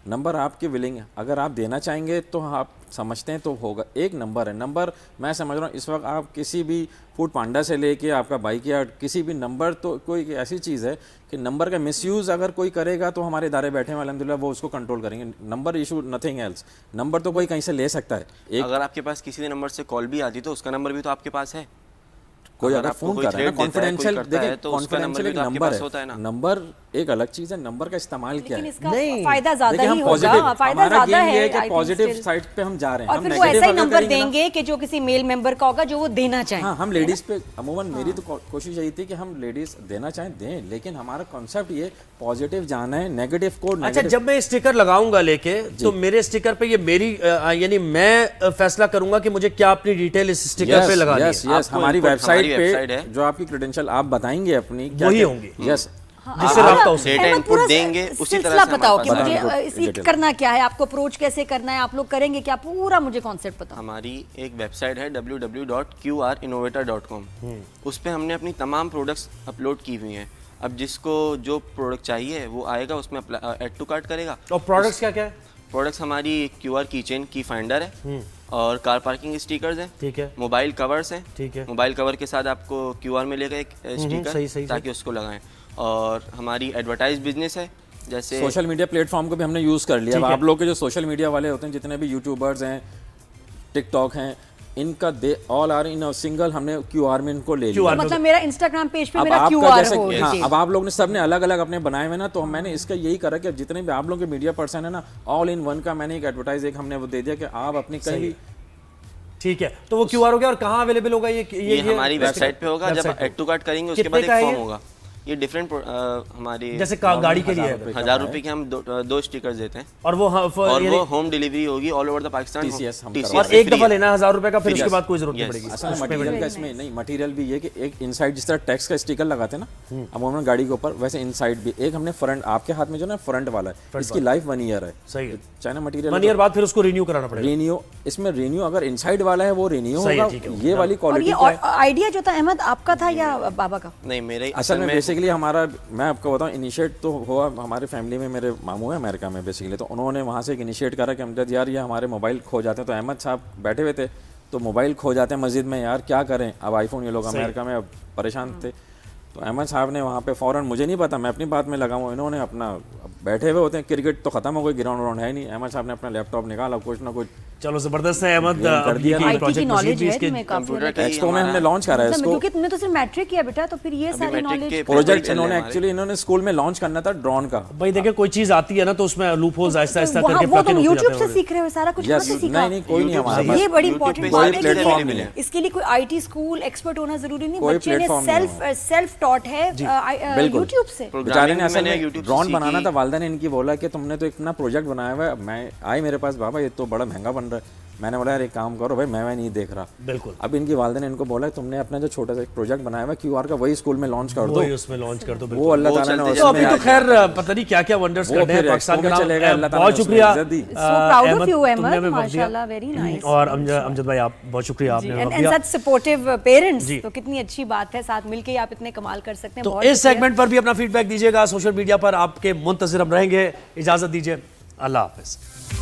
नंबर आपकी विलिंग है। अगर आप देना चाहेंगे तो आप समझते हैं तो होगा। एक नंबर है, नंबर मैं समझ रहा हूँ इस वक्त आप किसी भी फूड पांडा से लेके आपका बाइक या किसी भी नंबर, तो कोई ऐसी चीज़ है कि नंबर का मिसयूज़ अगर कोई करेगा तो हमारे इदारे बैठे हैं अल्हम्दुलिल्लाह वो उसको कंट्रोल करेंगे। Number issue nothing else, number तो कोई कहीं से ले सकता है। अगर आपके पास किसी नंबर से कॉल भी आती तो उसका नंबर भी तो आपके पास है। कोई अगर आपको फोन कोई कर रहा है ना, threat देता है, कोई कॉन्फिडेंशियल, करता है, देखिए तो उसका कॉन्फिडेंशियल एक नंबर भी तो आपके नंबर पास होता है है, ना। नंबर एक अलग चीज़ है, नंबर का इस्तेमाल क्या लेकिन है। इसका नहीं, फायदा ज्यादा देखिए ही हम होगा, पॉजिटिव, फायदा हमारा ज्यादा गेम ये है है कि I think positive still। Side पे हम जा रहे हैं। और हम फिर वो negative ऐसा ही अगर नंबर करेंगे ना- देंगे कि जो किसी मेल मेंबर का होगा जो वो देना चाहे। हाँ, हम लेडीज़ पे अमूमन मेरी तो कोशिश यही थी कि हम लेडीज़ देना चाहें दें, लेकिन हमारा कॉन्सेप्ट ये पॉजिटिव जाना है, नेगेटिव कोड। अच्छा, जब मैं स्टिकर लगाऊंगा लेके तो मेरे स्टिकर पे ये मेरी यानी मैं फैसला करूंगा कि मुझे क्या अपनी डिटेल इस स्टिकर पे लगानी है। यस, आपको हमारी input वेबसाइट हमारी website पे है। जो आपकी क्रेडेंशियल आप बताएंगे अपनी वही होंगी। यस, जिससे राब्ता हो सके। डेटा अहमद, इनपुट पूरा देंगे उसी तरह सिलसिला से हमारे बताओ पास कि आएगा। मुझे इसी डिटेल। करना क्या है, आपको अप्रोच कैसे करना है, आप लोग करेंगे क्या, पूरा मुझे कॉन्सेप्ट बताओ। हमारी एक वेबसाइट है www.qrinnovator.com। उस पे हमने अपनी तमाम प्रोडक्ट्स अपलोड की हुई हैं। अब जिसको जो प्रोडक्ट चाहिए वो आएगा, उसमें ऐड टू कार्ट करेगा। और प्रोडक्ट्स क्या क्या है? प्रोडक्ट्स हमारी QR कीचेन की फाइंडर है और कार पार्किंग स्टिकर्स हैं, ठीक है, मोबाइल कवर्स हैं। ठीक है। मोबाइल कवर के साथ आपको QR मिलेगा एक स्टिकर, सही, ताकि उसको लगाएं। और हमारी एडवर्टाइज बिजनेस है, जैसे सोशल मीडिया प्लेटफॉर्म को भी हमने यूज़ कर लिया। अब ठीक है। आप लोग के जो सोशल मीडिया वाले होते हैं, जितने भी यूट्यूबर्स हैं, टिकटॉक हैं, इनका they all are in single, हमने QR में इनको ले लिया। मतलब मेरा इंस्टाग्राम पेज पे अब मेरा आपका QR जैसे हो। हाँ, जी। अब आप लोग ने सबने अलग अलग अपने बनाए हुए ना, तो मैंने इसका यही करा कि जितने भी आप लोग के मीडिया पर्सन है ना, ऑल इन वन का मैंने एक एडवर्टाइज एक हमने वो दे दिया कि आप अपनी कहीं भी ठीक है। तो वो QR हो गया और कहाँ अवेलेबल होगा ये ये हमारी वेबसाइट पे होगा। जब वेबसाइट पे। ऐड टू कार्ट करेंगे उसके कितने बाद एक का है फॉर्म ये? होगा। ये डिफरेंट हमारी जैसे गाड़ी के लिए है। 1000 रुपए के हम दो स्टिकर्स देते हैं और वो होम डिलीवरी होगी all over the Pakistan. TCS हम और एक दफा लेना है 1000 रुपए का, फिर उसके बाद कोई जरूरत नहीं पड़ेगी। असल में मटेरियल का इसमें नहीं, मटेरियल भी ये कि एक इनसाइड जिस तरह टैक्स का स्टिकर लगाते हैं ना अमूमन गाड़ी के ऊपर, वैसे इनसाइड भी एक हमने फ्रंट, आपके हाथ में जो ना फ्रंट वाला है, इसकी लाइफ 1 ईयर है। सही है। चाइना मटेरियल 1 ईयर बाद फिर उसको रिन्यू कराना पड़ेगा। रिन्यू, इसमें रिन्यू अगर इनसाइड वाला है वो रिन्यू सही है, होगा। ठीक है। ये वाली और क्वालिटी ये आइडिया जो था अहमद आपका था या बाबा का? नहीं, मेरे असल में बेसिकली हमारा, मैं आपको बताऊं, इनिशिएट तो हुआ हमारे फैमिली में, मेरे मामू है अमेरिका में बेसिकली, तो उन्होंने वहाँ से एक इनिशिएट करा कि अमजद यार ये हमारे मोबाइल खो जाते हैं। तो अहमद साहब बैठे हुए थे, तो मोबाइल खो जाते हैं मस्जिद में, यार क्या करें, अब आईफोन ये लोग अमेरिका में अब परेशान थे। तो अहमद साहब ने वहाँ पे फ़ौरन, मुझे नहीं पता, मैं अपनी बात में लगा हूँ, इन्होंने अपना बैठे हुए होते हैं, क्रिकेट तो खत्म हो गई, ग्राउंड व्राउंड है नहीं, अहमद साहब ने अपना लैपटॉप निकाला, कुछ ना कुछ चलो जबरदस्त है अहमद, कर दिया। IT की नॉलेज है तुम्हें काफी। एक्सपो में हमने लॉन्च करा है इसको, क्योंकि तुमने तो सिर्फ मैट्रिक किया बेटा, तो फिर ये सारी नॉलेज प्रोजेक्ट इन्होंने एक्चुअली इन्होंने स्कूल में लॉन्च करना था ड्रोन का। भाई देखिए कोई चीज आती है ना तो उसमें लूप होल्स आहिस्ता आहिस्ता करके वो plug in तुम होते YouTube जाते से हैं। सीख रहे हो सारा कुछ? कहाँ से सीखा? नहीं कोई नहीं हमारे पास, ये बड़ी इंपॉर्टेंट कोई बात है प्लेटफॉर्म कि नहीं है। इसके लिए कोई IT स्कूल एक्सपर्ट होना जरूरी नहीं, कोई बच्चे ने प्लेटफॉर्म नहीं सेल्फ टॉट है बिल्कुल। YouTube से। बेचारे ने असल मैंने में YouTube से ड्रोन सीखी। बनाना था, वालदा ने इनकी बोला कि तुमने तो इतना प्रोजेक्ट बनाया हुआ है। मैं आए मेरे पास, बाबा ये तो बड़ा महंगा बन रहा है। मैंने बोला यार एक काम करो भाई, मैं नहीं देख रहा। बिल्कुल। अब इनकी वालदा ने इनको बोला तुमने अपना जो छोटा सा एक प्रोजेक्ट बनाया हुआ QR का, वही स्कूल में लॉन्च कर दो, वही उसमें लॉन्च कर दो। वो अल्लाह ताला ने तो अभी उसमें तो खैर पता नहीं क्या क्या वंडर्स कर रहे हैं पाकिस्तान का नाम। चलेगा, अल्लाह ताला बहुत ने शुक्रिया उसमें इज्जत दी। So proud of you, तुमने Ahmed, हमें वक्त दिया। माशाल्लाह, very nice। और अमजद भाई आप बहुत शुक्रिया, आपने वक्त एंड दिया। सच सपोर्टिव पेरेंट्स, जी। तो कितनी अच्छी बात है, साथ मिलके आप इतने कमाल कर सकते हैं। तो बहुत इस शुक्रिया। सेगमेंट पर भी अपना फीडबैक दीजिएगा, सोशल मीडिया पर आपके मुंतज़िर हम रहेंगे। इजाजत दीजिए, अल्लाह हाफिज।